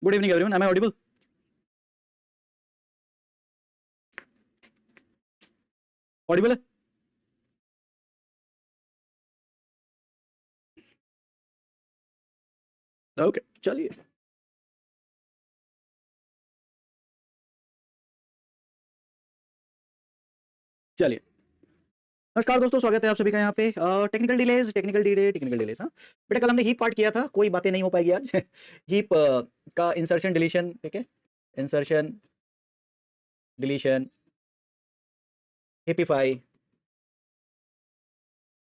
Good evening everyone, am I audible? Audible है? Okay, चलिए। चलिए, नमस्कार दोस्तों, स्वागत है आप सभी का यहाँ पे। Technical delays. हाँ बेटा, कल हमने हीप पार्ट किया था, कोई बातें नहीं हो पाएगी आज। हीप का इंसर्शन डिलीशन, ठीक है, इंसर्शन डिलीशन, हिपिफाई,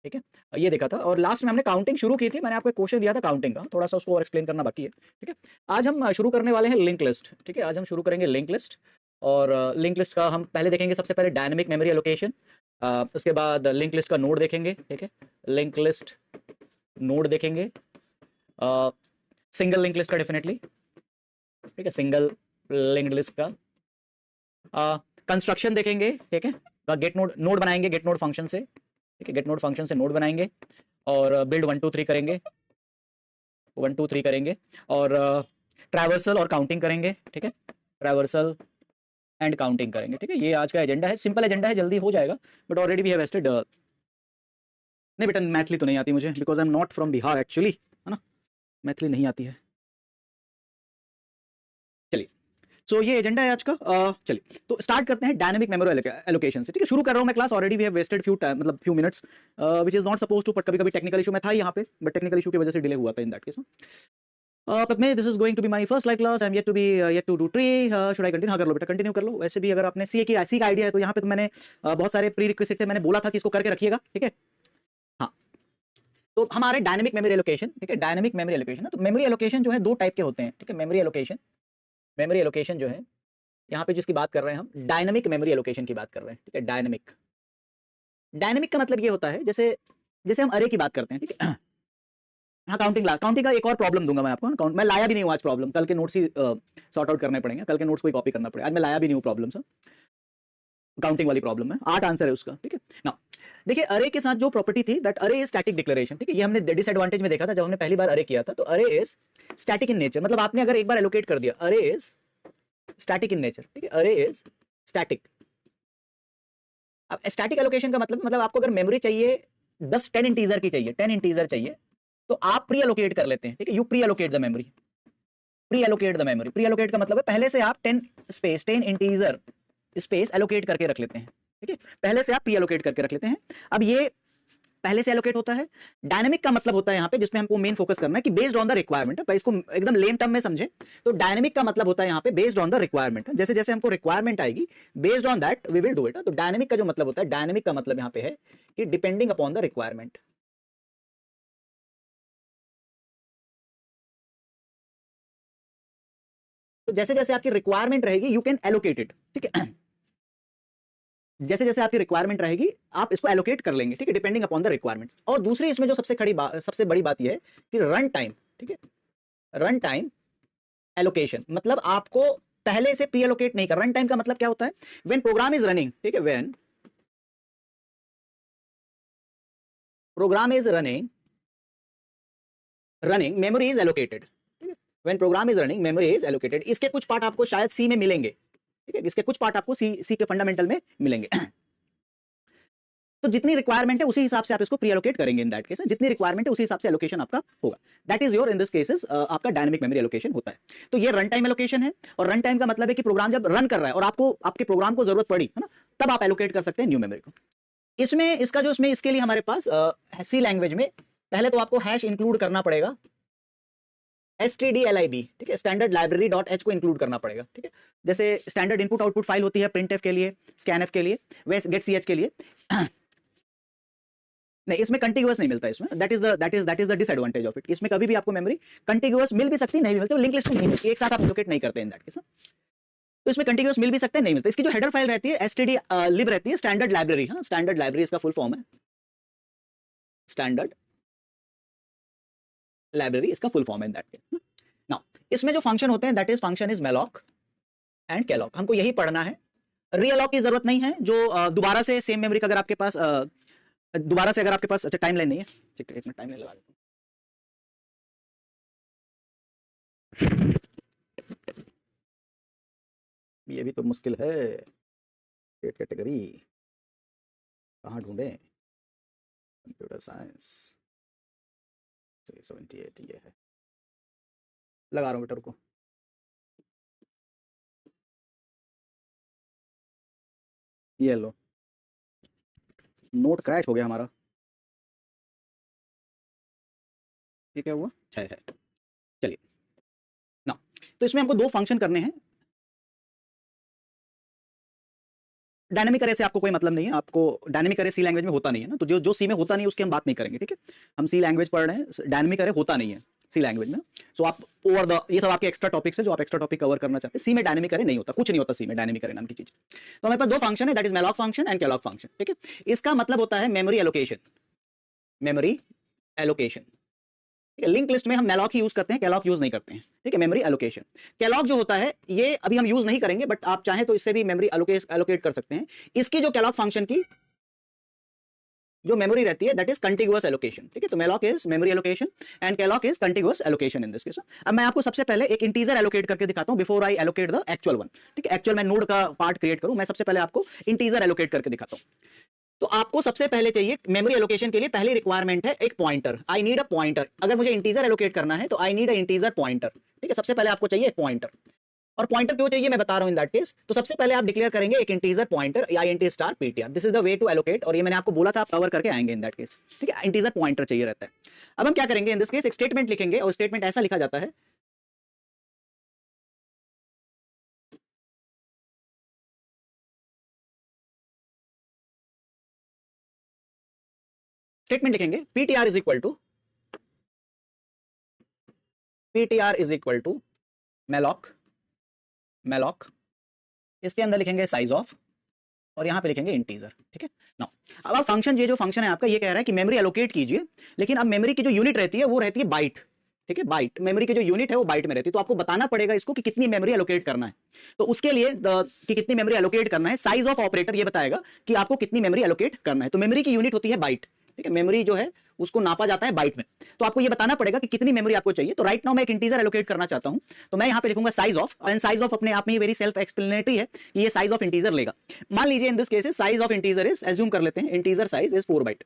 ठीक है, ये देखा था। और लास्ट में हमने काउंटिंग शुरू की थी, मैंने आपको क्वेश्चन दिया था काउंटिंग का, थोड़ा सा उसको और एक्सप्लेन करना बाकी है, ठीक है। आज हम शुरू करने वाले हैं लिंक लिस्ट, ठीक है, आज हम शुरू करेंगे लिंक लिस्ट। और लिंक लिस्ट का हम पहले देखेंगे, सबसे पहले डायनेमिक मेमोरी एलोकेशन, उसके बाद लिंक लिस्ट का नोड देखेंगे, ठीक है, लिंक लिस्ट नोड देखेंगे, सिंगल लिंक लिस्ट का डेफिनेटली, ठीक है, सिंगल लिंक लिस्ट का कंस्ट्रक्शन देखेंगे, ठीक है, गेट नोड, नोड बनाएंगे गेट नोड फंक्शन से, ठीक है, गेट नोड फंक्शन से नोड बनाएंगे और बिल्ड 1 2 3 करेंगे, 1 2 3 करेंगे और ट्रैवर्सल और काउंटिंग करेंगे, ठीक है, ट्रैवर्सल एंड काउंटिंग करेंगे, ठीक है। ये आज का एजेंडा है, सिंपल एजेंडा है, जल्दी हो जाएगा, but already we have wasted. नहीं बेटा, मैथिली तो नहीं आती मुझे, because I am not from Bihar actually, है ना, मैथिली नहीं आती है। चलिए, सो ये एजेंडा है आज का। चलिए तो स्टार्ट करते हैं डायनामिक मेमोरी एलोकेशन से, ठीक है। शुरू कर रहा हूं मैं class, already we have wasted few time, मतलब few minutes, which is not suppose to, but कभी कभी टेक्निकल इशू में था यहाँ पे, बट टेक्निकल इशू की वजह से डिले हुआ था इन that case. Pratmesh, this is going to be my first live class. I'm yet to do tree. Should I continue? हाँ कर लो बेटा, कंटिन्यू कर लो। वैसे भी अगर आपने सी का आइडिया है तो यहाँ पे तो मैंने बहुत सारे प्री रिक्विजिट थे, मैंने बोला था कि इसको करके रखिएगा, ठीक है। हाँ, तो हमारे डायनेमिक मेमोरी एलोकेशन, ठीक है, डायनेमिक मेमोरी एलोकेशन। तो मेमोरी एलोकेशन जो है दो टाइप के होते हैं, ठीक है। मेमोरी एलोकेशन जो है यहाँ पे जिसकी बात कर रहे हैं हम, डायनेमिक मेमोरी एलोकेशन की बात कर रहे हैं, ठीक है। डायनेमिक का मतलब ये होता है, जैसे जैसे हम अरे की बात करते हैं, ठीक है। हाँ, काउंटिंग का एक और प्रॉब्लम दूंगा मैं आपको। मैं लाया भी नहीं हूँ आज प्रॉब्लम, कल के नोट्स ही सॉर्ट आउट करने पड़ेंगे, कल के नोट्स को ही कॉपी करना पड़ेगा, आज मैं लाया भी नहीं हूँ प्रॉब्लम सर। काउंटिंग वाली प्रॉब्लम है, 8 आंसर है उसका, ठीक है ना। देखिए, अरे के साथ जो प्रॉपर्टी थी, दैट अरे इज स्टैटिक डिक्लेरेशन, ठीक है। ये हमने डिसएडवांटेज में देखा था जब हमने पहली बार अरे किया था। तो अरे इज स्टैटिक इन नेचर, मतलब आपने अगर एक बार एलोकेट कर दिया, अरे इज स्टैटिक इन नेचर, ठीक है, अरे इज स्टैटिक। अब स्टैटिक एलोकेशन का मतलब आपको अगर मेमोरी चाहिए 10 इंटीजर की चाहिए, 10 इंटीजर चाहिए, तो आप प्री एलोकेट कर लेते हैं, ठीक है। You pre allocate the memory, pre allocate the memory. Pre allocate का मतलब है पहले से आप 10 इंटीजर स्पेस एलोकेट करके रख लेते हैं, ठीक है, पहले से आप प्री एलोकेट करके रख लेते हैं। अब ये पहले से एलोकेट होता है। डायनेमिक का मतलब होता है यहाँ पे, जिसमें हमको मेन फोकस करना है कि बेस्ड ऑन द रिक्वायरमेंट है, इसको एकदम लेम टर्म में समझे तो डायनेमिक का मतलब होता है यहाँ पे बेस्ड ऑन द रिक्वायरमेंट। जैसे जैसे हमको रिक्वायरमेंट आएगी, based on that we will do it. तो डायनेमिक का जो मतलब होता है, डायनेमिक का मतलब यहाँ पे है कि डिपेंडिंग अपॉन द रिक्वायरमेंट। तो जैसे जैसे आपकी रिक्वायरमेंट रहेगी यू कैन एलोकेट इट, ठीक है। जैसे जैसे आपकी रिक्वायरमेंट रहेगी आप इसको एलोकेट कर लेंगे, ठीक है, डिपेंडिंग अपॉन द रिक्वायरमेंट। और दूसरी इसमें जो सबसे बड़ी बात यह है कि रन टाइम, ठीक है, रन टाइम एलोकेशन, मतलब आपको पहले से प्री एलोकेट नहीं कर। रन टाइम का मतलब क्या होता है? व्हेन प्रोग्राम इज रनिंग, ठीक है, when program is running memory is allocated, ठीक है। When program is running memory is allocated. इसके कुछ पार्ट आपको शायद सी में मिलेंगे, ठीक है, इसके कुछ पार्ट आपको सी के फंडामेंटल में मिलेंगे। तो जितनी रिक्वायरमेंट है उसी हिसाब से आप इसको प्री एलोकेट करेंगे। इन दैट केस जितनी रिक्वायरमेंट है उसी हिसाब से एलोकेशन आपका होगा। That is your, in this cases आपका डायनेमिक मेमोरी एलोकेशन होता है। तो ये रन टाइम एलोकेशन है, और रन टाइम का मतलब है कि प्रोग्राम जब रन कर रहा है और आपको आपके प्रोग्राम को जरूरत पड़ी, है ना, तब आप एलोकेट कर सकते हैं न्यू मेमोरी को। इसमें इसका जो इसमें इसके लिए हमारे पास सी लैंग्वेज में पहले तो आपको हैश इंक्लूड करना पड़ेगा, stdlib, ठीक है, स्टैंडर्ड लाइब्रेरी डॉट एच को इंक्लूड करना पड़ेगा, ठीक है। जैसे स्टैंडर्ड इनपुट आउटपुट फाइल होती है प्रिंटफ के लिए, स्कैनफ के लिए, वैसे गेट ch के लिए। नहीं, इसमें कंटिन्यूअस नहीं मिलता इसमें, that is the disadvantage of it. इसमें कभी भी आपको मेमोरी कंटिन्यूअस मिल भी सकती है, नहीं मिलती, लिंक लिस्ट में नहीं मिलती, एक साथ आप एलोकेट नहीं करते इन दैट केस। तो इसमें कंटिन्यूअस मिल भी सकते हैं, नहीं मिलता। इसकी जो हेडर फाइल रहती है std lib रहती है, स्टैंडर्ड लाइब्रेरी। हाँ, स्टैंडर्ड लाइब्रेरी इसका फुल फॉर्म है, स्टैंडर्ड लाइब्रेरी इसका फुल फॉर्म है इन दैट केस। नाउ इसमें जो फंक्शन होते हैं, that is function is malloc and calloc। हमको यही पढ़ना है, रीअलॉक की जरूरत नहीं है। जो दोबारा से सेम मेमोरी का अगर आपके पास दोबारा से अगर आपके पास, अच्छा टाइम लाइन नहीं है, ठीक है, एक मिनट टाइम लाइन लगा देता हूं। ये भी तो मुश्किल है। स्टेट कैटेगरी कहाँ ढूंढे? कंप्यूटर साइंस 78 ये है। लगा रहा हूँ बेटा को। ये लो, नोट क्रैश हो गया हमारा। ये क्या हुआ? 6 है। चलिए ना, तो इसमें हमको दो फंक्शन करने हैं। डायनेमिक अरे से आपको कोई मतलब नहीं है, आपको डायनेमिक अरे सी लैंग्वेज में होता नहीं है ना, तो जो जो सी में होता नहीं है उसकी हम बात नहीं करेंगे, ठीक है। हम सी लैंग्वेज पढ़ रहे हैं, डायनेमिक अरे होता नहीं है सी लैंग्वेज में। सो आप ओवर द ये सब आपके एक्स्ट्रा टॉपिक्स है जो आप एक्स्ट्रा टॉपिक कवर करना चाहते हैं। सी में डायनेमिक अरे नहीं होता, कुछ नहीं होता सी में डायनेमिक अरे नाम की चीज। तो हमारे पास दो फंक्शन है, that is malloc function and Kellogg function, ठीक है। इसका मतलब होता है मेमोरी एलोकेशन, मेमोरी एलोकेशन, ठीक है। लिंक लिस्ट में हम मैलॉक ही यूज करते हैं, कैलॉग यूज नहीं करते हैं, ठीक है। मेमोरी एलोकेशन, कैलॉग जो होता है ये अभी हम यूज नहीं करेंगे, बट आप चाहें तो इससे भी मेमोरी एलोकेट कर सकते हैं। इसकी जो कैलॉग फंक्शन की जो मेमोरी रहती है दैट इज कंटिगुअस एलोकेशन, ठीक है। तो malloc is memory allocation and Kellogg is contiguous allocation in this case. अब मैं आपको सबसे पहले एक इंटीजर एलोकेट करके दिखाता हूं before I allocate the actual one, ठीक है। एक्चुअल मैं नोड का पार्ट क्रिएट करूं, मैं सबसे पहले आपको इंटीजर एलोकेट करके दिखाता हूं। तो आपको सबसे पहले चाहिए मेमोरी एलोकेशन के लिए पहली रिक्वायरमेंट है एक pointer. I need a pointer. अगर मुझे इंटीजर एलोकेट करना है तो I need a integer pointer, ठीक है। सबसे पहले आपको चाहिए एक पॉइंटर। और पॉइंटर क्यों चाहिए मैं बता रहा हूं इन दैट केस। तो सबसे पहले आप डिक्लेयर करेंगे एक इंटीजर पॉइंटर या int star ptr। This is the way to allocate, और ये मैंने आपको बोला था आप कवर करके आएंगे इन दैट केस, ठीक है। इंटीजर पॉइंटर चाहिए रहता है। अब हम क्या करेंगे इन दिस केस, एक स्टेटमेंट लिखेंगे और स्टेटमेंट ऐसा लिखा जाता है, स्टेटमेंट लिखेंगे ptr is equal to malloc, इसके अंदर लिखेंगे साइज ऑफ, और यहां पे लिखेंगे इंटीजर, ठीक है। नाउ अब आप फंक्शन, ये जो फंक्शन है आपका ये कह रहा है कि मेमोरी एलोकेट कीजिए, लेकिन अब मेमोरी की जो यूनिट रहती है वो रहती है बाइट, ठीक है। बाइट, मेमोरी की जो यूनिट है वो बाइट में रहती है। तो आपको बताना पड़ेगा इसको कि कितनी मेमोरी एलोकेट करना है। तो उसके लिए कि कितनी मेमोरी एलोकेट करना है, साइज ऑफ ऑपरेटर ये बताएगा कि आपको कितनी मेमोरी एलोकेट करना है। तो मेमोरी की यूनिट होती है बाइट, ठीक है। मेमोरी जो है उसको नापा जाता है बाइट में। तो आपको ये बताना पड़ेगा कि कितनी मेमोरी आपको चाहिए। तो राइट नाउ मैं एक इंटीजर एलोकेट करना चाहता हूं, तो मैं यहां पे लिखूंगा size of, and size of अपने आप में ही वेरी सेल्फ एक्सप्लेनेटरी है कि ये साइज ऑफ इंटीजर लेगा। मान लीजिए in this case size of integer is, assume कर लेते हैं integer size is 4 byte.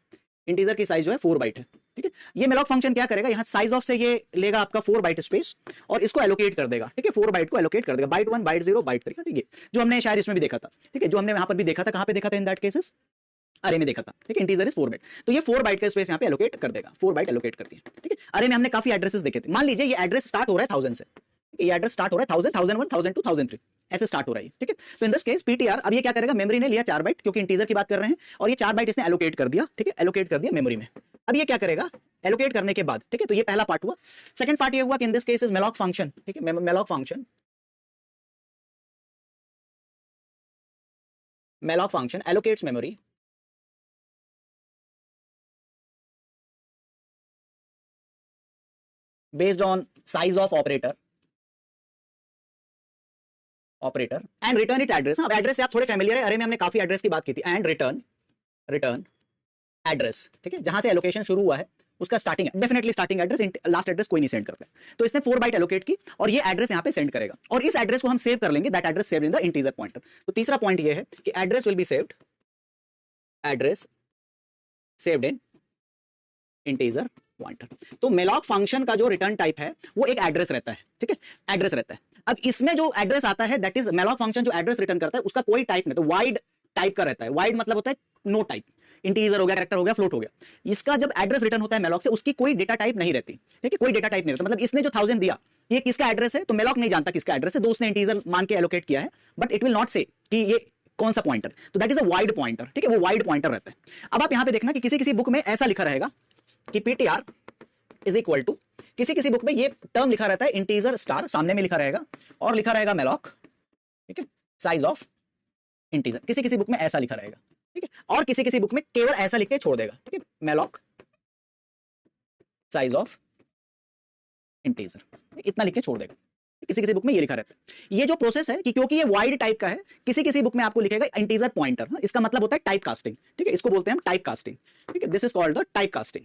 Integer की साइज जो है 4 बाइट है, ठीक है। ये मैलॉक फंक्शन क्या करेगा, यहाँ साइज ऑफ से ये लेगा आपका 4 बाइट स्पेस और इसको एलोकेट कर देगा, ठीक है। 4 बाइट को एलोकेट कर देगा, बाइट 1, बाइट 0, बाइट 3, ठीक है। जो हमने शायद इसमें भी देखा था, ठीक है, जो हमने वहां पर भी देखा था, कहां पे देखा था इन दैट केसेस, अरे में देखा था, ठीक है। इंटीजर इज 4 बाइट, तो ये 4 बाइट का स्पेस यहाँ पे एलोकेट कर देगा, 4 बाइट एलोकेट कर दिया, ठीक है। अरे में हमने काफी एड्रेसेस देखे थे। मान लीजिए ये एड्रेस स्टार्ट हो रहा है 1000 से, ये एड्रेस स्टार्ट हो रहा है 1000, 1001, 1002, 1003 ऐसे स्टार्ट हो रहा है, ठीक है। तो इन दिस केस पीटीआर अब ये क्या करेगा, मेमोरी ने लिया 4 बाइट, क्योंकि इंटीजर की बात कर रहे हैं, और ये 4 बाइट इसने एलोकेट कर दिया, ठीक है, एलोकेट कर दिया मेमोरी में। अब ये क्या करेगा, एलोकेट करने के बाद, ठीक है। तो ये पहला पार्ट हुआ। सेकंड पार्ट ये हुआ कि इन this case is malloc function, ठीक है। Malloc function allocates memory based on size of operator and return it address। अब एड्रेस से आप थोड़े फैमिलियर है, अरे में हमने काफी एड्रेस की बात की थी। एंड रिटर्न एड्रेस, ठीक है, जहां से एलोकेशन शुरू हुआ है उसका starting, definitely starting address, last address कोई नहीं सेंड करता है। तो इसने 4 बाइट एलोकेट की और ये एड्रेस यहां पे सेंड करेगा, और इस एड्रेस को हम सेव कर लेंगे, that address saved in the integer pointer. तो तीसरा पॉइंट ये है कि address will be saved, address saved in integer pointer. तो मैलॉक फंक्शन का जो रिटर्न टाइप है वो एक एड्रेस रहता है, ठीक है, एड्रेस रहता है। अब इसमें जो एड्रेस आता है दैट इज मैलॉक फंक्शन जो एड्रेस रिटर्न करता है उसका कोई टाइप नहीं, तो वाइड टाइप का रहता है। वाइड मतलब होता है नो टाइप, इंटीजर हो गया, कैरेक्टर हो गया, फ्लोट हो गया। इसका जब एड्रेस रिटर्न होता है मैलॉक से, उसकी कोई डेटा टाइप नहीं रहती, ठीक है, कोई डेटा टाइप नहीं रहता। मतलब इसने जो 1000 दिया ये किसका एड्रेस है, तो मैलॉक नहीं जानता किसका एड्रेस है, दोस्त ने इंटीजर मान के एलोकेट किया है, बट इट विल नॉट से कि ये कौन सा पॉइंटर। तो that is a wide pointer, ठीक है, वो वाइड पॉइंटर रहता है। अब आप यहां पे देखना कि किसी किसी बुक में ऐसा लिखा रहेगा कि पीटीआर इज इक्वल टू, किसी किसी बुक में ये टर्म लिखा रहता है इंटीजर स्टार, सामने में लिखा रहेगा, और लिखा रहेगा मैलॉक, ठीक है, साइज ऑफ इंटीजर। किसी किसी बुक में ऐसा लिखा रहेगा, ठीक है, और किसी किसी बुक में केवल ऐसा लिख के छोड़ देगा, ठीक है, मैलॉक साइज ऑफ इंटीजर, इतना लिख के छोड़ देगा। किसी किसी बुक में ये लिखा रहता है। ये जो प्रोसेस है कि क्योंकि ये वाइड टाइप का है, किसी किसी बुक में आपको लिखेगा इंटीजर पॉइंटर, इसका मतलब होता है टाइप कास्टिंग, ठीक है, इसको बोलते हैं हम टाइप कास्टिंग, ठीक है, this is called the type casting.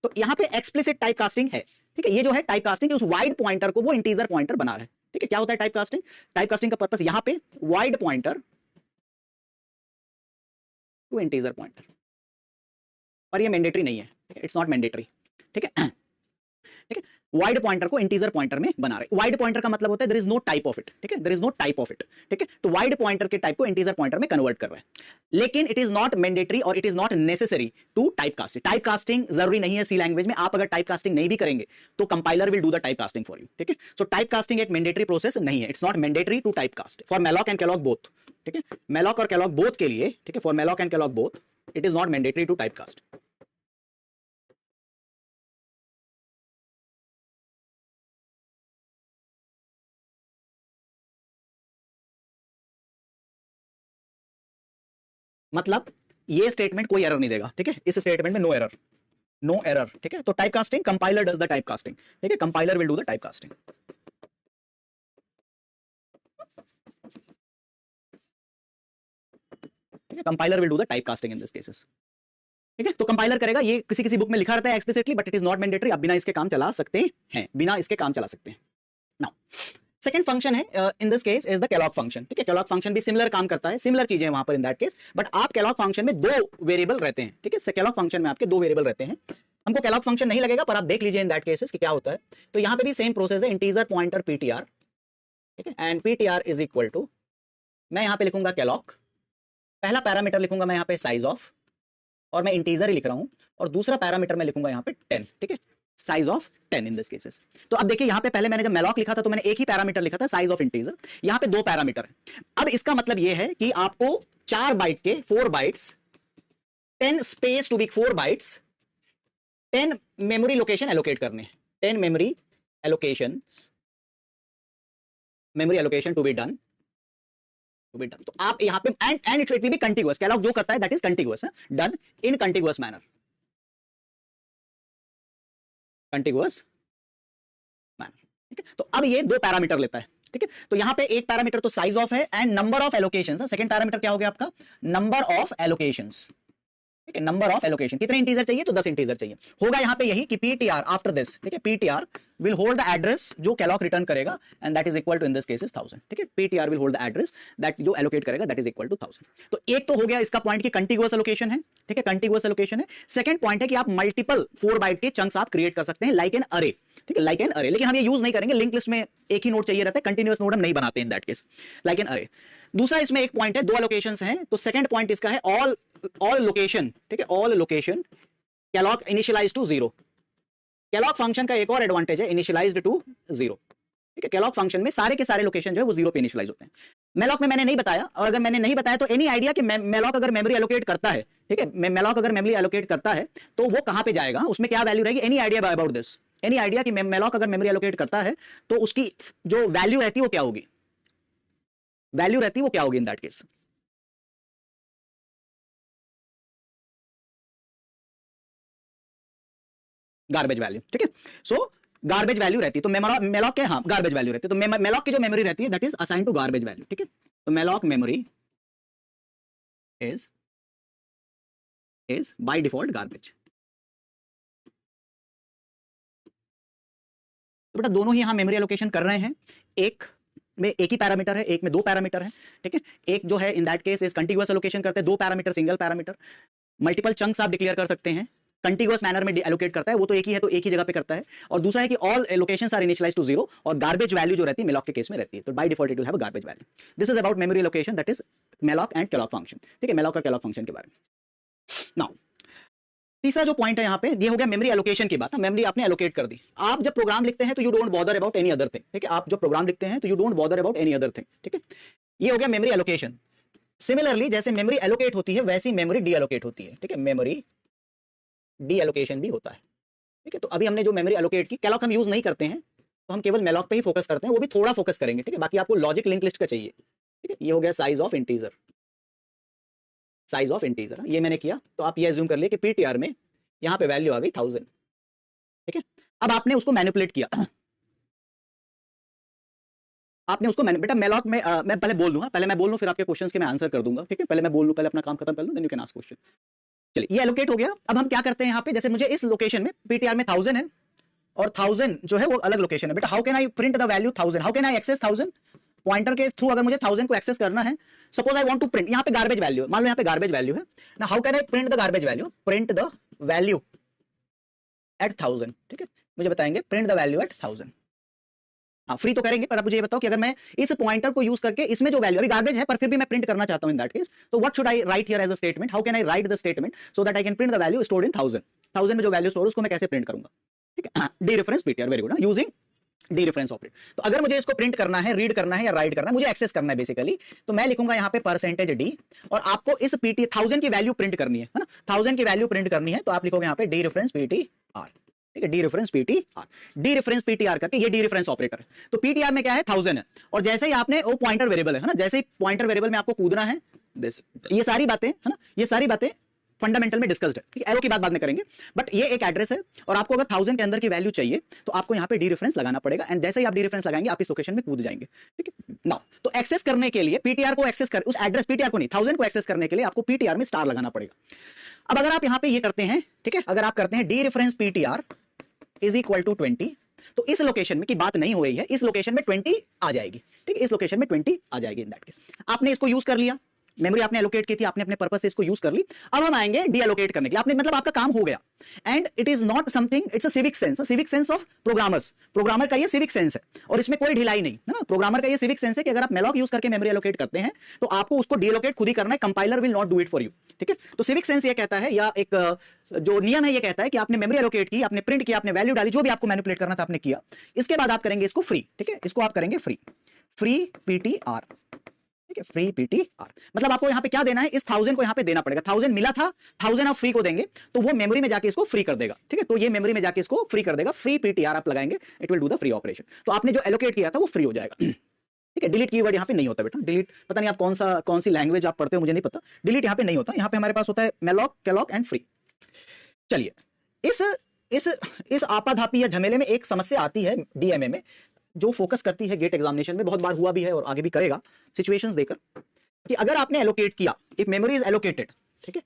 तो यहां पे एक्सप्लिसिट टाइप कास्टिंग है, ठीक है, ये जो है टाइप कास्टिंग, उस वाइड पॉइंटर को वो इंटीजर पॉइंटर बना रहा है, ठीक है, क्या होता है टाइप कास्टिंग? टाइप कास्टिंग का पर्पस यहां पे void pointer to integer pointer, और ये मैंडेटरी नहीं है, इट्स नॉट मैंडेटरी। ठीक है, ठीक है, वाइड पॉइंटर को इंटीजर पॉइंटर में बना रहे। वाइड पॉइंटर का मतलब होता है there is no type of it. ठीक है, there is no type of it. ठीक है, तो वाइड पॉइंटर के टाइप को इंटीजर पॉइंटर में कन्वर्ट कर रहे हैं, लेकिन इट इज नॉट मैंडेटरी और it is not necessary to type casting. Type casting जरूरी नहीं है सी लैंग्वेज में। आप अगर टाइप कास्टिंग नहीं भी करेंगे तो compiler will do the type casting for you. ठीक है, सो टाइप कास्टिंग एक मैंडेटरी प्रोसेस नहीं है, it's not mandatory to type cast for malloc and calloc both. ठीक है, मैलॉक और कैलॉग बोथ के लिए, ठीक है, for malloc and calloc both it is not mandatory to type cast. मतलब ये स्टेटमेंट कोई एरर नहीं देगा। ठीक है, इस स्टेटमेंट में नो एरर, नो एरर। ठीक है, तो type casting compiler does the type casting. ठीक है, compiler will do the type casting. ठीक है, compiler will do the type casting in this cases. ठीक है, तो कंपाइलर करेगा, ये किसी किसी बुक में लिखा रहता है explicitly, but it is not mandatory. आप बिना इसके काम चला सकते हैं, बिना इसके काम चला सकते हैं। नाउ सेकंड फंक्शन है इन this case is the Kellogg function. ठीक है, कैलॉग फंक्शन भी सिमिलर काम करता है, सिमिलर चीजें वहां पर इन दैट केस, बट आप कैलॉग फंक्शन में दो वेरिएबल रहते हैं। ठीक है, कैलॉग फंक्शन में आपके दो वेरिएबल रहते हैं। हमको कैलॉग फंक्शन नहीं लगेगा, पर आप देख लीजिए इन दैट केसेस कि क्या होता है। तो यहां पे भी सेम प्रोसेस है, इंटीजर पॉइंटर पीटीआर। ठीक है, and PTR is equal to, मैं यहां पे लिखूंगा कैलॉग, पहला पैरामीटर लिखूंगा मैं यहां पे साइज ऑफ, और मैं इंटीजर ही लिख रहा हूं, और दूसरा पैरामीटर मैं लिखूंगा यहां पे 10। ठीक है, size of 10 in this cases. तो अब देखिए यहां पे पहले मैंने जब मैलॉक लिखा था तो मैंने एक ही पैरामीटर लिखा था साइज ऑफ इंटीजर, यहां पे दो पैरामीटर है। अब इसका मतलब यह है कि आपको 4 बाइट के 4 bytes 10 space to be 4 bytes 10 memory location allocate करने, 10 memory allocation to be done, तो आप यहां पे and it will be continuous. Calloc जो करता है that is continuous, done in continuous manner, continuous manner. ठीक है, तो अब ये दो पैरामीटर लेता है। ठीक है, तो यहां पे एक पैरामीटर तो साइज ऑफ है and number of allocations. Second parameter क्या हो गया आपका? Number of allocations. ठीक है, नंबर ऑफ एलोकेशन, कितने इंटीजर चाहिए? तो 10 इंटीजर चाहिए। होगा यहां पे यही कि पीटीआर आफ्टर दिस, ठीक है, PTR will hold the address जो कैलॉग रिटर्न करेगा, and that is equal to in this case 1000। ठीक है, PTR will hold the address that जो एलोकेट करेगा दैट इज इक्वल टू 1000। तो एक तो हो गया इसका पॉइंट की कंटीन्यूअस एलोकेशन है। ठीक है, कंटीन्यूअस एलोकेशन है। सेकंड पॉइंट है कि आप मल्टीपल 4 बाइट के चंक्स आप क्रिएट कर सकते हैं लाइक एन अरे। ठीक है, लाइक एन अरे, लेकिन हम ये यूज नहीं करेंगे, लिंक लिस्ट में एक ही नोड चाहिए रहता है, कंटीन्यूअस नोड हम नहीं बनाते इन दैट केस, लाइक एन अरे। दूसरा इसमें एक पॉइंट है, दो एलोकेशंस हैं, तो सेकंड पॉइंट इसका है ऑल लोकेशन। ठीक है, all location calloc initialise to 0। Calloc function का एक और एडवांटेज है, इनिशियलाइज्ड टू 0। ठीक है, कैलॉग फंक्शन में सारे के सारे लोकेशन जो है वो 0 पे इनिशियलाइज होते हैं। मेलॉक में मैंने नहीं बताया, और अगर मैंने नहीं बताया तो एनी आइडिया कि मेलॉक अगर मेमोरी एलोकेट करता है, ठीक है, मेलॉक अगर मेमोरी एलोकेट करता है तो वो कहां पे जाएगा, उसमें क्या वैल्यू रहेगी? Any idea about this? Any idea कि मेलॉक अगर मेमोरी एलोकेट करता है तो उसकी जो वैल्यू रहती है वो क्या होगी? वैल्यू रहती है वो क्या होगी इन दैट केस? Garbage value. ठीक है, सो गार्बेज वैल्यू रहती है, तो मेलॉक के, हाँ, गार्बेज वैल्यू रहती है, तो मेलॉक की जो मेमोरी रहती है that is assign to garbage value. ठीक है, तो malloc memory is by default garbage. तो बेटा दोनों ही यहां मेमोरी एलोकेशन कर रहे हैं, एक में एक ही पैरामीटर है, एक में दो पैरामीटर है। ठीक है, एक जो है इन that case is continuous allocation करते हैं, दो parameter single parameter. Multiple chunks आप डिक्लेयर कर सकते हैं, कंटीन्यूअस मैनर में एलोकेट करता है, वो तो एक ही है तो एक ही जगह पे करता है। और दूसरा है कि all locations are initialised to 0, और गार्बेज वैल्यू जो रहती है मेलॉक के केस में रहती है, तो by default it will have a garbage value. This is about memory allocation, that is malloc and Kellogg function. ठीक है, मेलॉक और कैलॉग फंक्शन के बारे में। नाउ तीसरा जो पॉइंट है यहाँ पे, ये हो गया मेमोरी एलोकेशन की बात। मेमोरी आपने एलोकेट कर दी। आप जब प्रोग्राम लिखते हैं तो you don't bother about any other thing. ठीक है, आप जब प्रोग्राम लिखते हैं तो you don't bother about any other thing. ठीक है, ये हो गया मेमोरी एलोकेशन। सिमिलरली जैसे मेमोरी एलोकेट होती है वैसी मेमोरी डी एलोकेट होती है। ठीक है, मेमोरी डी एलोकेशन भी होता है। ठीक है, तो अभी हमने जो मेमोरी एलोकेट की, कैलॉग हम यूज नहीं करते हैं, तो हम केवल मेलॉक पे ही फोकस करते हैं, वो भी थोड़ा फोकस करेंगे। ठीक है, बाकी आपको लॉजिक लिंक लिस्ट का चाहिए। ठीक है, ये हो गया size of integer, size of integer ये मैंने किया, तो आप ये अज्यूम कर लिए कि पीटीआर में यहां पे वैल्यू आ गई 1000। ठीक है, अब आपने उसको मैनिपुलेट किया, आपने उसको बेटा मेलॉक में मैं पहले बोल दूंगा, पहले मैं बोल लूं फिर आपके क्वेश्चंस के मैं आंसर कर दूंगा। ठीक है, पहले मैं बोल लूं, पहले अपना काम खत्म कर लूं, then you can ask question. चलिए, ये एलोकेट हो गया। अब हम क्या करते हैं यहाँ पे, जैसे मुझे इस लोकेशन में पीटीआर में 1000 है और 1000 जो है वो अलग लोकेशन है बेटा। How can I print the value 1000, how can I access 1000? Pointer के थ्रू अगर मुझे 1000 को एक्सेस करना है, suppose I want to print, यहां पे गार्बेज वैल्यू, मान लो यहां पे गार्बेज वैल्यू है ना, how can I print the garbage value? Print the value at 1000, ठीक है, मुझे बताएंगे प्रिंट द वैल्यू एट 1000। हाँ फ्री तो करेंगे, पर अब मुझे ये बताओ कि अगर मैं इस पॉइंटर को यूज करके इसमें जो वैल्यू अभी गार्बेज है पर फिर भी मैं प्रिंट करना चाहता हूं इन दैट केस, तो what should I write here as a statement? How can I write the statement so that I can print the value stored in 1000? 1000 में जो वैल्यू स्टोर उसको मैं कैसे प्रिंट करूंगा? ठीक है, dereference PTR, very good, using D reference operate. तो अगर मुझे इसको प्रिंट करना है, रीड करना है या राइट करना है, मुझे एक्सेस करना है बेसिकली, तो मैं लिखूंगा यहां पे परसेंटेज डी, और आपको इस पीटी 1000 की वैल्यू प्रिंट करनी है ना, 1000 की वैल्यू प्रिंट करनी है, तो आप लिखोगे यहां पे डी रेफरेंस पीटीआर, ठीक है, dereference PTR, D reference PTR करके, ये डी रेफरेंस ऑपरेटर है। तो पीटीआर में क्या है? 1000 है, और जैसे ही आपने वो पॉइंटर वेरिएबल है ना, जैसे ही पॉइंटर वेरिएबल में आपको कूदना है, ये सारी बातें है ना, ये सारी बातें फंडामेंटल में डिस्कस्ड है, ठीक है, एरो की बात बाद में करेंगे, बट ये एक एड्रेस है, और आपको अगर 1000 के अंदर की वैल्यू चाहिए तो आपको यहां पे डी रेफरेंस लगाना पड़ेगा, एंड जैसे ही आप डी रेफरेंस लगाएंगे आप इस लोकेशन में कूद जाएंगे, ठीक है। नाउ तो एक्सेस करने के लिए पीटीआर को एक्सेस कर, उस एड्रेस पीटीआर को नहीं, 1000 को एक्सेस करने के लिए आपको पीटीआर में स्टार लगाना पड़ेगा। अब अगर आप यहां पे ये करते हैं, ठीक है, अगर आप करते हैं dereference PTR is equal to 20, तो इस लोकेशन में की बात नहीं हो रही है, इस लोकेशन में 20 आ जाएगी, ठीक है, इस लोकेशन में 20 आ जाएगी। इन दैट केस आपने इसको यूज कर लिया, मेमोरी आपने एलोकेट की थी, आपने अपने पर्पस से इसको यूज कर ली। अब हम आएंगे डी एलोकेट करने के लिए, आपने मतलब आपका काम हो गया, and it is not something, it's a civic sense, civic sense of programmers, programmer का ये सिविक सेंस है, और इसमें कोई ढिलाई नहीं है ना, प्रोग्रामर का ये सिविक सेंस है कि अगर आप मेलॉक यूज करके मेमोरी एलोकेट करते हैं तो आपको उसको डी एलोकेट खुद ही करना है, compiler will not do it for you, ठीक है। तो सिविक सेंस ये कहता है, या एक जो नियम है ये कहता है कि आपने मेमोरी एलोकेट की, आपने प्रिंट किया, आपने वैल्यू डाली, जो भी आपको मैनिपुलेट करना था आपने किया, इसके बाद आप करेंगे इसको फ्री, ठीक है, इसको आप करेंगे फ्री, फ्री पीटीआर, ठीक है, फ्री पीटीआर। मतलब आपको यहां पे क्या देना है, इस 1000 को यहां पे देना पड़ेगा, 1000 मिला था, 1000 आप फ्री को देंगे तो वो मेमोरी में जाके इसको फ्री कर देगा, ठीक है, तो ये मेमोरी में जाके इसको फ्री कर देगा, फ्री पीटीआर आप लगाएंगे, it will do the free operation, तो आपने जो एलोकेट किया था वो फ्री हो जाएगा, ठीक है। डिलीट कीवर्ड यहां पे नहीं होता बेटा, डिलीट पता नहीं आप कौन सी लैंग्वेज आप पढ़ते हो मुझे नहीं पता, डिलीट यहां पे नहीं होता, यहां पे हमारे पास होता है मेलॉक, कैलॉक एंड फ्री। चलिए, इस आपाधापी या झमेले में एक समस्या आती है डीएमए में, जो फोकस करती है गेट एग्जामिनेशन में, बहुत बार हुआ भी है और आगे भी करेगा सिचुएशंस देकर, कि अगर आपने एलोकेट किया, इफ मेमोरी इज एलोकेटेड, ठीक है,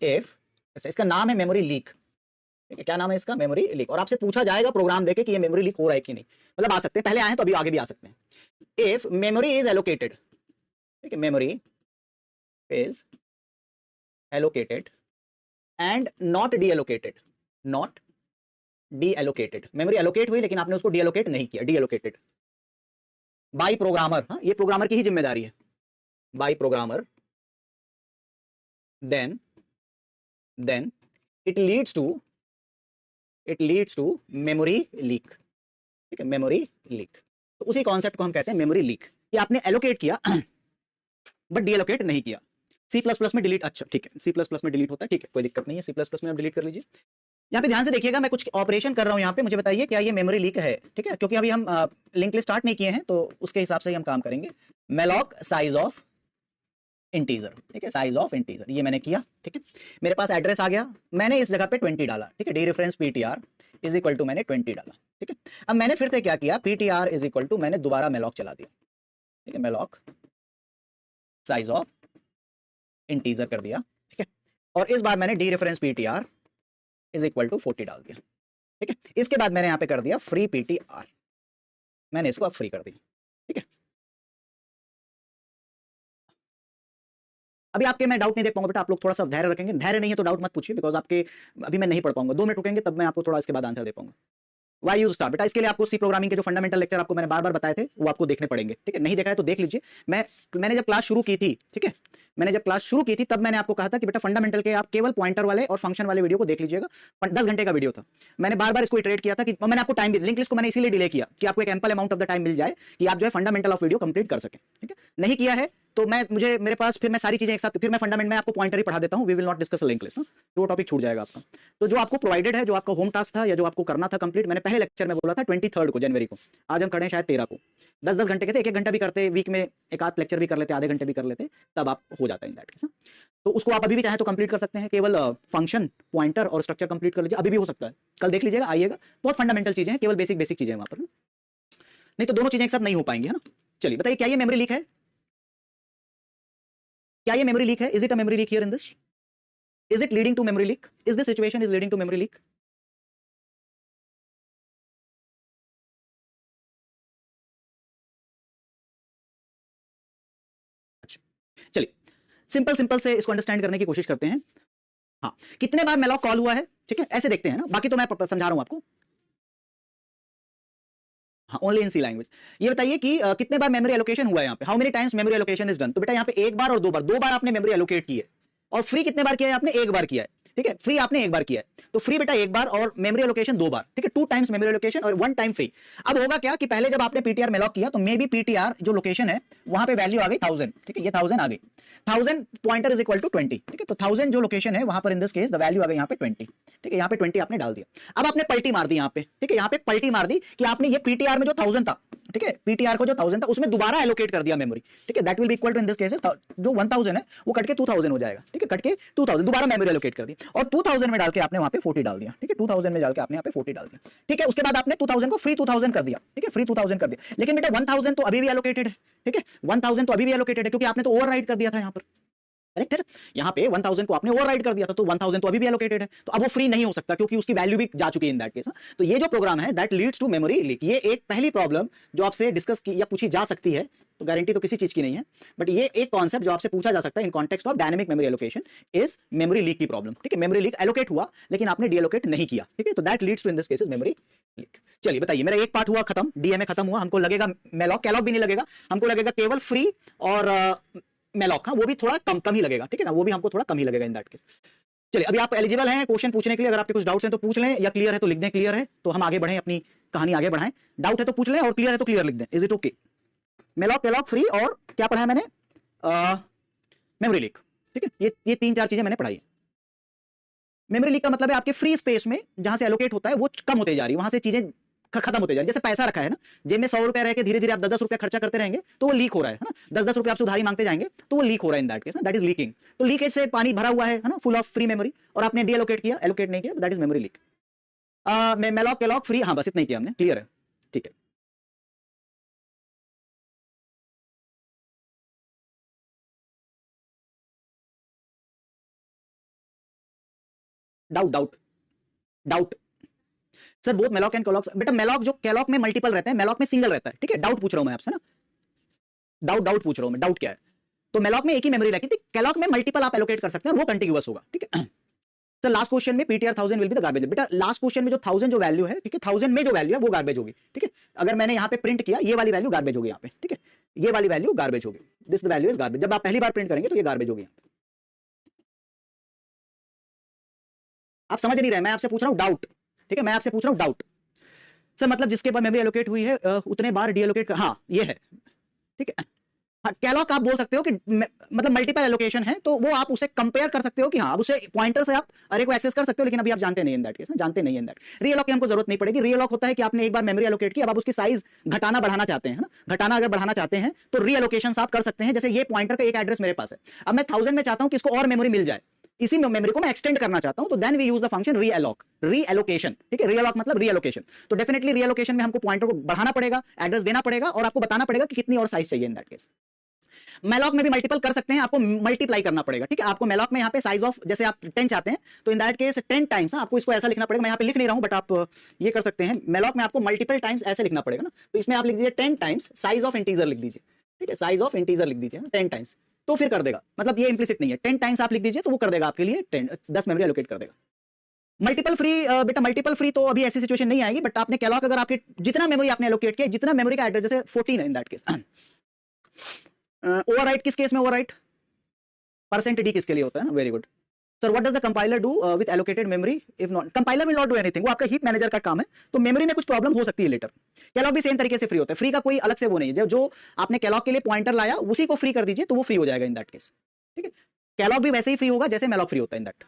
इफ, अच्छा इसका नाम है मेमोरी लीक, ठीक है, क्या नाम है इसका? मेमोरी लीक, और आपसे पूछा जाएगा प्रोग्राम देके कि ये मेमोरी लीक हो रहा है कि नहीं, मतलब आ सकते हैं, पहले आए हैं तो अभी आगे भी आ सकते हैं। इफ मेमोरी इज एलोकेटेड, ठीक है, memory is allocated and not D allocated, not D allocated, memory allocate हुई लेकिन आपने उसको डी एलोकेट नहीं किया, डी एलोकेटेड बाई प्रोग्रामर, हाँ ये प्रोग्रामर की ही जिम्मेदारी है, by programmer, then it leads to memory leak, ठीक है, मेमोरी लीक। तो उसी कॉन्सेप्ट को हम कहते हैं मेमोरी लीक, कि आपने एलोकेट किया बट डी एलोकेट नहीं किया। C++ में डिलीट, अच्छा ठीक है, C++ में डिलीट होता है, ठीक है, कोई दिक्कत नहीं है, C++ में आप डिलीट कर लीजिए। यहाँ पे ध्यान से देखिएगा, मैं कुछ ऑपरेशन कर रहा हूँ यहाँ पे, मुझे बताइए क्या ये मेमोरी लीक है, ठीक है, क्योंकि अभी हम लिंक लिस्ट स्टार्ट नहीं किए हैं तो उसके हिसाब से ही हम काम करेंगे। मेलॉक साइज ऑफ इंटीजर, ठीक है, साइज ऑफ इंटीजर, ये मैंने किया, ठीक है, मेरे पास एड्रेस आ गया, मैंने इस जगह पे 20 डाला, ठीक है, dereference PTR is equal to मैंने 20 डाला, ठीक है। अब मैंने फिर से क्या किया, पीटीआर इज इक्वल टू मैंने दोबारा मेलॉक चला दिया, ठीक है, मेलॉक साइज ऑफ इंटीजर कर दिया, ठीक है, और इस बार मैंने dereference PTR is equal to 40 डाल दिया, ठीक है। इसके बाद मैंने यहां पे कर दिया फ्री पीटीआर, मैंने इसको अब फ्री कर दिया, ठीक है। अभी आपके मैं डाउट नहीं देख पाऊंगा बेटा, आप लोग थोड़ा सा धैर्य रखेंगे, धैर्य नहीं है तो डाउट मत पूछिए, बिकॉज आपके अभी मैं नहीं पढ़ पाऊंगा, 2 मिनट रुकेंगे तब मैं आपको थोड़ा इसके बाद आंसर दे पाऊंगा। वाई यूज स्टार बेटा, इसके लिए आपको सी प्रोग्रामिंग के जो फंडामेंटल लेक्चर आपको मैंने बार बार बताए थे वो आपको देखने पड़ेंगे, ठीक है, नहीं देखा है तो देख लीजिए। मैंने जब क्लास शुरू की थी, ठीक है, मैंने जब क्लास शुरू की थी तब मैंने आपको कहा था कि बेटा फंडामेंटल के आप केवल पॉइंटर वाले और फंक्शन वाले वीडियो को देख लीजिएगा, 10 घंटे का वीडियो था, मैंने बार बार इसको इटरेट किया था कि मैंने आपको टाइम भी, लिंक लिस्ट को मैंने इसीलिए डिले किया कि आपको एक ample amount of the time मिल जाए कि आप जो है फंडामेंटल ऑफ वीडियो कंप्लीट कर सकें, ठीक है। नहीं किया है तो मेरे पास फिर मैं सारी चीजें एक साथ, फिर मैं फंडामेंट में आपको पॉइंटर ही पढ़ा देता हूं, we will not discuss link list, तो वो टॉपिक छूट जाएगा आपका। तो जो आपको प्रोवाइडेड है, जो आपका होम टास्क था या जो आपको करना था कंप्लीट, मैंने पहले लेक्चर में बोला था 23 को जनवरी को, आज हम करें शायद 13 को, 10-10 घंटे के थे, 1-1 घंटा भी करते, वीक में एक आध लेक्चर भी कर लेते, आधे घंटे भी कर लेते, तब आप हो जाता है इन दैट केस। तो उसको आप अभी भी चाहें तो कंप्लीट कर सकते हैं, केवल फंक्शन, पॉइंटर और स्ट्रक्चर कंप्लीट कर लीजिए, अभी भी हो सकता है, कल देख लीजिएगा, आइएगा, बहुत फंडामेंटल चीजें हैं, केवल बेसिक चीजें हैं वहां पर, नहीं तो दोनों चीजें एक साथ नहीं हो पाएंगी, है ना। चलिए बताइए, क्या ये मेमोरी लीक है? क्या ये मेमोरी लीक है? Is it a memory leak here in this? Is it leading to memory leak? Is this situation is leading to memory leak? चलिए सिंपल सिंपल से इसको अंडरस्टैंड करने की कोशिश करते हैं। हाँ, कितने बार मेलॉक कॉल हुआ है, ठीक है, ऐसे देखते हैं ना, बाकी तो मैं समझा रहा हूं आपको। हाँ, ओनली इन सी लैंग्वेज। ये बताइए कि कितने बार मेमोरी एलोकेशन हुआ है यहाँ पे, how many times memory allocation is done. तो बेटा यहाँ पे एक बार और दो बार आपने मेमोरी एलोकेट की है। और फ्री कितने बार किया है आपने, एक बार किया है, ठीक है, फ्री आपने एक बार किया है। तो फ्री बेटा एक बार और मेमोरी एलोकेशन दो बार, ठीक है, 2 टाइम्स मेमोरी एलोकेशन और 1 टाइम फ्री। अब होगा क्या कि पहले जब आपने पीटीआर मेलॉक किया तो मे बी पीटीआर जो लोकेशन है वहां पे वैल्यू आ गई 1000, ठीक है, ये 1000 आ गई, 1000 पॉइंटर इज इक्वल टू 20, ठीक है, तो 1000 जो लोकेशन है वहां पर in this case the value आ गई यहाँ पे 20, ठीक है, यहाँ पे 20 आपने डाल दिया। अब आपने पलटी मार दी यहाँ पे, ठीक है, यहाँ पे पलटी मार दी कि आपने ये पीटीआर में जो 1000 था, ठीक है, पीटीआर को जो 1000 था उसमें दोबारा एलोकेट कर दिया मेमोरी, ठीक है, that will be equal to in this case जो 1000 है वो कट के 2000 हो जाएगा, ठीक है, कट के 2000 दोबारा मेमोरी एलोकेट कर दी और 2000 में डाल के आपने वहां पे 40 डाल दिया, ठीक है, 2000 में डाल के आपने यहाँ पे 40 डाल दिया, ठीक है, उसके बाद आपने 2000 को फ्री 2000 कर दिया, ठीक है, फ्री 2000 कर दिया। लेकिन बेटा 1000 तो अभी भी एलोकेटेड है, ठीक है, 1000 तो अभी भी एलोकेटेड है क्योंकि आपने तो ओवरराइड कर दिया था यहाँ पर, करेक्ट है। यहाँ पे 1000 को आपने ओवरराइड कर दिया था तो 1000 तो अभी भी एलोकेटेड है, तो अब वो फ्री नहीं हो सकता क्योंकि उसकी वैल्यू भी जा चुकी है इन दैट केस। तो ये जो प्रोग्राम है that leads to memory leak, ये एक पहली प्रॉब्लम जो आपसे डिस्कस की या पूछी जा सकती है, तो गारंटी तो किसी चीज की नहीं है, बट ये एक कॉन्सेप्ट जो आपसे पूछा जा सकता है in context of dynamic memory allocation is memory leak की प्रॉब्लम, ठीक है, मेमोरी लीक एलोकेट हुआ लेकिन आपने डीएलोकेट नहीं किया, ठीक है, तो that leads to in this case memory leak. चलिए बताइए, मेरा एक पार्ट हुआ खत्म, डीएमए खत्म हुआ, हमको लगेगा मेलॉक, कैलॉक भी नहीं लगेगा, हमको लगेगा केवल फ्री और मेलॉक, हाँ वो भी थोड़ा कम ही लगेगा, ठीक है ना, वो भी हमको थोड़ा कम ही लगेगा इन दैट केस। चलिए अभी आप एलिजिबल हैं क्वेश्चन पूछने के लिए, अगर आपके कुछ डाउट्स हैं तो पूछ लें या क्लियर है तो लिख दें क्लियर है, तो हम आगे बढ़ें, अपनी कहानी आगे बढ़ाएं। डाउट है तो पूछ लें और क्लियर है तो क्लियर लिख दें, is it okay. Malloc, calloc, free और क्या पढ़ा है मैंने, मेमोरी लीक, ठीक है, ये 3-4 चीजें मैंने पढ़ाई है। मेमोरी लीक का मतलब है आपके फ्री स्पेस में जहां से एलोकेट होता है वो कम होते जा रही है, वहां से चीजें खत्म होते जा रही है। जैसे पैसा रखा है ना, जेब में 100 रुपए रह के धीरे धीरे आप 10-10 रुपया खर्चा करते रहेंगे तो वो लीक हो रहा है ना, 10-10 रुपए आपसे उधारी मांगते जाएंगे तो वो लीक हो रहा है इन that case, that is leaking. तो लीकेज से पानी भरा हुआ है ना, फुल ऑफ फ्री मेमोरी, और आपने डीएलोकेट किया, एलोकेट नहीं किया, तो that is memory leak. Malloc, calloc, free, हाँ बस इतना ही किया हमने, क्लियर है, ठीक है। Doubt doubt doubt sir, both malloc and calloc, बेटा मेलॉक जो केलॉक में मल्टीपल रहते हैं, मेलॉक में सिंगल रहता है, ठीक है, डाउट पूछ रहा हूं मैं आपसे ना, डाउट पूछ रहा हूं मैं, डाउट क्या है। तो मेलॉक में एक ही मेमोरी रहती थी, केलॉक में मल्टीपल आप एलोकेट कर सकते हैं और वो कंटिन्यूअस होगा, ठीक है। सर लास्ट क्वेश्चन में PTR 1000 will be the garbage, बेटा लास्ट क्वेश्चन में जो 1000 जो वैल्यू है, ठीक है, 1000 में जो वैल्यू है वो गार्बेज होगी, ठीक है। अगर मैंने यहाँ पे प्रिंट किया, ये वाली वैल्यू गार्बेज होगी यहाँ पे, ठीक है, ये वाली वैल्यू गार्बेज होगी, दिस वैल्यू इज गार्बेज। जब आप पहली बार प्रिंट करेंगे तो ये गार्बेज होगी। आप समझ नहीं रहे, मैं आपसे पूछ रहा हूँ डाउट, ठीक है, मैं आपसे पूछ रहा हूँ डाउट। सर मतलब जिसके बाद मेमोरी एलोकेट हुई है उतने बार डीएलोकेट, हाँ ये है, ठीक है। हाँ, कैलॉक आप बोल सकते हो कि मतलब मल्टीपल एलोकेशन है, तो वो आप उसे कंपेयर कर सकते हो कि हाँ, आप उसे पॉइंटर से आप अरे को एक्सेस कर सकते हो, लेकिन अभी आप जानते नहीं इन दैट केस, जानते नहीं इन दैट। रीअलॉक की हमको जरूरत नहीं पड़ेगी। रीअलॉक होता है कि आपने एक बार मेमोरी एलोकेट की, अब आप उसकी साइज घटाना बढ़ाना चाहते हैं, ना, घटाना अगर बढ़ाना चाहते हैं तो रीएलोकेशन आप कर सकते हैं। जैसे ये पॉइंटर का एक एड्रेस मेरे पास है, अब मैं 1000 में चाहता हूं कि इसको और मेमोरी मिल जाए, इसी मेमोरी को मैं एक्सटेंड करना चाहता हूं, तो then we use the function realloc, reallocation, ठीक है, रीअलॉक मतलब रीएलोकेशन। तो डेफिनेटली रीएलोकेशन में हमको पॉइंटर को बढ़ाना पड़ेगा, एड्रेस देना पड़ेगा और आपको बताना पड़ेगा कि कितनी और साइज चाहिए इन दैट केस। मेलॉक में भी मल्टीपल कर सकते हैं, आपको मल्टीप्लाई करना पड़ेगा, ठीक है। आपको मेलॉक में यहाँ पे साइज ऑफ जैसे आप 10 चाहते हैं तो इन दैट केस 10 टाइम्स, आपको इसको ऐसा लिखना पड़ेगा, मैं यहाँ पे लिख नहीं रहा हूं बट आप ये कर सकते हैं। मेलॉक में आपको मल्टीपल टाइम्स ऐसे लिखना पड़ेगा ना, तो इसमें आप लिख दीजिए 10 टाइम्स साइज ऑफ इंटीजर लिख दीजिए, ठीक है, साइज ऑफ इंटीजर लिख दीजिए 10 टाइम्स, तो फिर कर देगा। मतलब ये इंप्लिसिट नहीं है, 10 टाइम्स आप लिख दीजिए तो वो कर देगा आपके लिए 10 मेमोरी एलोकेट कर देगा। मल्टीपल फ्री, बेटा मल्टीपल फ्री तो अभी ऐसी सिचुएशन नहीं आएगी, बट आपने कैलॉक अगर आपके जितना मेमोरी आपने एलोकेट किया, जितना मेमोरी का एड्रेस, जैसे 14 है इन दैट केस। ओवरराइट किस केस में, ओवरराइट परसेंट डी किसके लिए होता है ना, very good sir. What does the compiler do with allocated memory if not, compiler will not do anything, वो आपका हीप मैनेजर का काम है, तो मेमोरी में कुछ प्रॉब्लम हो सकती है लेटर। कैलॉक भी सेम तरीके से फ्री होता है, फ्री का कोई अलग से वो नहीं है, जो आपने कैलॉक के लिए पॉइंटर लाया उसी को फ्री कर दीजिए तो वो फ्री हो जाएगा इन दैट केस, ठीक है। कैलॉक भी वैसे ही फ्री होगा जैसे मेलॉक फ्री होता है in that.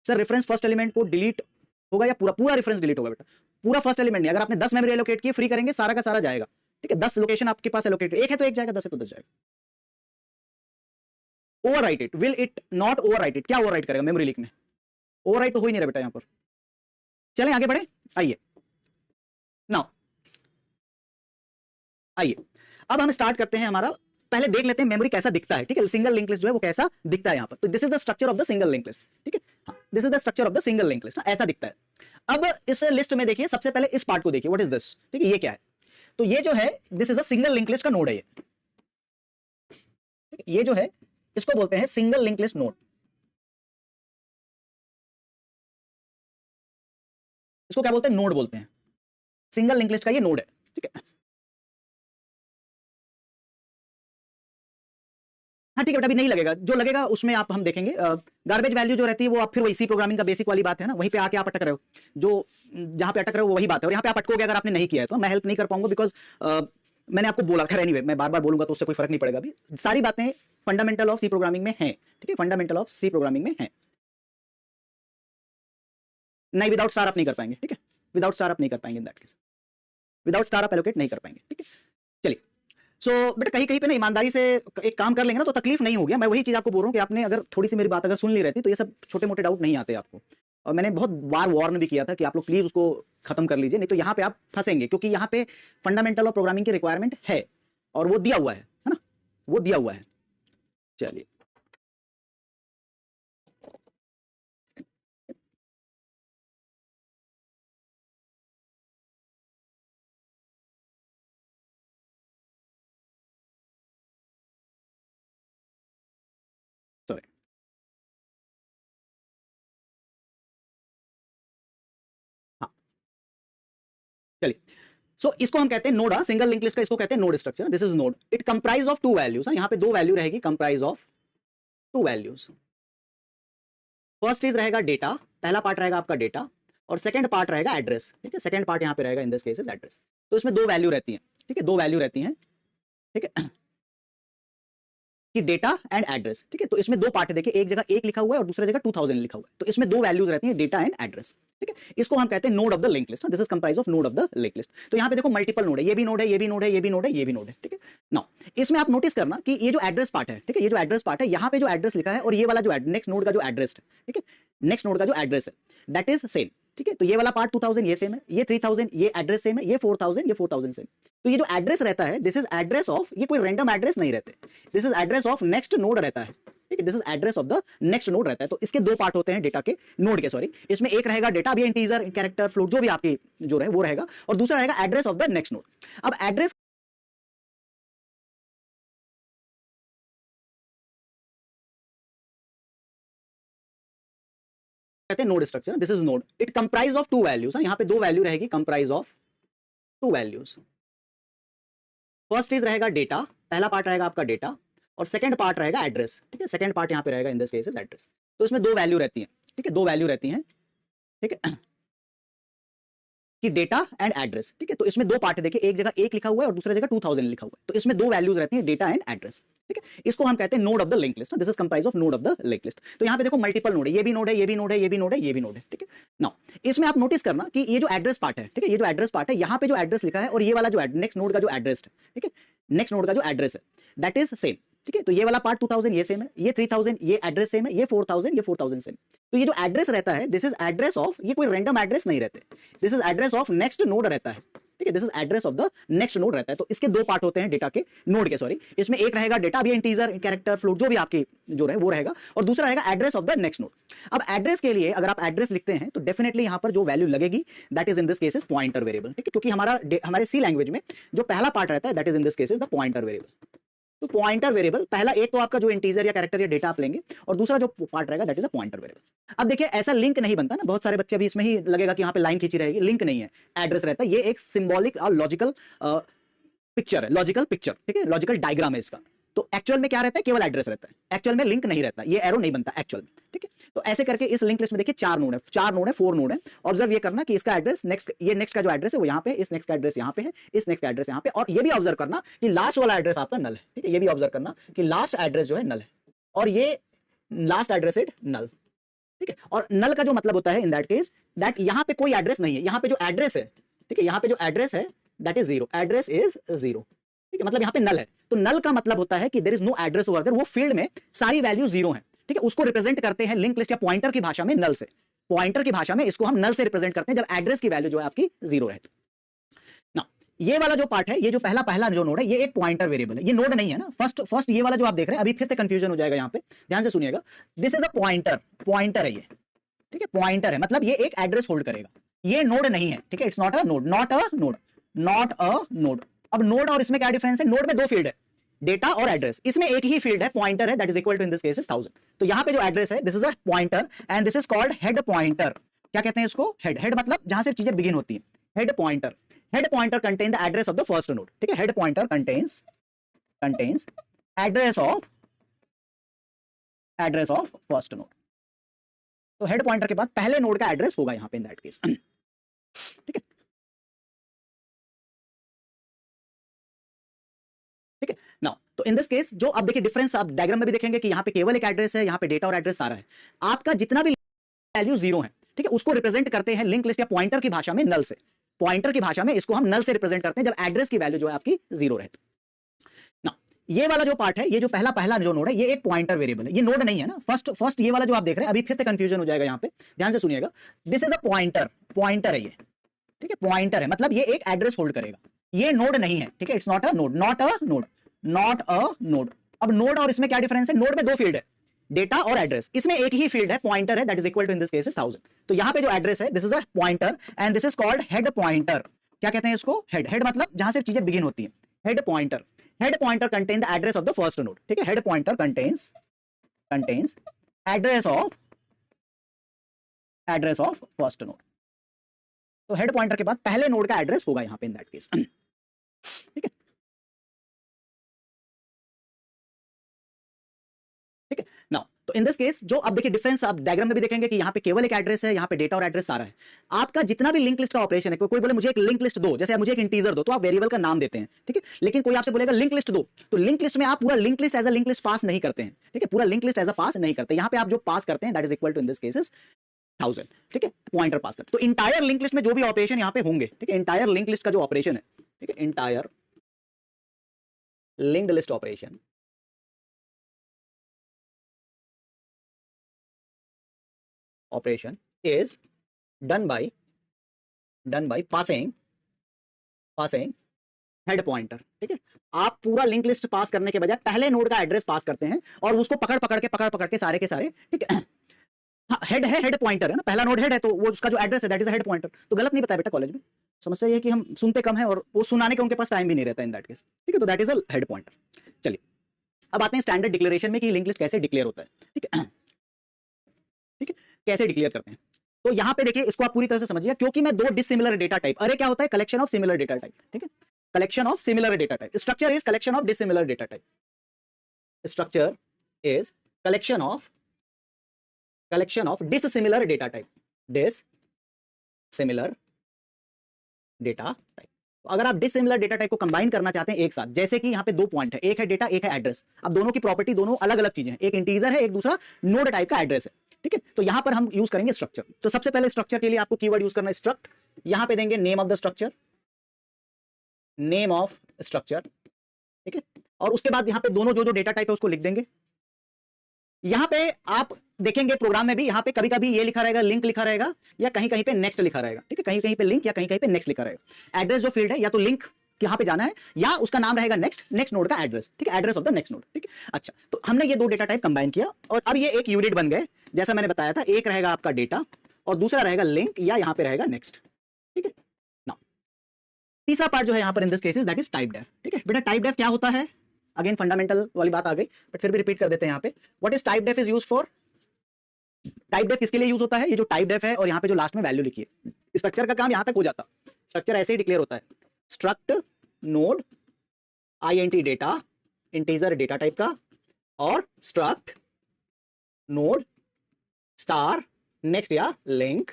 Sir reference first element को डिलीट होगा या पूरा पूरा रेफरेंस डिलीट होगा, बेटा पूरा फर्स्ट एलिमेंट नहीं। अगर आपने 10 मेमोरी एलोकेट किए, फ्री करेंगे सारा का सारा जाएगा, ठीक है। 10 लोकेशन आपके पास एलोकेट, एक है तो एक जाएगा, 10 है तो 10 जाएगा। Overwrite it, will it not overwrite it, क्या ओवरराइट करेगा मेमोरी लीक में, ओवरराइट तो हो ही नहीं रहा बेटा यहाँ पर। चलें आगे बढ़े, आइए नाउ, आइए अब हम स्टार्ट करते हैं हमारा, पहले देख लेते हैं मेमोरी कैसा दिखता है, ठीक है, सिंगल लिंक लिस्ट जो है वो कैसा दिखता है यहाँ पर। तो this is the structure of the single link list, ठीक है, this is the structure of the single link list, ऐसा दिखता है। अब इस लिस्ट में देखिए, सबसे पहले इस पार्ट को देखिए, व्हाट इज दिस, ठीक है, ये क्या है। तो ये जो है this is a single link list का नोड है ये जो है इसको बोलते हैं सिंगल लिंक लिस्ट नोड। इसको क्या बोलते हैं? नोड बोलते हैं। सिंगल लिंक लिस्ट का ये नोड है, ठीक है। हाँ ठीक है बेटा, अभी नहीं लगेगा, जो लगेगा उसमें आप हम देखेंगे। गार्बेज वैल्यू जो रहती है वो आप फिर वही सी प्रोग्रामिंग का बेसिक वाली बात है ना, वहीं पे आके आप अटक रहे हो, जो जहां पे अटक रहे हो वो वही बात है। और यहाँ पे आप अटकोगे अगर आपने नहीं किया है तो मैं हेल्प नहीं कर पाऊंगा, बिकॉज मैंने आपको बोला। खैर एनीवे, मैं बार बार बोलूंगा तो उससे कोई फर्क नहीं पड़ेगा। अभी सारी बातें फंडामेंटल ऑफ सी प्रोग्रामिंग में है, ठीक है, फंडामेंटल ऑफ सी प्रोग्रामिंग में है। नहीं, विदाउट स्टार आप नहीं कर पाएंगे, ठीक है, विदाउट स्टार आप नहीं कर पाएंगे, इन दैट केस विदाउट स्टार आप एलोकेट नहीं कर पाएंगे, ठीक है। चलिए, सो बेटा कहीं कहीं पे ना ईमानदारी से एक काम कर लेंगे ना तो तकलीफ नहीं होगी। मैं वही चीज आपको बोल रहा हूँ कि आपने अगर थोड़ी सी मेरी बात अगर सुन ली रहती तो ये सब छोटे मोटे डाउट नहीं आते आपको। और मैंने बहुत बार वार्न भी किया था कि आप लोग प्लीज उसको खत्म कर लीजिए, नहीं तो यहाँ पे आप फंसेंगे, क्योंकि यहाँ पे फंडामेंटल ऑफ प्रोग्रामिंग की रिक्वायरमेंट है और वो दिया हुआ है ना, वो दिया हुआ है। चलिए, सॉरी, हाँ चलिए। सो इसको हम कहते हैं नोड, सिंगल लिंक लिस्ट का इसको कहते हैं node structure. This is node, it comprise of to values. यहाँ पे दो वैल्यू रहेगी, comprise of to values. First चीज रहेगा डेटा, पहला पार्ट रहेगा आपका डेटा, और सेकंड पार्ट रहेगा एड्रेस, ठीक है। सेकंड पार्ट यहाँ पे रहेगा इन दिस केस इज एड्रेस। तो इसमें दो वैल्यू रहती है, ठीक है, दो वैल्यू रहती है, ठीक है, कि डेटा एंड एड्रेस, ठीक है। तो इसमें दो पार्ट है, देखिए एक जगह 1 लिखा हुआ है और दूसरी जगह 2000 लिखा हुआ है। तो इसमें दो वैल्यूज रहती हैं, डेटा एंड एड्रेस, ठीक है। इसको हम कहते हैं node of the link list. This is comprise of node of the link list. तो यहाँ पे देखो मल्टीपल नोड है, ये भी नोड है, ये भी नोड है, ये भी नोड है, ये भी नोड है, ठीक है। नाउ इसमें आप नोटिस करना कि ये जो एड्रेस पार्ट है, ठीक है, ये जो एड्रेस पार्ट है, यहाँ पे जो एड्रेस लिखा है और ये वाला जो नेक्स्ट नोड का जो एड्रेस है, ठीक है, नेक्स्ट नोड का जो एड्रेस है दैट इज सेम, ठीक है। तो ये वाला पार्ट 2000 ये सेम है, ये 3000 ये एड्रेस सेम है, ये 4000 ये 4000 सेम। तो ये जो एड्रेस रहता है दिस इज एड्रेस ऑफ, ये कोई रैंडम एड्रेस नहीं रहते, this is address of next node रहता है, ठीक है। This is address of the next node रहता है। तो इसके दो पार्ट होते हैं डेटा के, नोड के, सॉरी। इसमें एक रहेगा डेटा भी इंटीजर, कैरेक्टर, फ्लोट, जो भी आपकी जो रहे वो रहेगा, और दूसरा रहेगा address of the next node. अब एड्रेस कहते हैं node structure. This is node, it comprise of to values. यहाँ पे दो वैल्यू रहेगी, comprise of to values. First चीज रहेगा डेटा, पहला पार्ट रहेगा आपका डेटा, और सेकंड पार्ट रहेगा एड्रेस, ठीक है। सेकंड पार्ट यहाँ पे रहेगा इन दिस केस इज एड्रेस। तो इसमें दो वैल्यू रहती है, ठीक है, दो वैल्यू रहती है, ठीक है, कि डेटा एंड एड्रेस, ठीक है। तो इसमें दो पार्ट है, देखिए एक जगह 1 लिखा हुआ है और दूसरी जगह 2000 लिखा हुआ है। तो इसमें दो वैल्यूज रहती हैं, डेटा एंड एड्रेस, ठीक है। इसको हम कहते हैं node of the link list. This is comprise of node of the link list. तो यहाँ पे देखो मल्टीपल नोड है, ये भी नोड है, ये भी नोड है, ये भी नोड है, ये भी नोड है, ठीक है। नाउ इसमें आप नोटिस करना कि ये जो एड्रेस पार्ट है, ठीक है, ये जो एड्रेस पार्ट है, यहाँ पे जो एड्रेस लिखा है और ये वाला जो नेक्स्ट नोड का जो एड्रेस है, ठीक है, नेक्स्ट नोड का जो एड्रेस है दैट इज सेम, ठीक है। तो ये वाला पार्ट 2000 ये सेम है, ये 3000 ये एड्रेस सेम है, ये 4000 ये 4000 सेम। तो ये जो एड्रेस रहता है दिस इज एड्रेस ऑफ, ये कोई रैंडम एड्रेस नहीं रहते, this is address of next node रहता है, ठीक है। This is address of the next node रहता है। तो इसके दो पार्ट होते हैं डेटा के, नोड के, सॉरी। इसमें एक रहेगा डेटा भी इंटीजर, कैरेक्टर, फ्लोट, जो भी आपकी जो रहे वो रहेगा, और दूसरा रहेगा address of the next node. अब एड्रेस के लिए अगर आप एड्रेस लिखते हैं तो डेफिनेटली यहां पर जो वैल्यू लगेगी that is in this case is pointer variable, ठीक है। क्योंकि हमारे सी लैंग्वेज में जो पहला पार्ट रहता है that is in this case is the pointer variable. तो पॉइंटर वेरिएबल पहला एक तो आपका जो इंटीजर या कैरेक्टर या डेटा आप लेंगे, और दूसरा जो पार्ट रहेगा that is a pointer variable. अब देखिए ऐसा लिंक नहीं बनता ना, बहुत सारे बच्चे भी इसमें ही लगेगा कि यहाँ पे लाइन खींची रहेगी, लिंक नहीं है, एड्रेस रहता है। ये एक सिंबॉलिक और लॉजिकल पिक्चर है, लॉजिकल पिक्चर, ठीक है, लॉजिकल डायग्राम है इसका। तो एक्चुअल में क्या रहता है, केवल एड्रेस रहता है, एक्चुअल में लिंक नहीं रहता, ये एरो नहीं बनता एक्चुअल में, ठीक है। तो ऐसे करके इस लिंक लिस्ट में देखिए 4 नोड है, 4 नोड है, 4 नोड है। ऑब्जर्व ये करना कि इसका एड्रेस नेक्स्ट, ये नेक्स्ट का जो एड्रेस है वो यहाँ पे, इस नेक्स्ट का एड्रेस यहाँ पे है, इस नेक्स्ट का एड्रेस यहाँ पे, और ये भी ऑब्जर्व करना कि लास्ट वाला एड्रेस आपका नल है, ठीक है। ये भी ऑब्जर्व करना कि लास्ट एड्रेस जो है नल है, और ये लास्ट एड्रेस इज नल, ठीक है। और नल का जो मतलब होता है इन दैट केस दैट यहाँ पे कोई एड्रेस नहीं है, यहाँ पे जो एड्रेस है, ठीक है, यहाँ पे जो एड्रेस है that is zero, address is zero, ठीक है। मतलब यहाँ पे नल है, तो नल का मतलब होता है कि there is no address over there, वो फील्ड में सारी वैल्यू जीरो है, ठीक है। उसको रिप्रेजेंट करते हैं लिंक लिस्ट या पॉइंटर की भाषा में नल से, पॉइंटर की भाषा में इसको हम नल से रिप्रेजेंट करते हैं जब एड्रेस की वैल्यू जो है आपकी जीरो है। ना ये वाला जो पार्ट है, ये जो पहला जो नोड है, ये एक पॉइंटर वेरिएबल है, ये नोड नहीं है ना। फर्स्ट ये वाला जो आप देख रहे हैं, अभी फिर से कंफ्यूजन हो जाएगा यहाँ पे, ध्यान से सुनिएगा। This is a pointer, pointer है ये, ठीक है, पॉइंटर है, मतलब ये एक एड्रेस होल्ड करेगा, ये नोड नहीं है, ठीक है। It's not a node, not a node, not a node. अब नोड और इसमें क्या डिफरेंस है, नोड में दो फील्ड है, डेटा और एड्रेस, इसमें एक ही फील्ड है, पॉइंटर है, that is equal to in this case is 1000। तो यहां पे जो एड्रेस है this is a pointer and this is called head pointer. क्या कहते हैं इसको, हेड। हेड मतलब जहां से चीजें बिगिन होती हैं, head pointer. Head pointer contain the address of the first node, ठीक है। Head pointer contains address of first node. तो हेड पॉइंटर के बाद पहले नोड का एड्रेस होगा यहां पे इन दैट केस, ठीक है। ठीक है नाउ, तो इन दिस केस जो आप देखिए डिफरेंस आप डायग्राम में भी देखेंगे कि यहां पे केवल एक एड्रेस है, यहां पे डेटा और एड्रेस सारा है। आपका जितना भी वैल्यू जीरो है, ठीक है, उसको रिप्रेजेंट करते हैं लिंक लिस्ट या पॉइंटर की भाषा में नल से। पॉइंटर की भाषा में इसको हम नल से रिप्रेजेंट करते हैं जब एड्रेस की वैल्यू जो है आपकी जीरो रहे। ना ये वाला जो पार्ट है, ये जो पहला पहला जो नोड है, ये एक पॉइंटर वेरिएबल है, ये नोड नहीं है ना। फर्स्ट ये वाला जो आप देख रहे हैं, अभी फिर से कंफ्यूजन हो जाएगा यहां पे, ध्यान से सुनिएगा। This is a pointer, pointer है ये, ठीक है, पॉइंटर है, मतलब ये एक एड्रेस होल्ड करेगा, ये नोड नहीं है, ठीक है। It's not a node, not a node, not a node. अब नोड और इसमें क्या डिफरेंस है, नोड में दो फील्ड है, डेटा और एड्रेस, इसमें एक ही फील्ड है, पॉइंटर है, that is equal to in this case is 1000। तो यहां पे जो एड्रेस है this is a pointer and this is called head pointer. क्या कहते हैं इसको, हेड। हेड मतलब जहां से चीजें बिगिन होती हैं, head pointer. Head pointer contain the address of the first node, ठीक है। Head pointer contains address of first node. तो हेड पॉइंटर के बाद पहले नोड का एड्रेस होगा यहां पे इन दैट केस, ठीक है। ठीक है नाउ, तो इन दिस केस जो आप देखिए डिफरेंस आप डायग्राम में भी देखेंगे कि यहां पे केवल एक एड्रेस है, यहां पे डेटा और एड्रेस सारा है। आपका जितना भी लिंक लिस्ट का ऑपरेशन है, कोई बोले मुझे एक लिंक लिस्ट दो, जैसे मुझे एक इंटीजर दो, तो आप वेरिएबल का नाम देते हैं, ठीक है। लेकिन कोई आपसे बोलेगा लिंक लिस्ट दो, तो लिंक लिस्ट में आप पूरा link list as a link list pass नहीं करते हैं, ठीक है। पूरा link list as a pass नहीं करते, यहां पे आप जो पास करते हैं that is equal to in this cases 1000, ठीक है, पॉइंटर पास करते। तो इंटायर लिंक लिस्ट में जो भी ऑपरेशन यहां पे होंगे, ठीक है, इंटायर लिंक लिस्ट का जो ऑपरेशन है, ठीक है, entire linked list operation is done by passing head pointer, ठीक है। आप पूरा लिंक लिस्ट पास करने के बजाय पहले नोड का एड्रेस पास करते हैं और उसको पकड़ के सारे के सारे, ठीक है। हाँ, हेड है, हेड पॉइंटर है ना, पहला नोड हेड है, तो वो उसका जो एड्रेस है दैट इज हेड पॉइंटर। तो गलत नहीं बताया बेटा कॉलेज में। समस्या ये है कि हम सुनते कम है और वो सुनाने का उनके पास टाइम भी नहीं रहता इन दैट केस, ठीक है। तो that is a head pointer. चलिए अब आते हैं स्टैंडर्ड डिक्लेरेशन में कि लिंक लिस्ट कैसे डिक्लेयर होता है, ठीक है। ठीक है, कैसे डिक्लेयर करते हैं। तो यहां पे देखिए इसको आप पूरी तरह से समझिए, क्योंकि मैं दो डिसिमिलर डेटा टाइप, अरे क्या होता है, collection of similar data type, ठीक है, collection of similar data type. Structure is collection of dissimilar data type, structure is collection of dissimilar data type, dissimilar data type. तो अगर आप डिसिमिलर डेटा टाइप को कंबाइन करना चाहते हैं एक साथ, जैसे कि यहां पे दो पॉइंट है, एक है डेटा, एक है एड्रेस। अब दोनों की प्रॉपर्टी दोनों अलग अलग चीजें हैं, एक इंटीजर है, एक दूसरा नोड टाइप का एड्रेस है, ठीक है। तो यहां पर हम यूज करेंगे स्ट्रक्चर। तो सबसे पहले स्ट्रक्चर के लिए आपको कीवर्ड यूज करना है स्ट्रक्ट। यहां पे देंगे name of the structure, name of structure, ठीक है। और उसके बाद यहां पे दोनों जो जो डेटा टाइप है उसको लिख देंगे। यहां पे आप देखेंगे प्रोग्राम में भी यहां पे कभी कभी ये लिखा रहेगा लिंक लिखा रहेगा, या कहीं कहीं पे नेक्स्ट लिखा रहेगा, ठीक है, कहीं कहीं पे लिंक या कहीं कहीं पे नेक्स्ट लिखा रहेगा। एड्रेस जो फील्ड है या तो लिंक यहां पे जाना है या उसका नाम रहेगा नेक्स्ट नोड का एड्रेस, ठीक है, address of the next node, ठीक है। अच्छा, तो हमने ये दो डेटा टाइप कंबाइन किया और अब ये एक यूनिट बन गए। जैसा मैंने बताया था, एक रहेगा आपका डेटा और दूसरा रहेगा लिंक या यहां पे रहेगा नेक्स्ट, ठीक है। नाउ तीसरा पार्ट जो है यहां पर in this cases that is typedef, ठीक है। बेटा टाइप डेफ क्या होता है, अगेन फंडामेंटल वाली बात आ गई, बट फिर भी रिपीट कर देते हैं यहां पे। What is typedef is used for, typedef किसके लिए यूज होता है, ये जो टाइप डेफ है और यहां पे जो लास्ट में वैल्यू लिखी है, स्ट्रक्चर का काम यहां तक हो जाता। स्ट्रक्चर ऐसे ही डिक्लेयर होता है, struct node INT data, integer data type का, और स्ट्रक्ट नोड स्टार नेक्स्ट या link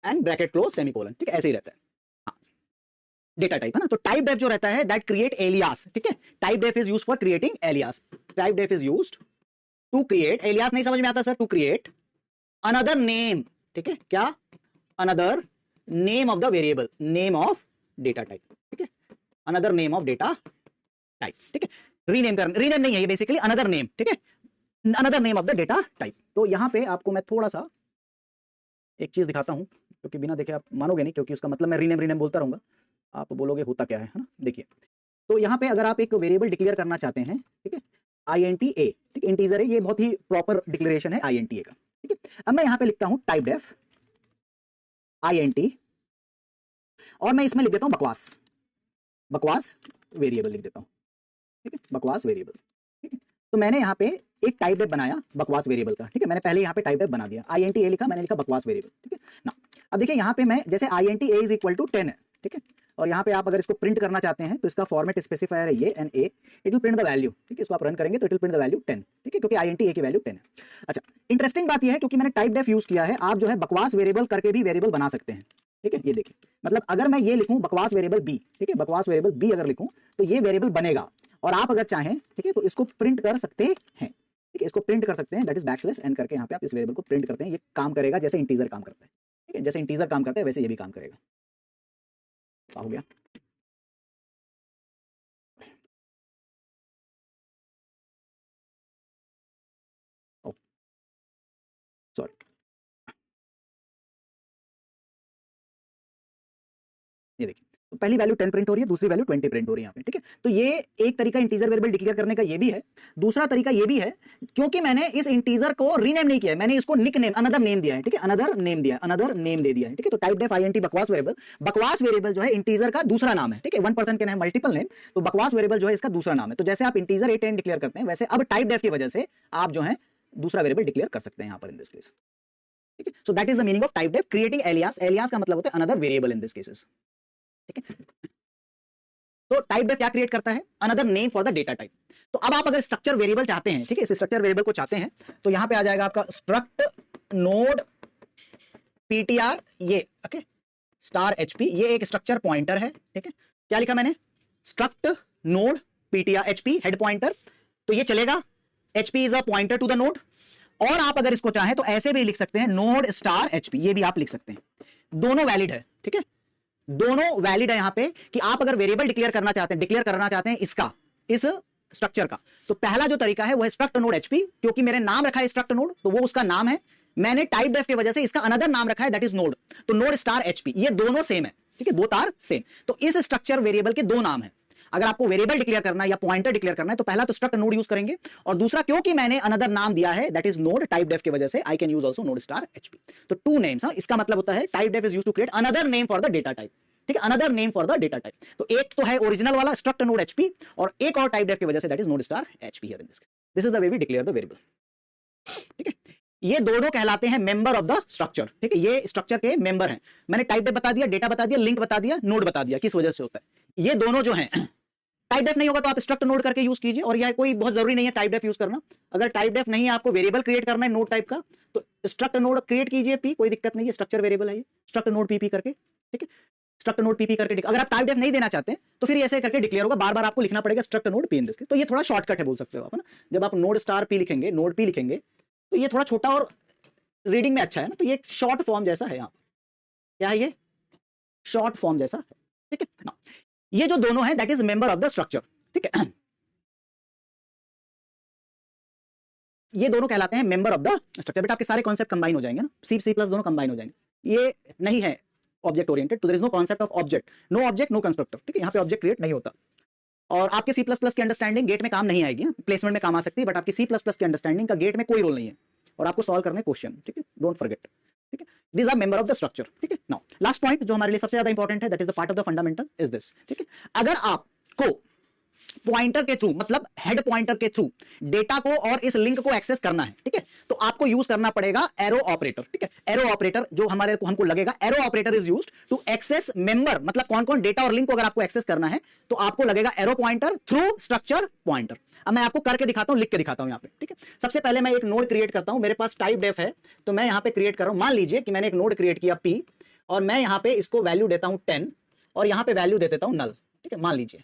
and bracket close semicolon, ठीक है, ऐसे ही रहता है। डेटा टाइप है ना। तो टाइप डेफ जो रहता है दैट क्रिएट एलियास, ठीक है। Typedef is used for creating alias. Typedef is used to create, alias नहीं समझ में आता sir, to create another name, ठीक है, क्या, another name of the variable, name of data type, ठीक है, another name of data type, ठीक है। रीनेम नहीं है ये, बेसिकली अनदर नेम, ठीक है, another name of the data type. तो यहां पे आपको मैं थोड़ा सा एक चीज दिखाता हूं, क्योंकि बिना देखे आप मानोगे नहीं, क्योंकि उसका मतलब मैं रीनेम बोलता रहूंगा, आप बोलोगे होता क्या है ना। देखिए, तो यहाँ पे अगर आप एक वेरिएबल डिक्लेयर करना चाहते हैं, ठीक है, INT A, ठीक है, इंटीजर है, ये बहुत ही प्रॉपर डिक्लेरेशन है INT A का, ठीक है। अब मैं यहाँ पे लिखता हूँ टाइप डेफ INT और मैं इसमें लिख देता हूँ बकवास, बकवास वेरिएबल लिख देता हूँ, ठीक है, बकवास वेरिएबल, ठीक है। तो मैंने यहाँ पे एक टाइप डेफ बनाया बकवास वेरिएबल का, ठीक है, मैंने पहले यहाँ पे टाइप डेफ बना दिया, INT A लिखा, मैंने लिखा बकवास वेरिएबल, ठीक है ना। अब देखिए यहाँ पे मैं जैसे INT A is equal to 10 है, ठीक है, और यहाँ पे आप अगर इसको प्रिंट करना चाहते हैं तो इसका फॉर्मेट स्पेसिफायर है ये and a, it will print the value, ठीक है, इसको आप रन करेंगे तो it will print the value 10, ठीक है, क्योंकि INT A की वैल्यू 10 है। अच्छा, इंटरेस्टिंग बात यह है क्योंकि मैंने टाइप डेफ यूज किया है, आप जो है बकवास वेरिएबल करके भी वेरिएबल बना सकते हैं, ठीक है। ये देखिए, मतलब अगर मैं ये लिखूं बकवास वेरिएबल बी, ठीक है, बकवास वेरिएबल बी अगर लिखूं तो ये वेरिएबल बनेगा, और आप अगर चाहें, ठीक है, तो इसको प्रिंट कर सकते हैं, ठीक है, इसको प्रिंट कर सकते हैं, दैट इज बैकस्लैश एन करके यहाँ पे आप इस वेरिएबल को प्रिंट करते हैं, ये काम करेगा जैसे इंटीजर काम करता है, ठीक है, जैसे इंटीजर काम करता है वैसे ये भी काम करेगा। क्या हो गया? सॉरी, ये देखिए, तो पहली वैल्यू 10 प्रिंट हो रही है, दूसरी वैल्यू 20 प्रिंट हो रही है यहाँ पे, ठीक है। तो ये एक तरीका इंटीजर वेरिएबल डिक्लेयर करने का ये भी है। दूसरा तरीका ये भी है, क्योंकि मैंने इस इंटीजर को रीनेम नहीं किया है, मैंने इसको निक नेम, अनदर नेम दिया है, ठीक है, अनदर नेम दिया, अनदर नेम दे दिया है, ठीक है। तो टाइप डेफ INT बकवास वेरिएबल, बकवास वेरिएबल जो है इंटीजर का दूसरा नाम है, ठीक है, 1% के मल्टीपल नेम, तो बकवास वेरिएबल जो है इसका दूसरा नाम है। तो जैसे आप इंटीजर A10 डिक्लेयर करते हैं, वैसे अब टाइप डेफ की वजह से आप जो है दूसरा वेरिएबल डिक्लेयर कर सकते हैं यहाँ पर इन दिस केस, ठीक है। So that is the meaning of typedef, creating alias, alias का मतलब होता है another variable in this cases, ठीक है। तो टाइप डेफ क्या क्रिएट करता है? Another name for the data type. तो अब आप अगर स्ट्रक्चर वेरिएबल चाहते हैं, ठीक है, इस स्ट्रक्चर वेरिएबल को चाहते हैं, तो यहां पे आ जाएगा आपका स्ट्रक्ट नोड ptr, ये ओके, स्टार HP, ये एक स्ट्रक्चर पॉइंटर है, ठीक है। क्या लिखा मैंने? Struct node ptr HP head pointer, तो ये चलेगा, HP is a pointer to the node. और आप अगर इसको चाहें तो ऐसे भी लिख सकते हैं, नोड स्टार HP, ये भी आप लिख सकते हैं, दोनों वैलिड है, ठीक है, दोनों वैलिड है यहां पे। कि आप अगर वेरिएबल डिक्लेयर करना चाहते हैं इसका, इस स्ट्रक्चर का, तो पहला जो तरीका है वो है स्ट्रक्ट नोड HP, क्योंकि मेरे नाम रखा है स्ट्रक्ट नोड, तो वो उसका नाम है, मैंने टाइप डेफ की वजह से इसका अनदर नाम रखा है, दैट इज नोड, तो नोड स्टार HP, ये दोनों सेम है, ठीक है, बोथ आर सेम। तो इस स्ट्रक्चर वेरिएबल के दो नाम है। अगर आपको वेरिएबल डिक्लेयर करना है या पॉइंटर डिक्लेयर करना है तो पहला तो स्ट्रक्ट नोड यूज करेंगे, और दूसरा क्योंकि मैंने अनदर नाम दिया है that is node typedef की वजह से I can use also node star HP। तो टू नेम्स, इसका मतलब होता है typedef is used to create another name for the data type, ठीक है, another name for the data type. तो एक तो है ओरिजिनल वाला स्ट्रक्ट नोड HP, और एक और टाइप डेफ की वजह से that is node star HP here in this. This is the way we declare the variable, ठीक है। ये दोनों कहलाते हैं मेंबर ऑफ द स्ट्रक्चर, ठीक है, ये स्ट्रक्चर के मेंबर हैं। मैंने टाइप डेफ बता दिया, डेटा बता दिया, लिंक बता दिया, नोड बता दिया, किस वजह से होता है। ये दोनों जो हैं, टाइप डेफ नहीं होगा तो आप स्ट्रक्ट नोड करके यूज कीजिए, और यह कोई बहुत जरूरी नहीं है टाइप डेफ यूज करना। अगर टाइप डेफ नहीं है, आपको वेरिएबल क्रिएट करना है नोड टाइप का, तो स्ट्रक्ट नोड क्रिएट कीजिए P, कोई दिक्कत नहीं है, स्ट्रक्चर वेरिएबल है ये, स्ट्रक्ट नोड PP करके, ठीक है, स्ट्रक्ट नोड PP करके। अगर आप टाइप डेफ नहीं देना चाहते हैं तो फिर ऐसे करके डिक्लेयर होगा, बार बार आपको लिखना पड़ेगा struct node P in this. तो ये थोड़ा शॉर्टकट है बोल सकते हो आप, है ना। जब आप नोड स्टार P लिखेंगे, नोड P लिखेंगे, तो ये थोड़ा छोटा और रीडिंग में अच्छा है ना, तो ये शॉर्ट फॉर्म जैसा है। यहाँ क्या है? ये शॉर्ट फॉर्म जैसा है, ठीक है ना। ये जो दोनों हैं that is member of the structure, ठीक है, ये दोनों कहलाते हैं मेंबर ऑफ द स्ट्रक्चर। बेटा आपके सारे कॉन्सेप्ट कंबाइन हो जाएंगे ना, C प्लस दोनों कंबाइन हो जाएंगे। ये नहीं है ऑब्जेक्ट ओरिएंटेड, तो there is no concept of object, no object no constructor, ठीक है, यहाँ पे ऑब्जेक्ट क्रिएट नहीं होता। और आपके C++ की अंडरस्टैंडिंग गेट में काम नहीं आएगी, प्लेसमेंट में काम आ सकती है, बट आपकी C++ की अंडरस्टैंडिंग का गेट में कोई रोल नहीं है, और आपको सॉल्व करने क्वेश्चन, ठीक है, डोंट फॉरगेट, ठीक है। These are member of the structure, ठीक है। नाउ लास्ट पॉइंट जो हमारे लिए सबसे ज्यादा इंपॉर्टेंट है, that is the part of the fundamental is this, ठीक है। अगर आपको पॉइंटर के थ्रू, मतलब हेड पॉइंटर के थ्रू डेटा को और इस लिंक को एक्सेस करना है, ठीक है, तो आपको यूज करना पड़ेगा एरो ऑपरेटर, ठीक है। एरो ऑपरेटर जो हमको लगेगा, arrow operator is used to access member, मतलब कौन कौन डेटा और लिंक को अगर आपको एक्सेस करना है तो आपको लगेगा arrow pointer through structure pointer. अब मैं आपको करके दिखाता हूं, लिख के दिखाता हूं यहाँ पे, ठीक है। सबसे पहले मैं एक नोड क्रिएट करता हूं, मेरे पास टाइप डेफ है, तो मैं यहाँ पे क्रिएट कर रहा हूं। मान लीजिए कि मैंने एक नोड क्रिएट किया P, और मैं यहाँ पे इसको वैल्यू देता हूं 10, और यहाँ पे वैल्यू दे देता हूं नल, ठीक है। मान लीजिए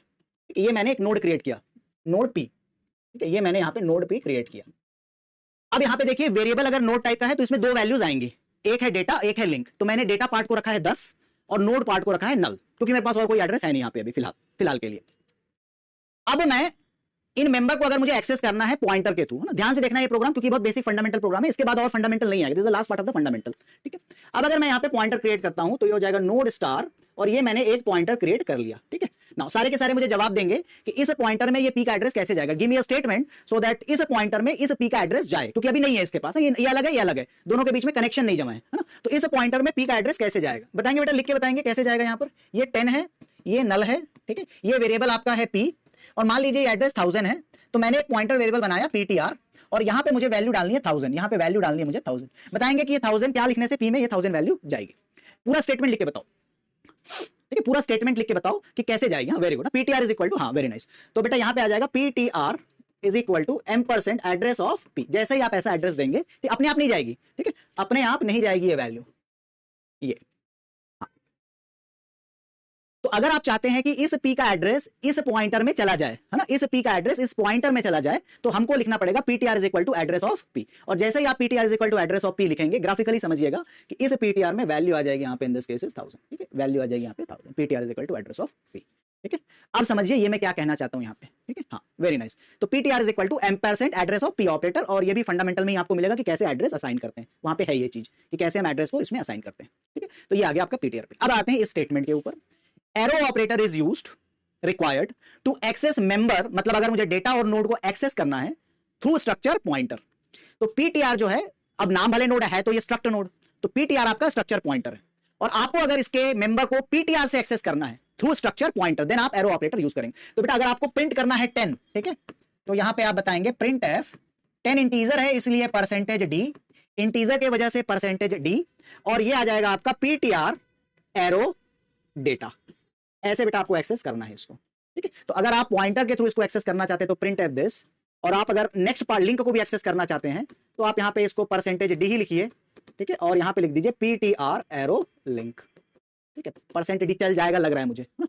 ये मैंने एक नोड क्रिएट किया, नोड P, ठीक है, ये मैंने यहाँ पे नोड P क्रिएट किया। अब यहाँ पे देखिए वेरिएबल अगर नोड टाइप का है तो इसमें दो वैल्यूज आएंगी, एक है डेटा, एक है लिंक। तो मैंने डेटा पार्ट को रखा है 10 और नोड पार्ट को रखा है नल, क्योंकि मेरे पास और कोई एड्रेस है नहीं यहाँ पे अभी फिलहाल के लिए। अब मैं इन मेंबर को अगर मुझे एक्सेस करना है पॉइंटर के थ्रू, है ना, ध्यान से देखना ये प्रोग्राम, क्योंकि बहुत बेसिक फंडामेंटल प्रोग्राम है, इसके बाद और फंडामेंटल नहीं आएगा, this is the last part of the fundamental, ठीक है। अब अगर मैं यहाँ पे पॉइंटर क्रिएट करता हूं तो ये हो जाएगा नोड स्टार, और ये मैंने एक पॉइंटर क्रिएट कर लिया, ठीक है। नाउ सारे के सारे मुझे जवाब देंगे कि इस पॉइंटर में ये P का एड्रेस कैसे जाएगा। Give me a statement so that इस पॉइंटर में इस P का एड्रेस जाए, क्योंकि अभी नहीं है इसके पास, ये अलग है, ये अलग है, दोनों के बीच में कनेक्शन नहीं जमा है ना। तो इस पॉइंटर में P का एड्रेस कैसे जाएगा, बताएंगे बेटा, लिख के बताएंगे कैसे जाएगा। यहाँ पर ये 10 है, ये नल है, ठीक है, ये वेरिएबल आपका है p, और मान लीजिए एड्रेस 1000 है, तो मैंने एक पॉइंटर वेरिएबल बनाया ptr, और यहां पे मुझे वैल्यू डालनी है 1000, यहां पे वैल्यू डालनी है मुझे 1000। बताएंगे कि ये 1000 क्या लिखने से p में ये 1000 वैल्यू जाएगी। पूरा स्टेटमेंट लिख के बताओ, ठीक है, पूरा स्टेटमेंट लिख के बताओ कि कैसे जाएगी। हाँ very good, ptr is equal to, हाँ वेरी नाइस। तो बेटा यहां पे आ जाएगा ptr is equal to m% address of p। जैसे ही आप ऐसा एड्रेस देंगे, ठीक, अपने आप नहीं जाएगी, ठीक है, अपने आप नहीं जाएगी ये वैल्यू, ये। तो अगर आप चाहते हैं कि इस p का एड्रेस इस पॉइंटर में चला जाए, है ना, इस p का एड्रेस इस पॉइंटर में चला जाए, तो हमको लिखना पड़ेगा ptr is equal to address of p। और जैसे ही आप ptr is equal to address of p लिखेंगे, ग्राफिकली समझिएगा कि इस ptr में वैल्यू आ जाएगी यहाँ पे, इन दिस केस 1000, ठीक है, वैल्यू आ जाएगी यहाँ पे 1000, ptr is equal to address of p, ठीक है। अब समझिए ये मैं क्या कहना चाहता हूँ यहाँ पे, ठीक है, हाँ वेरी नाइस। तो ptr is equal to m% address of p operator, और ये भी फंडामेंटल में ही आपको मिलेगा कि कैसे एड्रेस असाइन करते हैं, वहां पे है ये चीज कि कैसे हम एड्रेस को इसमें असाइन करते हैं, ठीक है। तो ये आ गया आपका ptr पे। अब आते हैं इस स्टेटमेंट के ऊपर। Arrow operator is used required to access member, मतलब अगर मुझे डेटा और नोड को एक्सेस करना है थ्रू स्ट्रक्चर पॉइंटर। तो ptr जो है, अब नाम भले नोड है तो ये स्ट्रक्चर नोड, तो ptr आपका स्ट्रक्चर पॉइंटर है, और आपको अगर इसके मेंबर को ptr से एक्सेस करना है थ्रू स्ट्रक्चर पॉइंटर, देन आप एरो ऑपरेटर यूज करेंगे। तो बेटा अगर आपको प्रिंट करना है 10, ठीक है, तो यहां पे आप बताएंगे प्रिंट एफ, 10 इंटीजर है इसलिए परसेंटेज डी, इंटीजर के वजह से परसेंटेज डी, और ये आ जाएगा आपका ptr एरो डेटा। ऐसे बेटा आपको एक्सेस करना है इसको, ठीक है। तो अगर आप पॉइंटर के थ्रू इसको एक्सेस करना चाहते हैं तो प्रिंट एफ दिस, और आप अगर नेक्स्ट पार्ट लिंक को भी एक्सेस करना चाहते हैं तो आप यहां पे इसको परसेंटेज डी ही लिखिए, ठीक है, और यहां पे लिख दीजिए ptr एरो लिंक, ठीक है, परसेंटेज डी चल जाएगा लग रहा है मुझे, हाँ।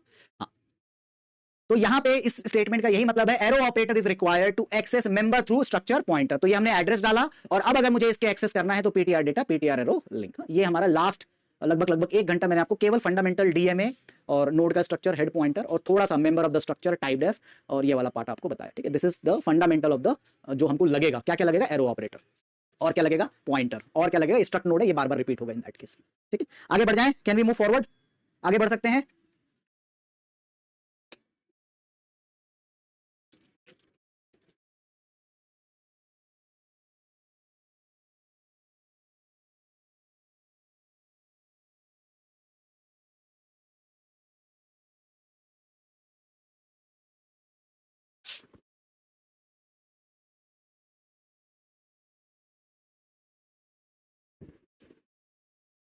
तो यहां पे इस स्टेटमेंट का यही मतलब है, arrow operator is required to access member through structure pointer. तो ये हमने एड्रेस डाला, और अब अगर मुझे इसके एक्सेस करना है तो ptr data, ptr arrow link. ये हमारा लास्ट लगभग 1 घंटा मैंने आपको केवल फंडामेंटल डीएमए और नोड का स्ट्रक्चर, हेड पॉइंटर, और थोड़ा सा member of the structure, typedef, और ये वाला पार्ट आपको बताया, ठीक है। This is the fundamental of the, जो हमको लगेगा क्या क्या लगेगा, एरो ऑपरेटर, और क्या लगेगा पॉइंटर, और क्या लगेगा स्ट्रक्ट नोड है, ये बार बार रिपीट होगा इन दैट केस, ठीक है। आगे बढ़ जाएं, कैन वी मूव फॉरवर्ड, आगे बढ़ सकते हैं।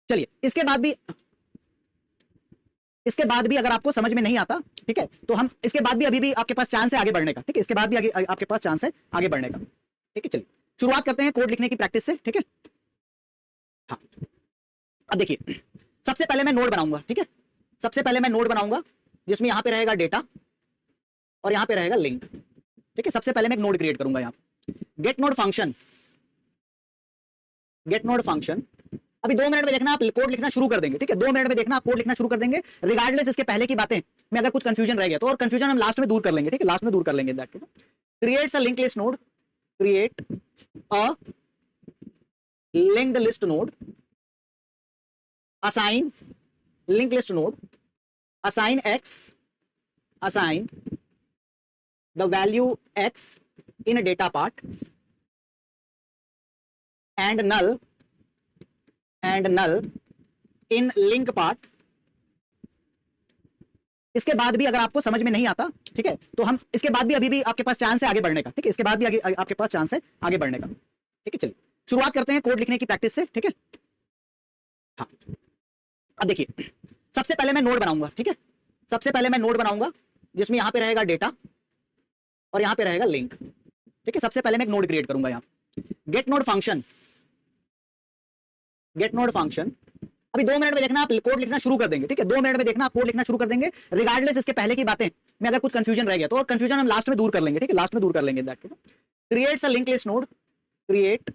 चलिए इसके बाद भी अगर आपको समझ में नहीं आता, ठीक है, तो हम इसके बाद भी अभी भी आपके पास चांस है आगे बढ़ने का, ठीक है, इसके बाद भी आगे आपके पास चांस है आगे बढ़ने का, ठीक है। चलिए शुरुआत करते हैं कोड लिखने की प्रैक्टिस से, ठीक है। हाँ अब देखिए, सबसे पहले मैं नोड बनाऊंगा, ठीक है, सबसे पहले मैं नोड बनाऊंगा जिसमें यहां पे रहेगा डेटा और यहां पे रहेगा लिंक, ठीक है। सबसे पहले मैं एक नोड क्रिएट करूंगा, यहां get node function, get node function. अभी 2 मिनट में देखना आप कोड लिखना शुरू कर देंगे, ठीक है, 2 मिनट में देखना आप कोड लिखना शुरू कर देंगे, रिगार्डलेस इसके पहले की बातें में अगर कुछ कंफ्यूजन रह गया तो, और कंफ्यूजन हम लास्ट में दूर कर लेंगे, ठीक है, लास्ट में दूर कर लेंगे that. Creates a link list node, create a linked list node, assign linked list node, assign x, assign the value x in a data part, and null in link part। इसके बाद भी अगर आपको समझ में नहीं आता, ठीक है, तो हम इसके बाद भी अभी भी आपके पास चांस है आगे बढ़ने का, ठीक है, इसके बाद भी आगे आपके पास चांस है आगे बढ़ने का, ठीक है। चलिए शुरुआत करते हैं कोड लिखने की प्रैक्टिस से, ठीक है। हाँ अब देखिए, सबसे पहले मैं नोड बनाऊंगा, ठीक है, सबसे पहले मैं नोड बनाऊंगा जिसमें यहां पे रहेगा डेटा और यहां पे रहेगा लिंक, ठीक है। सबसे पहले मैं एक नोड क्रिएट करूंगा, यहां get node function, get node function. अभी 2 मिनट में देखना आप कोड लिखना शुरू कर देंगे, ठीक है, 2 मिनट में देखना आप कोड लिखना शुरू कर देंगे, रिगार्डलेस इसके पहले की बातें में अगर कुछ कंफ्यूजन रह गया तो, और कंफ्यूजन हम लास्ट में दूर कर लेंगे, ठीक है, लास्ट में दूर कर लेंगे that. Creates a link list node, create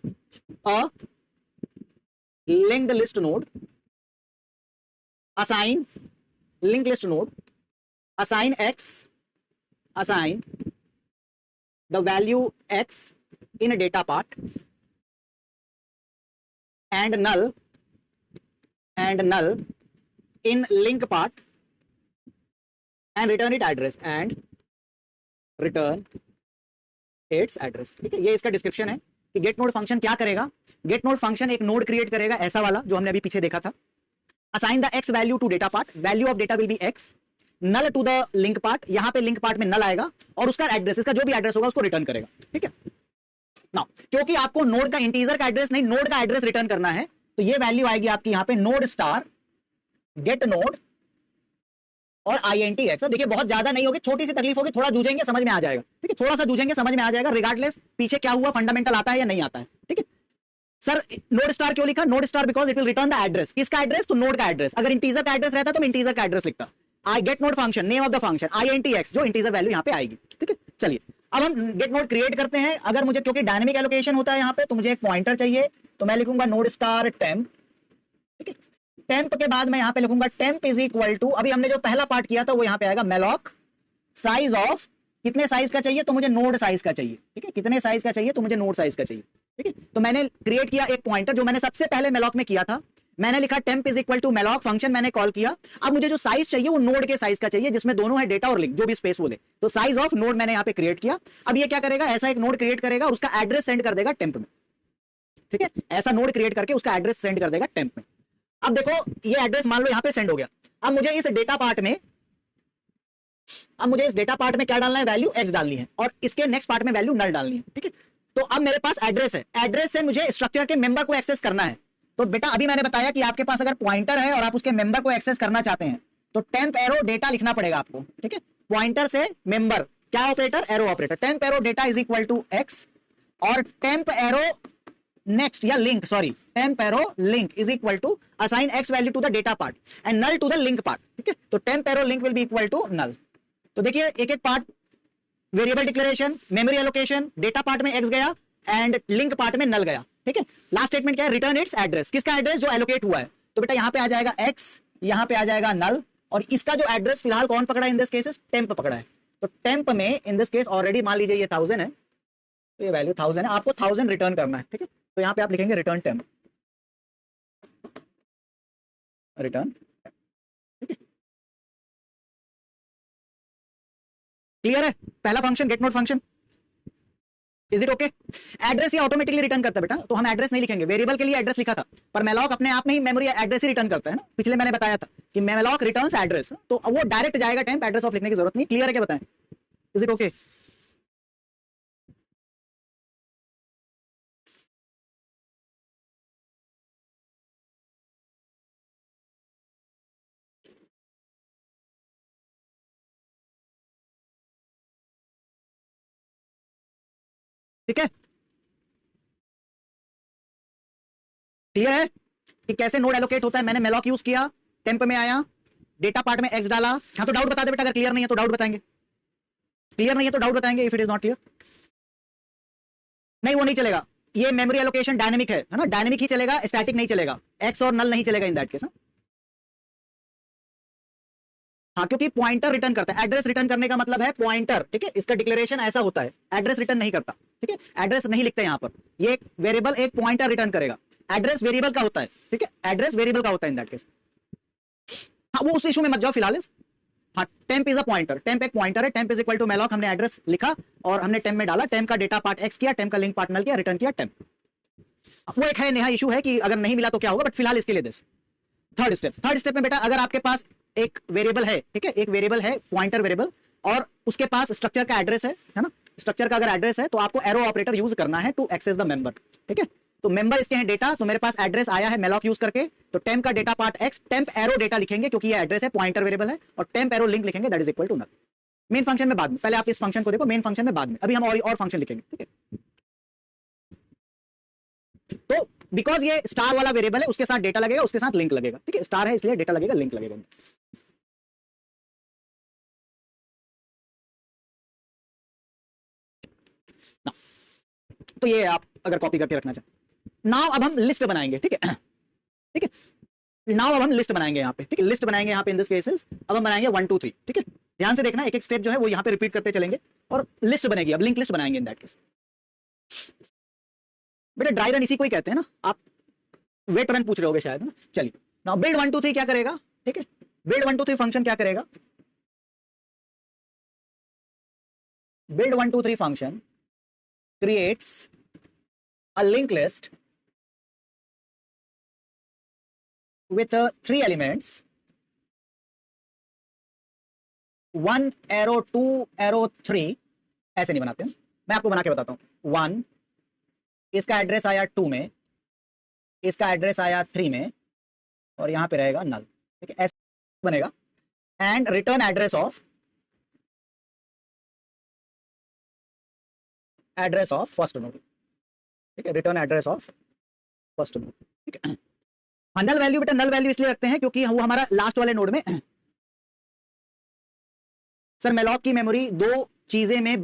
a linked list node, assign linked list node, assign x, assign the value x in a data part, and null in link part, and return it address, and return its address, ठीक है। ये इसका description है कि gate node function क्या करेगा। Gate node function एक node create करेगा ऐसा वाला जो हमने अभी पीछे देखा था। Assign the x value to data part, value of data will be x, null to the link part, यहां पे लिंक पार्ट में नल आएगा और उसका एड्रेस, इसका जो भी एड्रेस होगा उसको रिटर्न करेगा, ठीक है ना। क्योंकि आपको नोड का इंटीजर का एड्रेस नहीं, नोड का एड्रेस रिटर्न करना है, तो ये वैल्यू आएगी आपकी यहां पे नोड स्टार गेट नोड और INTX। देखिए बहुत ज्यादा नहीं होगी, छोटी सी तकलीफ होगी, थोड़ा जूझेंगे समझ में आ जाएगा, ठीक है, थोड़ा सा जूझेंगे समझ में आ जाएगा, रिगार्डलेस पीछे क्या हुआ, फंडामेंटल आता है या नहीं आता है, ठीक है। सर नोड स्टार क्यों लिखा, node star because it will return the address, किसका एड्रेस, तो नोड का एड्रेस। अगर इंटीजर का एड्रेस रहता तो मैं इंटीजर का एड्रेस लिखता। I get node function, name of the function INTX, जो इंटीजर वैल्यू यहां पे आएगी, ठीक है। चलिए अब हम गेट नोड क्रिएट करते हैं। अगर मुझे, क्योंकि डायनेमिक एलोकेशन होता है यहां पे, तो मुझे एक पॉइंटर चाहिए, तो मैं लिखूंगा नोड स्टार टेम्प, ठीक है। टेम्प के बाद मैं यहां पे लिखूंगा टेम्प इज इक्वल टू, अभी हमने जो पहला पार्ट किया था वो यहां पे आएगा मेलॉक साइज ऑफ, कितने साइज का चाहिए, तो मुझे नोड साइज का चाहिए, ठीक है, कितने साइज का चाहिए, तो मुझे नोड साइज का चाहिए, ठीक है। तो मैंने क्रिएट किया एक पॉइंटर जो मैंने सबसे पहले मेलॉक में किया था, मैंने लिखा temp is equal to malloc, function मैंने कॉल किया। अब मुझे जो साइज चाहिए वो नोड के साइज का चाहिए, जिसमें दोनों है डेटा और लिंक, जो भी स्पेस बोले, तो साइज ऑफ नोड मैंने यहां पे क्रिएट किया। अब ये क्या करेगा, ऐसा एक नोड क्रिएट करेगा और उसका एड्रेस सेंड कर देगा टेम्प में, ठीक है, ऐसा नोड क्रिएट करके उसका एड्रेस सेंड कर देगा टेम्प में। अब देखो ये एड्रेस मान लो यहां पे सेंड हो गया। अब मुझे इस डेटा पार्ट में, क्या डालना है, वैल्यू x डालनी है, और इसके नेक्स्ट पार्ट में वैल्यू नल डालनी है, ठीक है। तो अब मेरे पास एड्रेस है, एड्रेस से मुझे स्ट्रक्चर के मेंबर को एक्सेस करना है। तो बेटा अभी मैंने बताया कि आपके पास अगर पॉइंटर है और आप उसके मेंबर को एक्सेस करना चाहते हैं तो टेम्प एरो डेटा लिखना पड़ेगा आपको, ठीक है। पॉइंटर से मेंबर, क्या operator, arrow operator, temp arrow data is equal to x, और टेम्प एरो नेक्स्ट या link, sorry, temp arrow link is equal to assign x value to the data part and null to the link part, ठीक है। तो temp arrow link will be equal to null. तो देखिए एक एक part, variable declaration, memory allocation, data part में x गया and link part में नल गया, ठीक है। लास्ट स्टेटमेंट क्या है, रिटर्न इट्स एड्रेस, किसका एड्रेस, जो एलोकेट हुआ है। तो बेटा यहां पे आ जाएगा x, यहां पे आ जाएगा नल, और इसका जो एड्रेस फिलहाल कौन पकड़ा है, इन दिस केस टेम्प पकड़ा है। तो टेम्प में इन दिस केस ऑलरेडी मान लीजिए ये 1000 है, तो ये वैल्यू 1000 है, आपको 1000 रिटर्न करना है, ठीक है। तो यहां पे आप लिखेंगे रिटर्न टेम्प, रिटर्न, क्लियर है। पहला function get node function, is it okay. Address ये ऑटोमेटिकली रिटर्न करता है बेटा, तो हम एड्रेस नहीं लिखेंगे, वेरिएबल के लिए एड्रेस लिखा था, पर मेलॉक अपने आप में ही मेमोरी एड्रेस ही रिटर्न करता है ना, पिछले मैंने बताया था कि मेलॉक रिटर्न्स एड्रेस, तो वो डायरेक्ट जाएगा टेम्प, एड्रेस ऑफ लिखने की जरूरत नहीं। क्लियर है क्या, बताएं, इज इट ओके। ठीक है, क्लियर है कि कैसे नोड एलोकेट होता है। मैंने मेलॉक यूज किया, टेम्प में आया, डेटा पार्ट में x डाला। हाँ तो डाउट बता दे बेटा, अगर क्लियर नहीं है तो डाउट बताएंगे, क्लियर नहीं है तो डाउट बताएंगे, if it is not clear. नहीं वो नहीं चलेगा, ये मेमोरी एलोकेशन डायनेमिक है ना, डायनेमिक ही चलेगा, स्टैटिक नहीं चलेगा, एक्स और नल नहीं चलेगा इन दैट केस। हाँ क्योंकि पॉइंटर रिटर्न करता है, एड्रेस रिटर्न करने का मतलब है पॉइंटर, ठीक है, इसका डिक्लेरेशन ऐसा होता है, एड्रेस रिटर्न नहीं करता, ठीक है, एड्रेस नहीं लिखते यहां पर, ये एक वेरिएबल एक पॉइंटर रिटर्न करेगा, एड्रेस वेरिएबल का होता है, ठीक है, एड्रेस वेरिएबल का होता है इन दैट केस। हाँ वो उस इशू में मत जाओ फिलहाल। हाँ temp is a pointer, temp एक पॉइंटर है, temp is equal to malloc, हमने एड्रेस लिखा और हमने टेम्प में डाला, टेम्प का डेटा पार्ट एक्स किया, टेम्प का लिंक पार्ट नल किया, रिटर्न किया टेम्प। वो एक है नेहा इशू है कि अगर नहीं मिला तो क्या होगा, बट फिलहाल इसके लिए दिस थर्ड स्टेप में बेटा अगर आपके पास एक वेरिएबल है, ठीक है, एक वेरिएबल है पॉइंटर वेरिएबल और उसके पास स्ट्रक्चर का एड्रेस है ना, स्ट्रक्चर का अगर एड्रेस है तो आपको एरो ऑपरेटर यूज करना है टू एक्सेस द मेंबर, ठीक है। तो मेंबर इसके हैं डेटा, तो मेरे पास एड्रेस आया है मेलॉक यूज करके, तो टेम्प का data part x, temp arrow data लिखेंगे क्योंकि ये एड्रेस है, पॉइंटर वेरिएबल है, और टेम्प एरो लिंक लिखेंगे that is equal to null. Main function में बाद में, पहले आप इस फंक्शन को देखो, मेन फंक्शन में बाद में, अभी हम और फंक्शन लिखेंगे, ठीक है। तो बिकॉज ये स्टार वाला वेरिएबल है उसके साथ डेटा लगेगा, उसके साथ लिंक लगेगा, ठीक है, स्टार है इसलिए डेटा लगेगा, लिंक लगेगा ना। तो ये आप अगर कॉपी करके रखना चाहें। नाउ अब हम लिस्ट बनाएंगे, ठीक है, ठीक है, नाउ अब हम लिस्ट बनाएंगे यहाँ पे, ठीक है, लिस्ट बनाएंगे यहाँ पे इन दिस केसेस, अब हम बनाएंगे 1 2 3, ठीक है, ध्यान से देखना, एक एक स्टेप जो है वो यहाँ पे रिपीट करते चलेंगे और लिस्ट बनेगी, अब लिंक लिस्ट बनाएंगे इन दैट केस। बेटा ड्राई रन इसी को ही कहते हैं ना, आप वेट रन पूछ रहे होगे शायद ना। चलिए नाउ बिल्ड 1 2 3 क्या करेगा, ठीक है, बिल्ड 1 2 3 फंक्शन क्या करेगा, build 1 2 3 function creates a linked list with 3 elements 1 arrow 2 arrow 3 ऐसे नहीं बनाते हैं, मैं आपको बना के बताता हूं। 1, इसका एड्रेस आया 2 में, इसका एड्रेस आया 3 में, और यहां पे रहेगा नल, ठीक है, ऐसे बनेगा। And return address of first node, ठीक है, return address of first node, ठीक है। नल वैल्यू बेटा, नल वैल्यू इसलिए रखते हैं क्योंकि वो हमारा लास्ट वाले नोड में, सर मेलॉक की मेमोरी दो चीजें में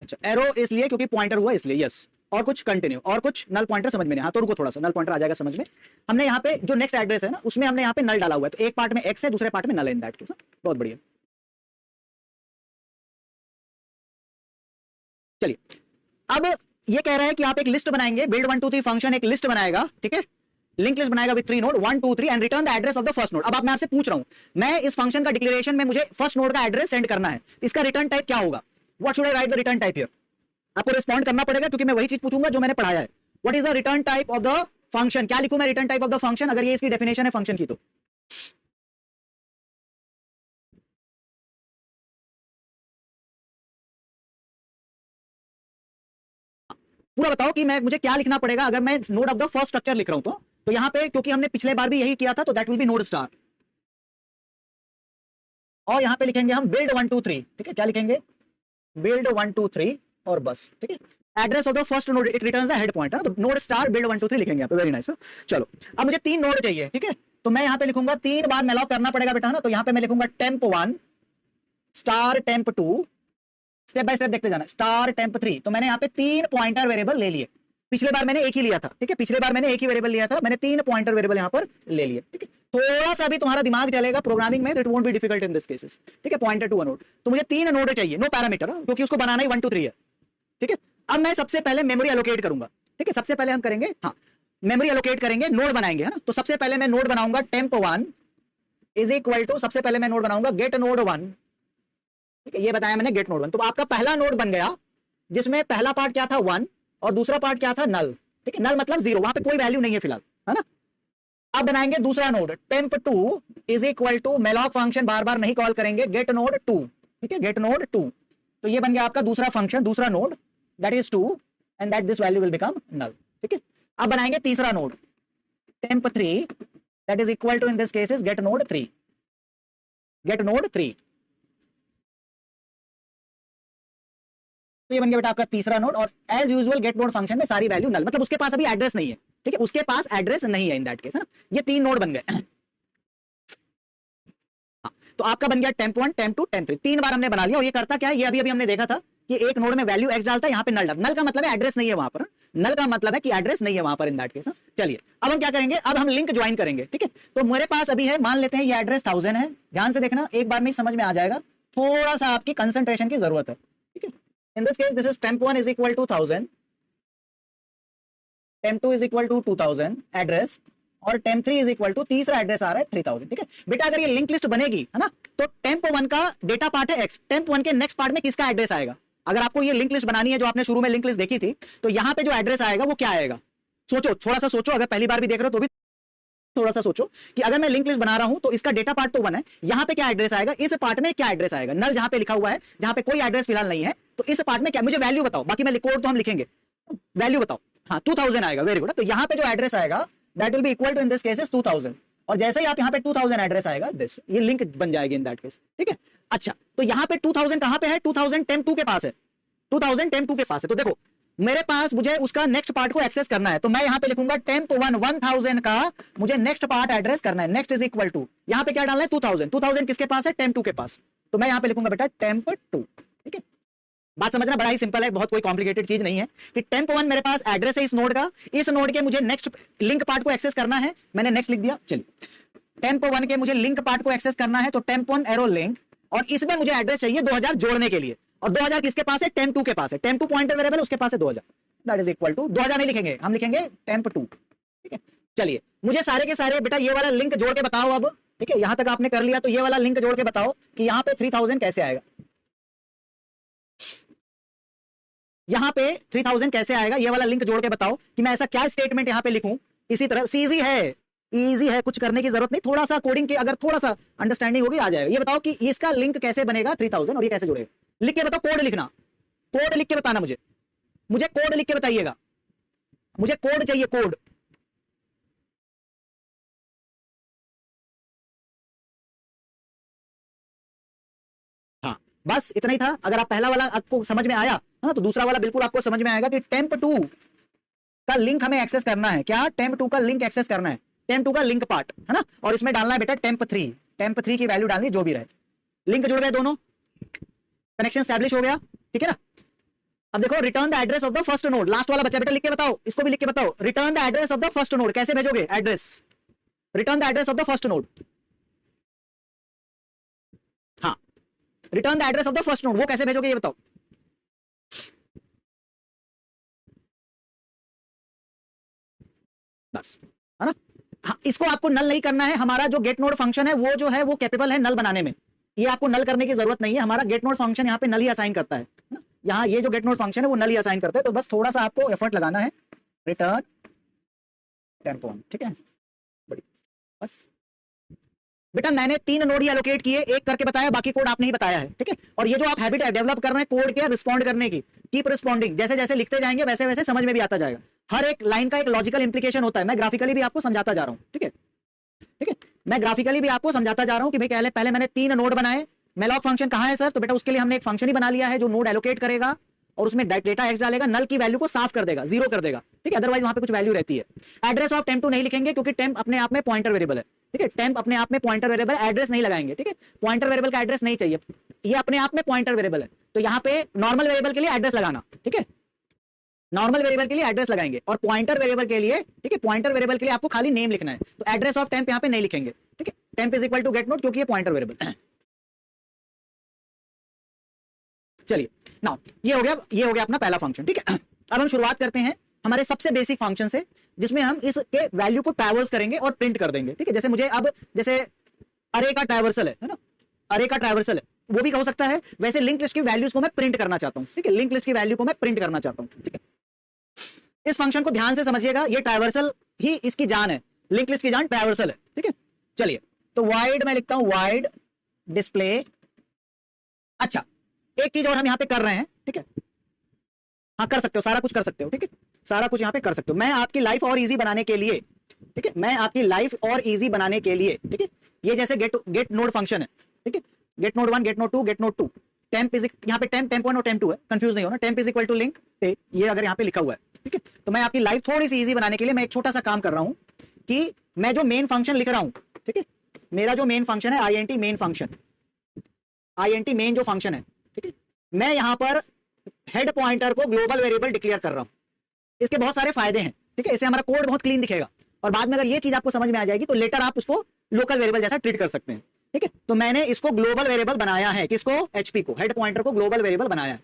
अच्छा, एरो इसलिए क्योंकि पॉइंटर हुआ इसलिए, यस। और कुछ कंटिन्यू, और कुछ नल पॉइंटर समझ में नहीं, हाँ तो रुको थोड़ा सा, नल पॉइंटर आ जाएगा समझ में। हमने यहाँ पे जो नेक्स्ट एड्रेस है ना, उसमें हमने यहाँ पे नल डाला हुआ है, तो एक पार्ट में एक्स है, दूसरे पार्ट में नल है इन दैट केस। बहुत बढ़िया। चलिए, अब ये कह रहा है कि आप एक लिस्ट बनाएंगे, बिल्ड 1 2 3 फंक्शन एक लिस्ट बनाएगा, ठीक है, लिंक लिस्ट बनाएगा with 3 node 1 2 3 and return the address of the first node. अब मैं आपसे पूछ रहा हूं, मैं इस फंक्शन का डिक्लेरेशन में मुझे फर्स्ट नोड का एड्रेस सेंड करना है, इसका रिटर्न टाइप क्या होगा? What should I write the return type here? आपको रिस्पॉन्ड करना पड़ेगा क्योंकि मैं वही चीज पूछूंगा जो मैंने पढ़ाया है। What is the return type of the function? क्या लिखूं मैं return type of the function, अगर ये इसकी डेफिनेशन है फंक्शन की तो? पूरा बताओ कि मैं मुझे क्या लिखना पड़ेगा अगर मैं node of the first structure लिख रहा हूं तो यहां पे क्योंकि हमने पिछले बार भी यही किया था, तो that will V node star, और यहां पे लिखेंगे हम बिल्ड 1 2 3, ठीक है, क्या लिखेंगे? बिल्ड 1 2 3 और बस, ठीक है। Address of the first node it returns the head pointer, तो नोड स्टार बिल्ड 1 2 3 लिखेंगे आप, वेरी नाइस। चलो, अब मुझे 3 नोड चाहिए, ठीक है, तो मैं यहां पे लिखूंगा 3 बार मेलॉक करना पड़ेगा बेटा ना, तो यहां पे मैं लिखूंगा temp 1 star temp 2, step by step देखते जाना, स्टार टेम्प 3। तो मैंने यहाँ पे 3 पॉइंटर वेरिएबल ले लिए, पिछले बार मैंने एक ही लिया था, ठीक है, पिछले बार मैंने एक ही वेरिएबल लिया था, मैंने 3 पॉइंटर वेरिएबल यहाँ पर ले लिए, ठीक है। थोड़ा सा भी तुम्हारा दिमाग चलेगा प्रोग्रामिंग में, तो it won't be difficult in this cases, ठीक है। पॉइंटर टू अ नोड, तो मुझे 3 नोड चाहिए, नो पैरामीटर, क्योंकि उसको बनाना ही 1 2 3 है, ठीक है। अब मैं सबसे पहले मेमोरी एलोकेट करूंगा, ठीक है, सबसे पहले हम करेंगे, हाँ, मेमोरी एलोकेट करेंगे, नोड बनाएंगे, है ना। तो सबसे पहले मैं नोड बनाऊंगा टेम्प 1 इज इक्वल टू, सबसे पहले मैं नोड बनाऊंगा गेट नोड 1, ठीक है, ये बताया मैंने गेट नोड 1। तो आपका पहला नोड बन गया जिसमें पहला पार्ट क्या था 1 और दूसरा पार्ट क्या था नल, ठीक है, नल मतलब 0, वहां पे कोई वैल्यू नहीं है फिलहाल, है ना। अब बनाएंगे दूसरा node temp 2 is equal to, malloc function बार बार नहीं कॉल करेंगे, गेट नोड 2, ठीक है, गेट नोड 2। तो ये बन गया आपका दूसरा फंक्शन, दूसरा node, that is 2 and that this value will become null, ठीक है। अब बनाएंगे तीसरा node temp 3 that is equal to, in this case is get node 3, get node 3। तो ये बन गया बेटा आपका तीसरा नोड, और as usual get node function में सारी वैल्यू नल, मतलब उसके पास अभी एड्रेस नहीं है, ठीक है, उसके पास एड्रेस नहीं है इन दैट केस, है ना। ये 3 नोड बन गए। हाँ, तो आपका बन गया टेम्प 1 टेम्प 2 टेम्प 3, 3 बार हमने बना लिया। और ये करता क्या है, ये अभी अभी हमने देखा था कि एक नोड में वैल्यू एक्स डालता है, यहाँ पे नल डालता है, नल का मतलब है एड्रेस नहीं है वहां पर, नल का मतलब है कि एड्रेस नहीं है वहां पर इन दैट केस। चलिए, अब हम क्या करेंगे, अब हम लिंक ज्वाइन करेंगे, ठीक है। तो मेरे पास अभी है, मान लेते हैं ये एड्रेस 1000 है, ध्यान से देखना, एक बार में समझ में आ जाएगा, थोड़ा सा आपकी कंसंट्रेशन की जरूरत है, ठीक है। In this case, this is temp 1 is equal to 1000, temp 2 is equal to 2000 address, और temp 3 is equal to, तीसरा एड्रेस आ रहा है 3000, ठीक है बेटा। अगर ये लिंक लिस्ट बनेगी, है ना, तो temp 1 का डेटा पार्ट है x, temp 1 के नेक्स्ट पार्ट में किसका एड्रेस आएगा? अगर आपको ये लिंक लिस्ट बनानी है जो आपने शुरू में लिंक लिस्ट देखी थी, तो यहाँ पे जो एड्रेस आएगा वो क्या आएगा? सोचो, थोड़ा सा सोचो, अगर पहली बार भी देख रहे हो तो भी थोड़ा सा सोचो कि अगर मैं लिंक लिस्ट बना रहा हूं तो इसका डेटा पार्ट तो 1 है, यहां पे क्या एड्रेस आएगा, इस पार्ट में क्या एड्रेस आएगा? नल जहां पे लिखा हुआ है, जहां पे कोई एड्रेस फिलहाल नहीं है, तो इस पार्ट में क्या, मुझे वैल्यू बताओ, बाकी मैं कोड तो हम लिखेंगे, वैल्यू बताओ। हाँ, 2000 आएगा, वेरी गुड। तो यहां पे जो एड्रेस आएगा that will be equal to, in this case 2000, और जैसे ही आप यहां पे 2000 एड्रेस आएगा, दिस, ये लिंक बन जाएगी इन दैट केस, ठीक है। अच्छा, तो यहां पे 2000 कहां पे है? 2000 टेम्प 2 के पास है, 2000 टेम्प 2 के पास है। तो देखो, मेरे पास मुझे उसका नेक्स्ट पार्ट को एक्सेस करना है, तो मैं यहां पे लिखूंगा टेम्प 1 1000 का मुझे नेक्स्ट पार्ट एड्रेस करना है, नेक्स्ट इज इक्वल टू, यहां पे क्या डालना है 2000, 2000 किसके पास है? टेम्प 2 के पास। तो मैं यहां पे लिखूंगा बेटा टेम्प 2, ठीक है। बात समझना, बड़ा ही सिंपल है, बहुत कोई कॉम्प्लिकेटेड चीज नहीं है कि टेम्प 1 मेरे पास एड्रेस है इस नोड का, इस नोड के मुझे नेक्स्ट लिंक पार्ट को एक्सेस करना है, मैंने नेक्स्ट लिख दिया। चलिए, टेम्प 1 के मुझे लिंक पार्ट को एक्सेस करना है, तो टेम्प 1 एरो लिंक, और इसमें मुझे एड्रेस चाहिए 2000 जोड़ने के लिए, और 2000 किसके पास है? टेम्प 2 के पास है, टेम्प 2 पॉइंटर वेरिएबल, उसके पास है 2000, दैट इज इक्वल टू, 2000 नहीं लिखेंगे, हम लिखेंगे टेम्प 2, ठीक है। चलिए, मुझे सारे के सारे बेटा ये वाला लिंक जोड़ के बताओ अब, ठीक है, यहां तक आपने कर लिया, तो ये वाला लिंक जोड़ के बताओ कि यहां पे 3000 कैसे आएगा, यहां पे 3000 कैसे आएगा, ये वाला लिंक जोड़ के बताओ कि मैं ऐसा क्या स्टेटमेंट यहां पे लिखूं। इसी तरह सीजी है, इजी है, कुछ करने की जरूरत नहीं, थोड़ा सा कोडिंग की अगर थोड़ा सा अंडरस्टैंडिंग होगी आ जाएगा। ये बताओ कि इसका लिंक कैसे बनेगा 3000 और ये कैसे जुड़ेगा, लिख के बताओ, कोड लिखना, कोड लिख के बताना मुझे कोड लिख के बताइएगा, मुझे कोड चाहिए, कोड। हाँ बस इतना ही था। अगर आप पहला वाला आपको समझ में आया है तो दूसरा वाला बिल्कुल आपको समझ में आएगा कि टेम्प2 का लिंक हमें एक्सेस करना है। क्या टेम्प2 का लिंक एक्सेस करना है, टेम्प2 का लिंक पार्ट है ना, और इसमें डालना है बेटा टेम्प3 की वैल्यू डालनी जो भी रहे। लिंक जुड़ गए दोनों, कनेक्शन स्टैब्लिश हो गया, ठीक है ना। अब देखो return the address of the first node, last वाला बच्चा बेटा लिख के बताओ, इसको भी लिख के बताओ, return the address of the first node कैसे भेजोगे, address, return the address of the first node. हाँ return the address of the first node वो कैसे भेजोगे ये बताओ। बस है ना। हाँ, इसको आपको नल नहीं करना है, हमारा जो गेट नोड फंक्शन है वो जो है वो कैपेबल है नल बनाने में, ये आपको नल करने की जरूरत नहीं है। हमारा गेट नोड फंक्शन यहाँ पे नल ही असाइन करता है ना, यहाँ ये जो गेट नोड फंक्शन है वो नल ही असाइन करता है, तो बस थोड़ा सा आपको एफर्ट लगाना है, रिटर्न टेम्पो, ठीक है बड़ी बस। बेटा मैंने 3 नोड ही एलोकेट किए, एक करके बताया, बाकी कोड आपने ही बताया है, ठीक है। और ये जो आप हैबिट डेवलप कर रहे हैं कोड के रिस्पॉन्ड करने की, कीप रिस्पॉन्डिंग, जैसे जैसे लिखते जाएंगे वैसे वैसे समझ में भी आता जाएगा। हर एक लाइन का एक लॉजिकल इंप्लीकेशन होता है, मैं ग्राफिकली भी आपको समझाता जा रहा हूं, ठीक है ठीक है, मैं ग्राफिकली भी आपको समझाता जा रहा हूं कि भाई पहले मैंने 3 नोड बनाए। मेलॉक फंक्शन कहां है सर, तो बेटा उसके लिए हमने एक फंक्शन ही बना लिया है जो नोड एलोकेट करेगा और उसमें डेटा एक्स डालेगा, नल की वैल्यू को साफ कर देगा, 0 कर देगा, ठीक है, अदरवाइज वहां पे कुछ वैल्यू रहती है। एड्रेस ऑफ टेम्प2 नहीं लिखेंगे क्योंकि टेम्प अपने आप में पॉइंटर वेरिएबल है, ठीक है, टेम्प अपने आप में पॉइंटर वेरिएबल, एड्रेस नहीं लगाएंगे, ठीक है, पॉइंटर वेरिएबल का एड्रेस नहीं चाहिए, ये अपने आप में पॉइंटर वेरिएबल है, तो यहाँ पे नॉर्मल वेरिएबल के लिए एड्रेस लगाना, ठीक है, नॉर्मल वेरिएबल के लिए एड्रेस लगाएंगे, और पॉइंटर वेरिएबल के लिए, ठीक है, पॉइंटर वेरिएबल के लिए आपको खाली नेम लिखना है, तो एड्रेस ऑफ टेम्प यहाँ पे नहीं लिखेंगे, ठीक है, temp is equal to get node क्योंकि ये पॉइंटर वेरिएबल है। चलिए नाउ ये हो गया अपना पहला फंक्शन, ठीक है। अब हम शुरुआत करते हैं हमारे सबसे बेसिक फंक्शन से, जिसमें हम इसके वैल्यू को ट्रैवर्स करेंगे और प्रिंट कर देंगे, ठीक है। जैसे मुझे अब जैसे अरे का ट्रैवर्सल है ना, अरे का ट्रैवर्सल है, वो भी हो सकता है, वैसे लिंक लिस्ट की वैल्यूज को मैं प्रिंट करना चाहता हूं, ठीक है, लिंक लिस्ट की वैल्यू को मैं प्रिंट करना चाहता हूं, ठीक है। इस फंक्शन को ध्यान से समझिएगा, ये ट्रैवर्सल ही इसकी जान है, लिंक लिस्ट की जान ट्रैवर्सल है, ठीक है। चलिए तो वाइड मैं लिखता हूं, वाइड डिस्प्ले। अच्छा एक चीज और हम यहां पे कर रहे हैं, ठीक है, हाँ कर सकते हो, सारा कुछ कर सकते हो, ठीक है, सारा कुछ यहां पे कर सकते हो। मैं आपकी लाइफ और इजी बनाने के लिए, ठीक है, मैं आपकी लाइफ और इजी बनाने के लिए, ठीक है, ये जैसे गेट नोड फंक्शन है, ठीक है, get node 1, get node 2, get node 2, temp is यहाँ पे टेम्प 1 और टेम्प 2 है, कंफ्यूज नहीं होना, temp is equal to link, ये अगर यहाँ पे लिखा हुआ है, ठीक है, तो मैं आपकी लाइफ थोड़ी सी इजी बनाने के लिए मैं एक छोटा सा काम कर रहा हूं कि मैं जो मेन फंक्शन लिख रहा हूं, ठीक है, मेरा जो मेन फंक्शन है INT main function, INT main जो फंक्शन है, ठीक है, मैं यहां पर हेड पॉइंटर को ग्लोबल वेरिएबल डिक्लेयर कर रहा हूं। इसके बहुत सारे फायदे हैं, ठीक है, इससे हमारा कोड बहुत क्लीन दिखेगा, और बाद में अगर ये चीज आपको समझ में आ जाएगी तो लेटर आप उसको लोकल वेरिएबल जैसा ट्रीट कर सकते हैं, ठीक है। तो मैंने इसको ग्लोबल वेरिएबल बनाया है, किसको, HP को, हेड पॉइंटर को ग्लोबल वेरिएबल बनाया है।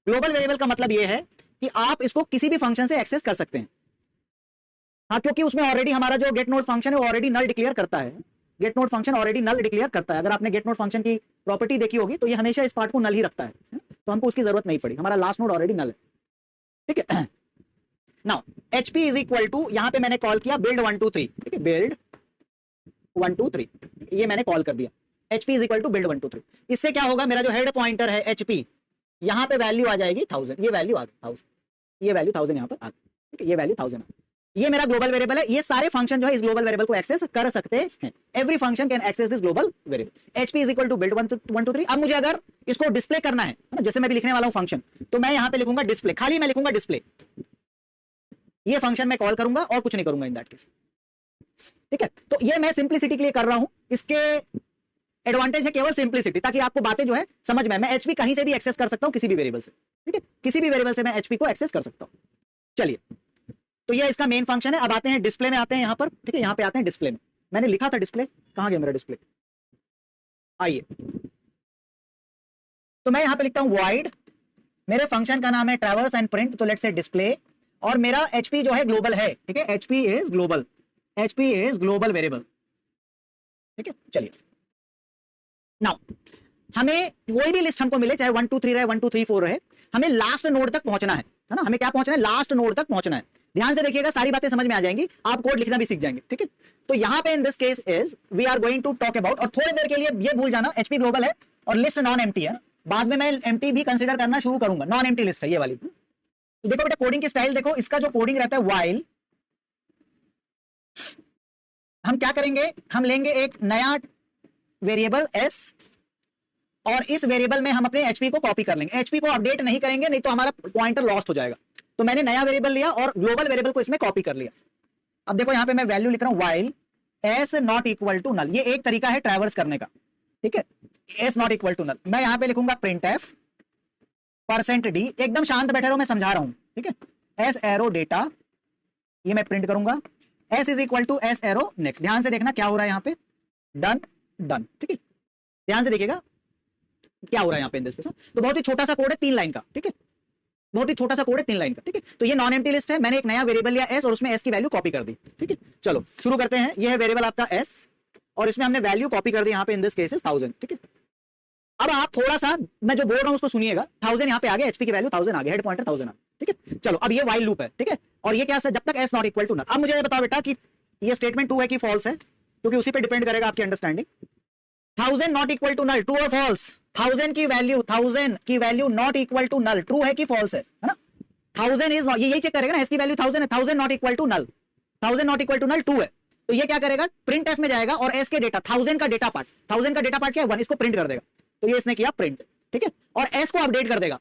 ग्लोबल वेरिएबल का मतलब ये है कि आप इसको किसी भी फंक्शन से एक्सेस कर सकते हैं, हाँ, क्योंकि उसमें ऑलरेडी हमारा जो गेट नोड फंक्शन है वो ऑलरेडी नल डिक्लेयर करता है, get node function already null declare करता है। अगर आपने गेट नोड फंक्शन की प्रॉपर्टी देखी होगी तो ये हमेशा इस पार्ट को नल ही रखता है, तो हमको उसकी जरूरत नहीं पड़ी, हमारा लास्ट नोड ऑलरेडी नल है, ठीक है। Now HP is equal to, यहां पे मैंने कॉल किया बिल्ड 1 2 3, ठीक है, बिल्ड 1 2 3, ये मैंने कॉल कर दिया, HP is equal to build 1 2 3। इससे क्या होगा, मेरा जो हेड पॉइंटर है HP, यहां पे वैल्यू आ जाएगी 1000, ये वैल्यू आ गई 1000, ये वैल्यू 1000 यहां पर आ गई, ठीक है, ये वैल्यू 1000, ये मेरा ग्लोबल वेरिएबल है। ये सारे फंक्शन जो है इस ग्लोबल वेरिएबल को एक्सेस कर सकते हैं, every function can access this global variable. HP is equal to build 1 2 3। अब मुझे अगर इसको डिस्प्ले करना है ना, जैसे मैं भी लिखने वाला हूं फंक्शन, तो मैं यहां पे लिखूंगा डिस्प्ले, खाली मैं लिखूंगा डिस्प्ले, ये फंक्शन मैं कॉल करूंगा और कुछ नहीं करूंगा इन दैट केस, ठीक है। तो ये मैं सिंप्लिसिटी के लिए कर रहा हूं, इसके एडवांटेज है केवल सिंप्लिसिटी, ताकि आपको बातें जो है समझ में, मैं HP कहीं से भी एक्सेस कर सकता हूं, किसी भी वेरिएबल से, ठीक है, किसी भी वेरिएबल से मैं HP को एक्सेस कर सकता हूं। चलिए तो ये इसका मेन फंक्शन है। अब आते हैं डिस्प्ले में, आते हैं यहां पर, ठीक है, यहां पे आते हैं डिस्प्ले में। मैंने लिखा था डिस्प्ले, कहां गया मेरा डिस्प्ले, आइए, तो मैं यहां पे लिखता हूं वॉइड, मेरे फंक्शन का नाम है ट्रैवर्स एंड प्रिंट, तो लेट्स से डिस्प्ले, और मेरा HP जो है ग्लोबल है, ठीक है, HP is global, HP is global variable, ठीक है। चलिए नाउ हमें कोई भी लिस्ट हमको मिले, चाहे 1 2 3 रहे, 1 2 3 4 रहे, हमें लास्ट नोड तक पहुंचना है ना, हमें क्या पहुंचना है, लास्ट नोड तक पहुंचना है। ध्यान से देखिएगा, सारी बातें समझ में आ जाएंगी, आप कोड लिखना भी सीख जाएंगे, ठीक है। तो यहां पे in this case is we are going to talk about, और थोड़ी देर के लिए ये भूल जाना एचपी ग्लोबल है और लिस्ट नॉन एम्प्टी है, बाद में मैं एम्प्टी भी कंसीडर करना शुरू करूंगा, नॉन एम्प्टी लिस्ट है ये वाली। तो देखो बेटा कोडिंग की स्टाइल देखो, इसका जो कोडिंग रहता है व्हाइल, हम क्या करेंगे, हम लेंगे एक नया वेरिएबल एस और इस वेरिएबल में हम अपने एचपी को कॉपी कर लेंगे, एचपी को अपडेट नहीं करेंगे नहीं तो हमारा पॉइंटर लॉस्ट हो जाएगा। तो मैंने नया वेरिएबल लिया और ग्लोबल वेरिएबल को इसमें कॉपी कर लिया। अब देखो यहां पे मैं वैल्यू लिख रहा हूं while s not equal to null, ये एक तरीका है ट्रैवर्स करने का, ठीक है। S not equal to null, मैं यहां पे लिखूंगा प्रिंट एफ %d, एकदम शांत बैठे रहो, मैं समझा रहा हूं, ठीक है। एस एरो डेटा, ये मैं प्रिंट करूंगा, s is equal to s arrow next. ध्यान से देखना क्या हो रहा है यहां पे, डन डन, ठीक है। ध्यान से देखिएगा क्या हो रहा है यहां पे इंडेक्स के साथ। तो बहुत ही छोटा सा कोड है 3 लाइन का, ठीक है, बहुत ही छोटा सा कोड है 3 लाइन का, ठीक है। तो ये नॉन एम्प्टी लिस्ट है, मैंने एक नया वेरिएबल लिया एस और उसमें एस की वैल्यू कॉपी कर दी, ठीक है। चलो शुरू करते हैं, ये है वेरिएबल आपका एस और इसमें हमने वैल्यू कॉपी कर दी यहां पे इन दिस केस 1000, ठीक है। अब आप थोड़ा सा मैं जो बोल रहा हूं उसको सुनिएगा, 1000 यहां पे आ गया, एचपी की वैल्यू 1000 आ गया, हेड पॉइंटर 1000 आ गया, ठीक है। चलो अब ये व्हाइल लूप है, ठीक है, और ये क्या है, जब तक s not equal to null. अब मुझे ये बताओ बेटा कि ये स्टेटमेंट ट्रू है कि फॉल्स है, क्योंकि उसी पे डिपेंड करेगा आपकी understanding. 1000 not equal to null, true और फॉल्स, 1000 की value not equal to null, true है कि फॉल्स है ना। 1000 इज नॉट, यही चेक करेगा ना, एस की वैल्यू 1000 है, 1000 not equal to null, 1000 not equal to null true है, तो ये क्या करेगा, प्रिंट एफ में जाएगा और एस के डेटा 1000 का डेटा पार्ट, 1000 का डेटा पार्ट क्या है 1, इसको प्रिंट कर देगा। तो ये इसने किया प्रिंट, ठीक है, और एस को अपडेट कर देगा,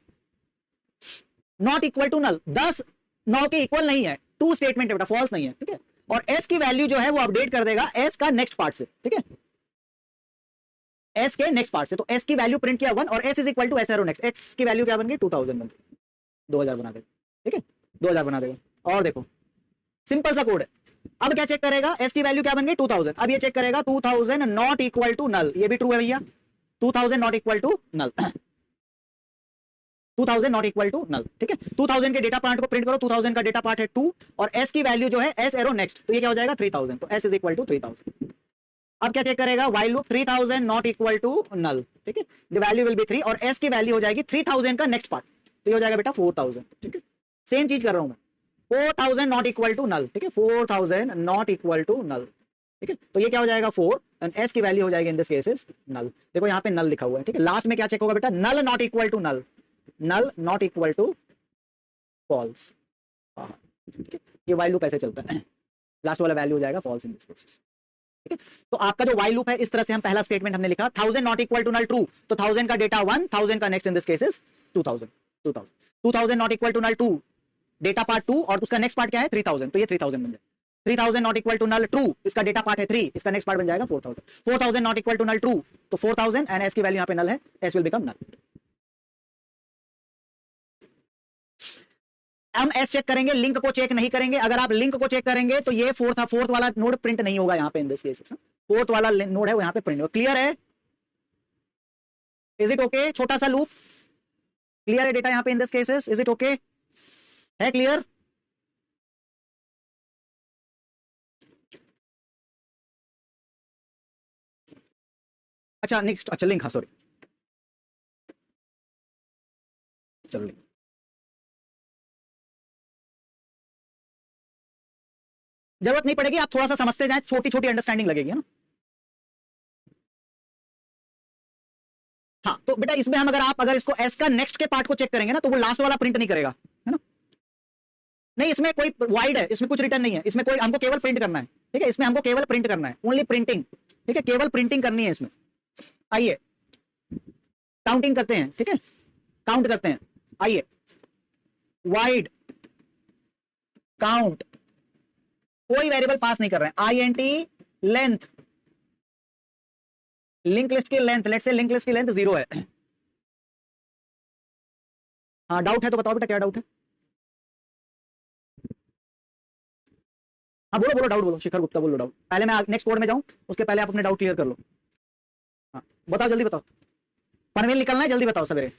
नॉट इक्वल टू नल 10 9 के इक्वल नहीं है, ट्रू स्टेटमेंट है बेटा, फॉल्स नहीं है, ठीक है। और एस की वैल्यू जो है वो अपडेट कर देगा एस का नेक्स्ट पार्ट से, ठीक है, एस के नेक्स्ट पार्ट से। तो एस की वैल्यू प्रिंट किया 1 और s is equal to s arrow next, x की वैल्यू क्या बन गई 2000 बन गई, 2000 बना देगा, ठीक है, 2000 बना देगा। और देखो सिंपल सा कोड है। अब क्या चेक करेगा, एस की वैल्यू क्या बन गई 2000, अब ये चेक करेगा 2000 नॉट इक्वल टू नल, ये भी ट्रू है भैया, 2000 not equal to null, 2000 not equal to null, ठीक है। 2000 के डेटा पार्ट को प्रिंट करो, 2000 का डेटा पार्ट है 2 और एस की वैल्यू जो है एस एरो नेक्स्ट, तो ये क्या हो जाएगा 3000, तो एस इज इक्वल टू 3000। अब क्या चेक करेगा, while loop 3000 not equal to null, ठीक है, द वैल्यू विल बी 3 और एस की वैल्यू हो जाएगी 3000 का नेक्स्ट पार्ट, तो ये हो जाएगा बेटा 4000, ठीक है। सेम चीज कर रहा हूं मैं, 4000 नॉट इक्वल टू नल, ठीक है, 4000 नॉट इक्वल टू नल, ठीक है। तो ये क्या हो जाएगा 4 एंड एस की वैल्यू हो जाएगी इन दिस केसेस नल। देखो यहाँ पे नल लिखा हुआ है, ठीक है। लास्ट में क्या चेक होगा बेटा, null not equal to null, null not equal to false, ठीक है। ये व्हाइल लूप ऐसे चलता है, लास्ट वाला वैल्यू हो जाएगा फॉल्स इन दिस केसेस, ठीक है। तो आपका जो व्हाइल लूप है इस तरह से हम पहला स्टेटमेंट हमने लिखा 1000 not equal to null true, तो 1000 का डेटा 1, 1000 का next in this cases 2000, 2000 not equal to null 2, data part 2 और उसका नेक्स्ट पार्ट क्या है 3000, तो ये 3000 बन जाएगा। 3000 not equal to null true, इसका डेटा पार्ट है 3, इसका नेक्स्ट पार्ट बन जाएगा 4000, 4000 not equal to null true, तो 4000 एंड एस की वैल्यू यहां पे नल है, एस विल बिकम नल। हम एस चेक करेंगे, लिंक को चेक नहीं करेंगे। अगर आप लिंक को चेक करेंगे तो ये फोर्थ वाला नोड प्रिंट नहीं होगा यहां पे इन दिस केस, फोर्थ वाला नोड है वो यहां पे प्रिंट होगा। क्लियर है, इज इट ओके, छोटा सा लूप क्लियर है डेटा यहां पे in this cases, is it okay, है क्लियर। अच्छा नेक्स्ट, अच्छा लिंक, हाँ सॉरी, चलो लिंक जरूरत नहीं पड़ेगी, आप थोड़ा सा समझते जाएं, छोटी छोटी अंडरस्टैंडिंग लगेगी, है ना। हाँ तो बेटा इसमें हम अगर इसको एस का नेक्स्ट के पार्ट को चेक करेंगे ना तो वो लास्ट वाला प्रिंट नहीं करेगा, है ना। नहीं इसमें कोई वाइड है, इसमें कुछ रिटर्न नहीं है, इसमें कोई हमको केवल प्रिंट करना है, ठीक है, इसमें हमको केवल प्रिंट करना है, ओनली प्रिंटिंग, ठीक है, केवल प्रिंटिंग करनी है इसमें। आइए काउंटिंग करते हैं, ठीक है, काउंट करते हैं, आइए वाइड काउंट, कोई वेरिएबल पास नहीं कर रहे हैं, INT लेंथ, लिंक लिस्ट की length, let's say link list की लेंथ 0 है। हाँ डाउट है तो बताओ बेटा क्या डाउट है, हाँ बोलो बोलो डाउट बोलो, शिखर गुप्ता बोलो डाउट, पहले मैं नेक्स्ट कोड में जाऊं उसके पहले आप अपने डाउट क्लियर कर लो। हाँ बताओ जल्दी बताओ, पनवेल निकलना है, जल्दी बताओ सवेरे।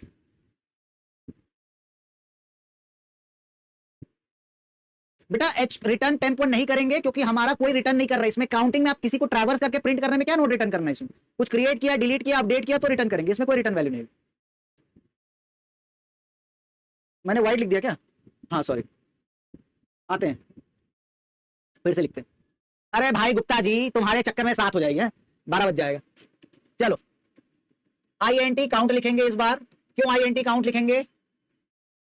बेटा एच रिटर्न टेम्प नहीं करेंगे क्योंकि हमारा कोई रिटर्न नहीं कर रहा है इसमें। काउंटिंग में आप किसी को ट्रैवर्स करके प्रिंट करने में क्या नोट रिटर्न करना है, इसमें कुछ क्रिएट किया, डिलीट किया, अपडेट किया तो रिटर्न करेंगे, इसमें कोई रिटर्न वैल्यू नहीं है। मैंने वाइड लिख दिया क्या, हाँ सॉरी, आते हैं फिर से लिखते हैं। अरे भाई गुप्ता जी तुम्हारे चक्कर में 7 हो जाएगी, 12 बज जाएगा। चलो INT काउंट लिखेंगे इस बार। क्यों INT काउंट लिखेंगे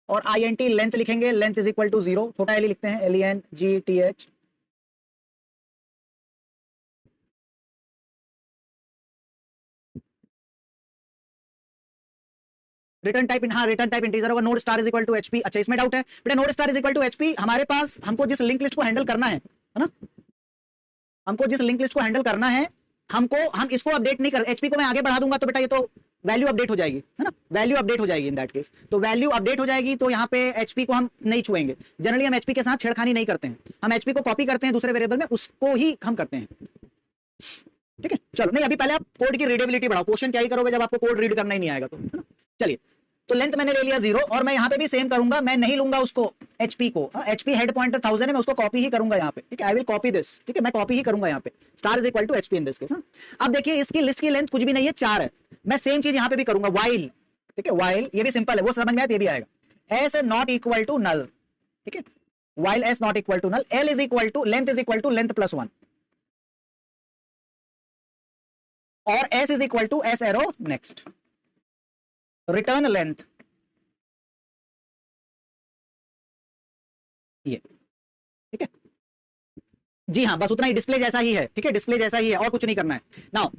और INT लेंथ लिखेंगे, लेंथ इज इक्वल टू 0, छोटा एल लिखते हैं, LENGTH। रिटर्न टाइप, हाँ रिटर्न टाइप इंटीजर होगा। Node star is equal to HP। अच्छा इसमें डाउट है बेटा, node star is equal to HP हमारे पास, हमको जिस लिंक लिस्ट को हैंडल करना है ना, हमको जिस लिंक लिस्ट को हैंडल करना है, हम इसको अपडेट नहीं कर, HP को मैं आगे बढ़ा दूंगा तो बेटा ये तो वैल्यू अपडेट हो जाएगी, है ना, वैल्यू अपडेट हो जाएगी इन दैट केस। तो वैल्यू अपडेट हो जाएगी तो यहाँ पे HP को हम नहीं छुएंगे। जनरली हम HP के साथ छेड़खानी नहीं करते हैं, हम HP को कॉपी करते हैं दूसरे वेरिएबल में, उसको ही हम करते हैं। ठीक है चलो, नहीं अभी पहले आप कोड की रीडेबिलिटी बढ़ाओ। क्वेश्चन क्या ही करोगे जब आपको कोड रीड करना ही नहीं आएगा तो, है ना। चलिए तो लेंथ मैंने ले लिया 0 और मैं यहाँ पे भी सेम करूंगा, मैं नहीं लूंगा उसको HP को, HP हेड पॉइंटर 1000 है, मैं उसको कॉपी ही करूंगा यहाँ पे। ठीक है, आई विल कॉपी दिस। ठीक है, मैं कॉपी ही करूंगा यहाँ पे, star is equal to HP in this case. अब देखिए इसकी लिस्ट की लेंथ कुछ भी नहीं है, 4 है। मैं सेम चीज यहाँ पे भी करूंगा, वाइल। ठीक है, वाइल ये भी सिंपल है, वो समझ में आया, ये भी आएगा। S not equal to null. ठीक है, while S not equal to null, L is equal to length is equal to length plus 1 और S is equal to S arrow next, return length ये। ठीक है जी हाँ, बस उतना ही, डिस्प्ले जैसा ही है। ठीक है, डिस्प्ले जैसा ही है और कुछ नहीं करना है। Now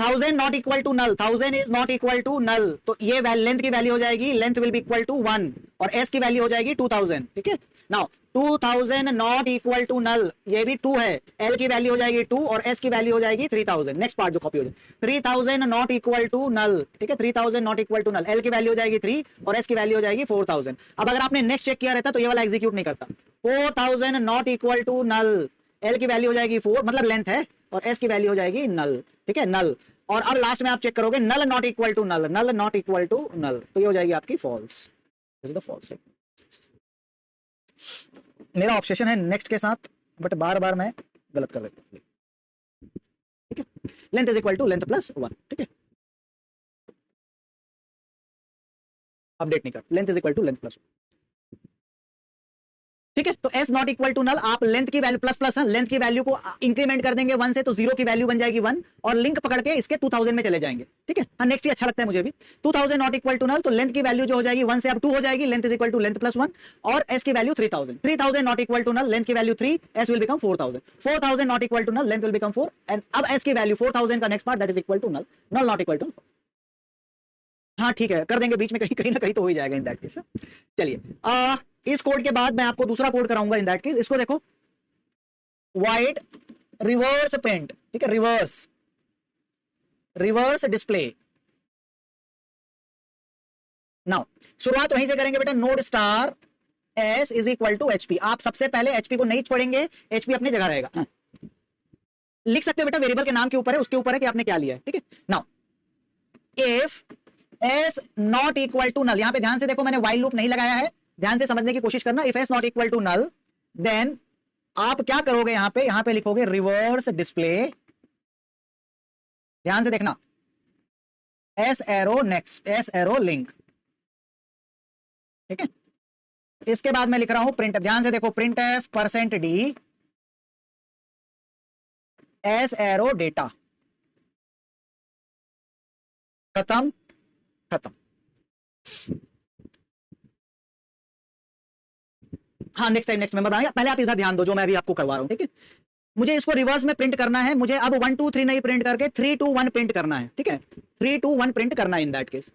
1000 not equal to null, 1000 is not equal to null, तो ये लेंथ की वैल्यू हो जाएगी, length will be equal to 1 और S की वैल्यू हो जाएगी 2000। ठीक है, now 2000 not equal to null, ये भी 2 है, L की वैल्यू हो जाएगी 2 और S की वैल्यू हो जाएगी 3000। नेक्स्ट पार्ट जो कॉपी हो जाएगी, 3000 नॉट इक्वल टू नल। ठीक है, 3000 not equal to null, L की वैल्यू हो जाएगी 3 और S की वैल्यू हो जाएगी 4000। अब अगर आपने नेक्स्ट चेक किया रहता तो ये वाला एग्जीक्यूट नहीं करता। 4000 not equal to null, L की वैल्यू हो जाएगी 4 मतलब लेंथ है और S की वैल्यू हो जाएगी नल। ठीक है, नल। और अब लास्ट में आप चेक करोगे null not equal to null, null not equal to null, तो ये हो जाएगी आपकी false. This is the false. मेरा ऑब्सेशन है नेक्स्ट के साथ, बट बार बार मैं गलत कर देता हूं। ठीक है, length is equal to length plus 1। ठीक है, अपडेट नहीं कर, length is equal to length plus 1। ठीक है, तो S not equal to null, आप लेंथ की वैल्यू प्लस प्लस, लेंथ की वैल्यू को इंक्रीमेंट कर देंगे 1 से, तो 0 की वैल्यू बन जाएगी 1 और लिंक पकड़ के इसके 2000 में चले जाएंगे। ठीक है, हाँ नेक्स्ट ही अच्छा लगता है मुझे भी। 2000 नॉट इक्वल टू नल, तो लेंथ की वैल्यू जो हो जाएगी 1 से अब 2 हो जाएगी, length is equal to length plus 1 और S की value 3000। 3000 not equal to null, length की value 3, S will become 4000। 4000 not equal to null, length will become 4 and अब S की वैल्यू 4000 का next part that is equal to null, null not equal to. हाँ ठीक है, कर देंगे बीच में, कहीं ना कहीं तो हो ही जाएगा इन दैट केस। चलिए इस कोड के बाद मैं आपको दूसरा कोड कराऊंगा इन दैट केस। इसको देखो, वाइड रिवर्स पेंट। ठीक है, रिवर्स डिस्प्ले। नाउ शुरुआत वहीं से करेंगे बेटा, node star S is equal to HP। आप सबसे पहले HP को नहीं छोड़ेंगे, HP अपनी जगह रहेगा। लिख सकते हो बेटा, वेरिएबल के नाम के ऊपर है, उसके ऊपर है कि आपने क्या लिया है। ठीक है, now if S not equal to null, यहां पे ध्यान से देखो मैंने वाइल लूप नहीं लगाया है, ध्यान से समझने की कोशिश करना। If S not equal to null then आप क्या करोगे, यहां पे लिखोगे रिवर्स डिस्प्ले। ध्यान से देखना, S arrow next, S arrow link. ठीक है, इसके बाद मैं लिख रहा हूं प्रिंट, ध्यान से देखो, print F %d S arrow data. खत्म खत्म। हाँ नेक्स्ट टाइम नेक्स्ट मेंबर बनाएंगे, पहले आप इधर ध्यान दो जो मैं अभी आपको करवा रहा हूं। ठीक है, मुझे इसको रिवर्स में प्रिंट करना है, मुझे अब 1 2 3 नहीं प्रिंट करके 3 2 1 प्रिंट करना है। ठीक है, 3 2 1 प्रिंट करना है इन दैट केस।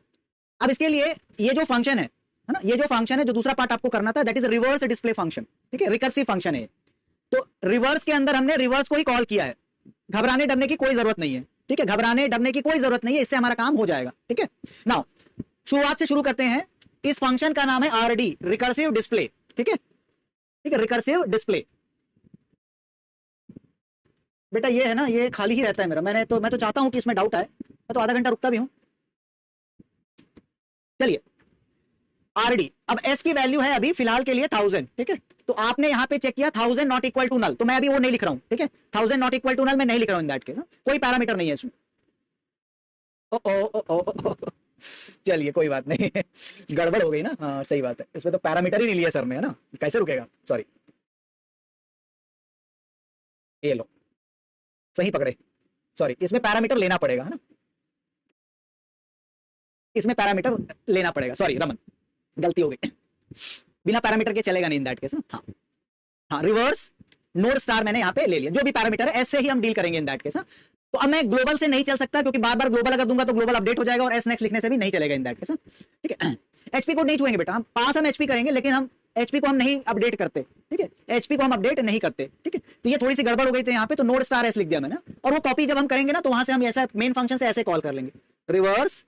अब इसके लिए ये जो फंक्शन है ना, ये जो फंक्शन है, जो दूसरा पार्ट आपको करना था that is reverse display function. ठीक है, रिकर्सिव फंक्शन है। तो रिवर्स के अंदर हमने रिवर्स को ही कॉल किया है, घबराने डरने की कोई जरूरत नहीं है। ठीक है, घबराने डरने की कोई जरूरत नहीं है, इससे हमारा काम हो जाएगा। ठीक है, नाउ शुरुआत से शुरू करते हैं। इस फंक्शन का नाम है RD, रिकर्सिव डिस्प्ले। ठीक है, ठीक है, रिकर्सिव डिस्प्ले। बेटा ये है ना, ये खाली ही रहता है मेरा, मैं तो चाहता हूं कि इसमें डाउट आए, मैं तो आधा घंटा रुकता भी हूं। चलिए RD, अब S की वैल्यू है अभी फिलहाल के लिए 1000। ठीक है, तो आपने यहां पे चेक किया 1000 नॉट इक्वल टू नल, तो मैं अभी वो नहीं लिख रहा हूं। ठीक है, 1000 नॉट इक्वल टू नल मैं नहीं लिख रहा हूं इन दैट केस, कोई पैरामीटर नहीं है इसमें। ओ चलिए कोई बात नहीं गड़बड़ हो गई ना। हाँ सही बात है, इसमें तो पैरामीटर ही नहीं लिया सर ने, है ना, कैसे रुकेगा, सॉरी। ये लो, सही पकड़े, सॉरी इसमें पैरामीटर लेना पड़ेगा, है ना, इसमें पैरामीटर लेना पड़ेगा, सॉरी रमन गलती हो गई, बिना पैरामीटर के चलेगा नहीं इन दैट केस। हाँ हाँ, रिवर्स नोड स्टार मैंने यहाँ पे ले लिया, जो भी पैरामीटर है एस से ही हम डील करेंगे इन दैट केस। तो अब मैं ग्लोबल से नहीं चल सकता क्योंकि बार बार ग्लोबल अगर दूंगा तो ग्लोबल अपडेट हो जाएगा और एस नेक्स्ट लिखने से भी नहीं चलेगा इन दैट केस। ठीक है, एचपी कोड नहीं छुएंगे बेटा, हम पास हम एचपी करेंगे लेकिन हम एचपी को हम नहीं अपडेट करते, ठीक है, एचपी को हम अपडेट नहीं करते, ठीक है। तो ये थोड़ी सी गड़बड़ हो गई थी यहाँ पे, तो नोड स्टार एस लिख दिया मैंने, और वो कॉपी जब हम करेंगे ना तो वहां से हम ऐसा मेन फंक्शन से ऐसे कॉल कर लेंगे, रिवर्स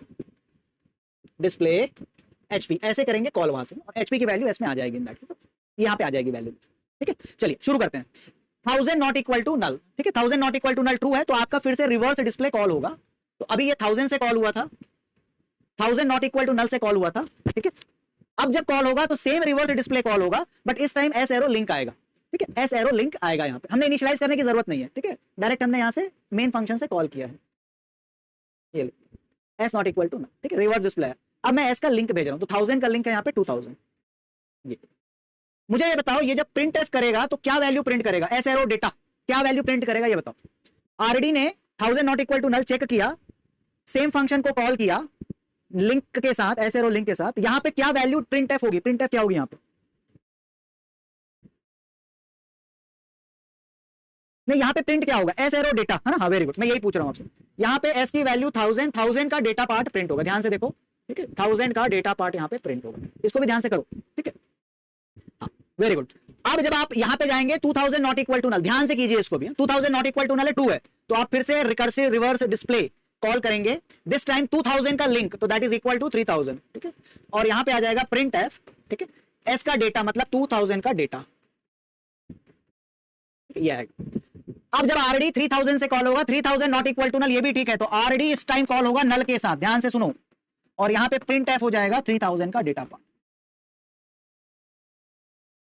डिस्प्ले एचपी, ऐसे करेंगे कॉल वहां से, और एचपी की वैल्यू एस में आ जाएगी इन दैट केस, यहाँ पे आ जाएगी वैल्यू। ठीक है, चलिए शुरू करते हैं। 1000 नॉट इक्वल टू नल, ठीक है, 1000 not equal to null true है तो आपका फिर से रिवर्स डिस्प्ले कॉल होगा। तो अभी ये 1000 से कॉल हुआ था, 1000 नॉट इक्वल टू नल से कॉल हुआ था, ठीक है। अब जब कॉल होगा तो सेम रिवर्स डिस्प्ले कॉल होगा, बट इस टाइम एस एरो लिंक आएगा, ठीक है, एस एरो लिंक आएगा यहाँ पे, हमने इनिशियलाइज करने की जरूरत नहीं है, ठीक है, डायरेक्ट हमने यहाँ से मेन फंक्शन से कॉल किया है, ये S not equal to null, ठीक है, रिवर्स डिस्प्ले है। अब मैं एस का लिंक भेज रहा हूँ, तो 1000 का लिंक है यहाँ पे 2000। ये मुझे ये बताओ, ये जब प्रिंट एफ करेगा तो क्या वैल्यू प्रिंट करेगा, एस एरो डेटा क्या वैल्यू प्रिंट करेगा ये बताओ। आरडी ने 1000 not equal to null check किया, सेम फंक्शन को कॉल किया लिंक के साथ, एस एरो लिंक के साथ, यहां पे क्या वैल्यू प्रिंट एफ होगी, प्रिंट एफ क्या होगी यहां पे, नहीं यहां पे प्रिंट क्या होगा, एस एरो डेटा, है ना, हाँ वेरी गुड, मैं यही पूछ रहा हूं आपसे। यहां पे एस की वैल्यू 1000, 1000 का डेटा पार्ट प्रिंट होगा, ध्यान से देखो, ठीक है, 1000 का डेटा पार्ट यहां पे प्रिंट होगा, इसको भी ध्यान से करो, ठीक है, हाँ वेरी गुड। अब जब आप यहां पे जाएंगे 2000 नॉट इक्वल टू नल, ध्यान से कीजिए इसको भी, 2000 नॉट इक्वल टू नल है, ट्रू है, तो आप फिर से रिकर्सिव रिवर्स डिस्प्ले कॉल करेंगे, दिस टाइम 2000 का लिंक, तो दैट इज इक्वल टू 3000, ठीक है, और यहां पे आ जाएगा प्रिंट एफ, ठीक है, एस का डेटा मतलब 2000 का डेटा, ये है। अब जब आरडी 3000 से कॉल होगा, 3000 नॉट इक्वल टू नल, ये भी ठीक है, तो आरडी इस टाइम कॉल होगा नल के साथ, ध्यान से सुनो, और यहां पे प्रिंट एफ हो जाएगा 3000 का डेटा पार्ट,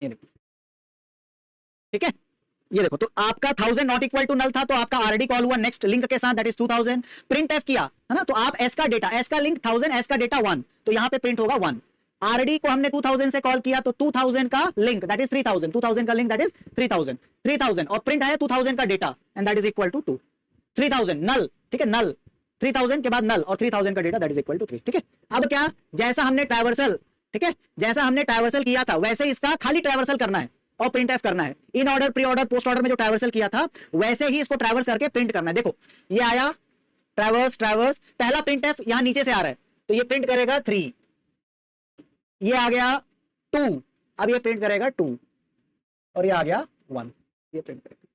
ये देखो, ठीक है, ये देखो, तो आपका 1000 नॉट इक्वल टू नल था, तो आपका आरडी कॉल हुआ नेक्स्ट लिंक के साथ, दैट इज 2000, प्रिंट एफ किया, है ना, तो आप एस का डेटा, एस का लिंक 1000, एस का डेटा 1, तो यहां पे प्रिंट होगा 1। आरडी को हमने 2000 से कॉल किया, तो 2000 का लिंक दैट इज 3000, 2000 का लिंक दैट इज 3000, 3000 और प्रिंट आया 2000 का data, and that is equal to 2, 3000 null, ठीक है, नल 3000 के बाद नल और 3000 का data that is equal to 3, ठीक है। अब क्या, जैसा हमने ट्रैवर्सल, ठीक है, जैसा हमने ट्रैवर्सल किया था वैसे इसका खाली ट्रैवर्सल करना है और प्रिंट एफ करना है, in order pre order post order में जो ट्रैवर्सल किया था वैसे ही इसको ट्रैवर्स करके प्रिंट करना है। देखो ये आया ट्रैवर्स ट्रैवर्स, पहला प्रिंट एफ यहां नीचे से आ रहा है, तो ये प्रिंट करेगा 3, ये आ गया 2, अब ये प्रिंट करेगा 2, और ये आ गया 1, ये प्रिंट करेगा,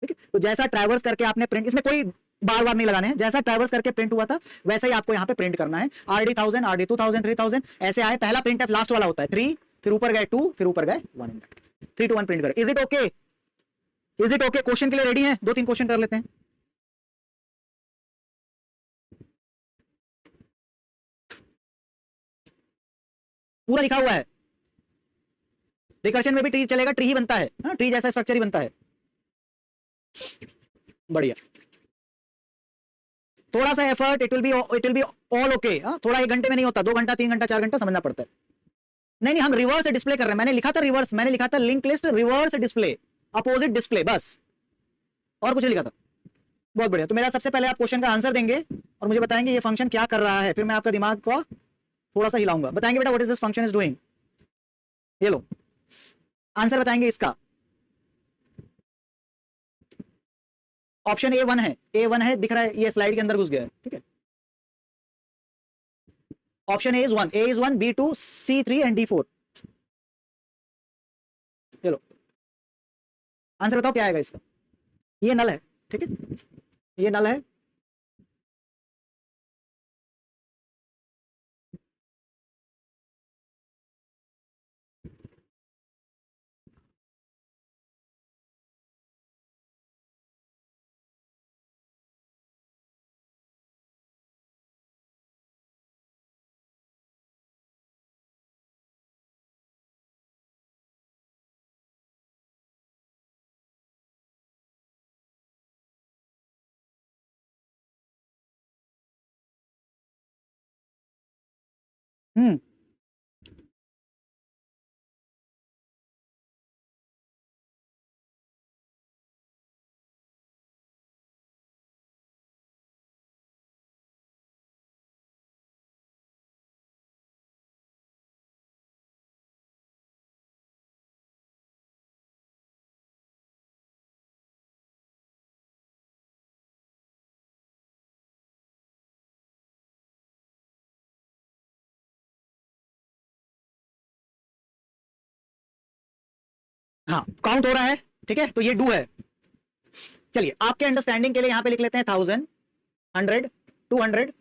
ठीक है। तो जैसा ट्रैवर्स करके आपने प्रिंट, इसमें कोई बार बार नहीं लगाने हैं, जैसा ट्रैवर्स करके प्रिंट हुआ था वैसे ही आपको यहां पे प्रिंट करना है, आरडी 1000, आरडी 2000, 3000 ऐसे आए, पहला प्रिंट एफ लास्ट वाला होता है 3, फिर ऊपर गए 2, फिर ऊपर गए 1, इन दैट 3 to 1 प्रिंट करें। Is it okay, is it okay, question के लिए रेडी हैं, 2-3 क्वेश्चन कर लेते हैं। पूरा लिखा हुआ है, रिकर्शन में भी ट्री चलेगा, ट्री ही बनता है, हाँ ट्री जैसा स्ट्रक्चर ही बनता है, बढ़िया, थोड़ा सा effort, it will be all okay, थोड़ा 1 घंटे में नहीं होता, 2 घंटा 3 घंटा 4 घंटा समझना पड़ता है। नहीं नहीं, हम रिवर्स डिस्प्ले कर रहे हैं, मैंने लिखा था रिवर्स, मैंने लिखा था link list reverse display opposite display, बस और कुछ लिखा था। बहुत बढ़िया, तो मेरा सबसे पहले आप क्वेश्चन का आंसर देंगे और मुझे बताएंगे ये फंक्शन क्या कर रहा है, फिर मैं आपका दिमाग को थोड़ा सा हिलाऊंगा, बताएंगे बेटा what is this function is doing, ये लो आंसर बताएंगे इसका। ऑप्शन A1 है, A1 है, दिख रहा है, ये स्लाइड के अंदर घुस गया है, ठीक है। Option A is 1, B2, C3 and D4, चलो आंसर बताओ क्या आएगा इसका, ये नल है, ठीक है, ये नल है, हम्म हाँ काउंट हो रहा है, ठीक है, तो ये डू है। चलिए आपके अंडरस्टैंडिंग के लिए यहां पे लिख लेते हैं 1000, 100, 200,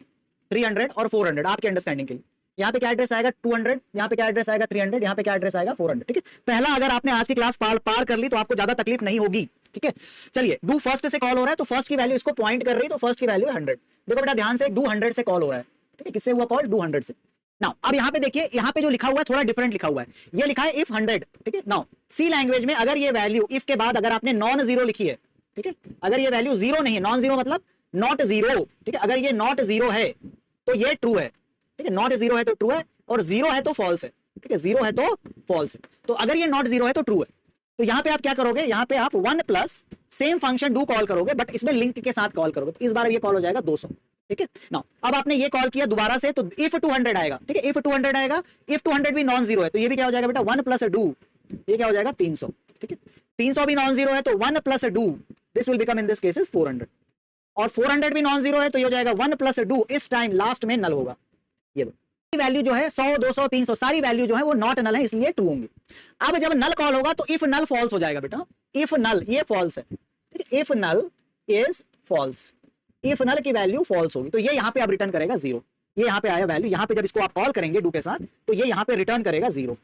300 और 400 आपके अंडरस्टैंडिंग के लिए। यहाँ पे क्या एड्रेस आएगा 200, यहाँ पे क्या एड्रेस आएगा 300, यहाँ पे क्या एड्रेस आएगा 400, ठीक है। पहला अगर आपने आज की क्लास पार कर ली तो आपको ज्यादा तकलीफ नहीं होगी, ठीक है। चलिए डू फर्स्ट से कॉल हो रहा है, तो फर्स्ट की वैल्यू इसको पॉइंट कर रही है, तो फर्स्ट की वैल्यू है 100। देखो बेटा ध्यान से, डू 100 से कॉल हो रहा है, ठीक है। किससे हुआ कॉल? डू 100 से। नाउ अब यहाँ पे देखिए, यहाँ पे जो लिखा हुआ है थोड़ा डिफरेंट लिखा हुआ है, ये लिखा है इफ 100, ठीक है। नाउ सी लैंग्वेज में अगर ये वैल्यू इफ के बाद अगर आपने नॉन जीरो लिखी है, ठीक है, अगर ये वैल्यू जीरो नहीं है, नॉन जीरो मतलब नॉट जीरो, ठीक है, अगर ये नॉट जीरो है तो ये ट्रू है, ठीक है, नॉट जीरो है तो ट्रू है, और जीरो है तो फॉल्स है, ठीक है, जीरो है तो फॉल्स है। तो अगर ये नॉट जीरो है तो ट्रू है। तो यहां पे आप क्या करोगे, यहां पे आप 1 plus same function do call करोगे, बट इसमें लिंक के साथ कॉल करोगे, तो इस बार ये कॉल हो जाएगा 200, ठीक है। नाउ अब आपने ये कॉल किया दोबारा से, तो इफ 200 आएगा, ठीक है, इफ 200 आएगा, इफ 200 भी नॉन जीरो है तो ये भी क्या हो जाएगा बेटा 1 प्लस डू, ये क्या हो जाएगा 300, ठीक है। 300 भी नॉन जीरो है तो 1 plus do, this will become in this case 400, और 400 भी नॉन जीरो है तो ये हो जाएगा 1 प्लस डू, इस टाइम लास्ट में नल होगा। ये वैल्यू जो है 100, 200, 300 सारी वैल्यू जो है वो नॉट नल है, इसलिए ट्रू होंगे। अब जब नल कॉल होगा तो इफ नल फॉल्स हो जाएगा बेटा, इफ नल ये फॉल्स है, ठीक है, if null is false, if null की वैल्यू फॉल्स होगी तो ये यहां पे अब रिटर्न करेगा 0। ये यहां पे आया वैल्यू, यहां पे जब इसको आप कॉल करेंगे डू के साथ तो ये यहां पे रिटर्न करेगा 0।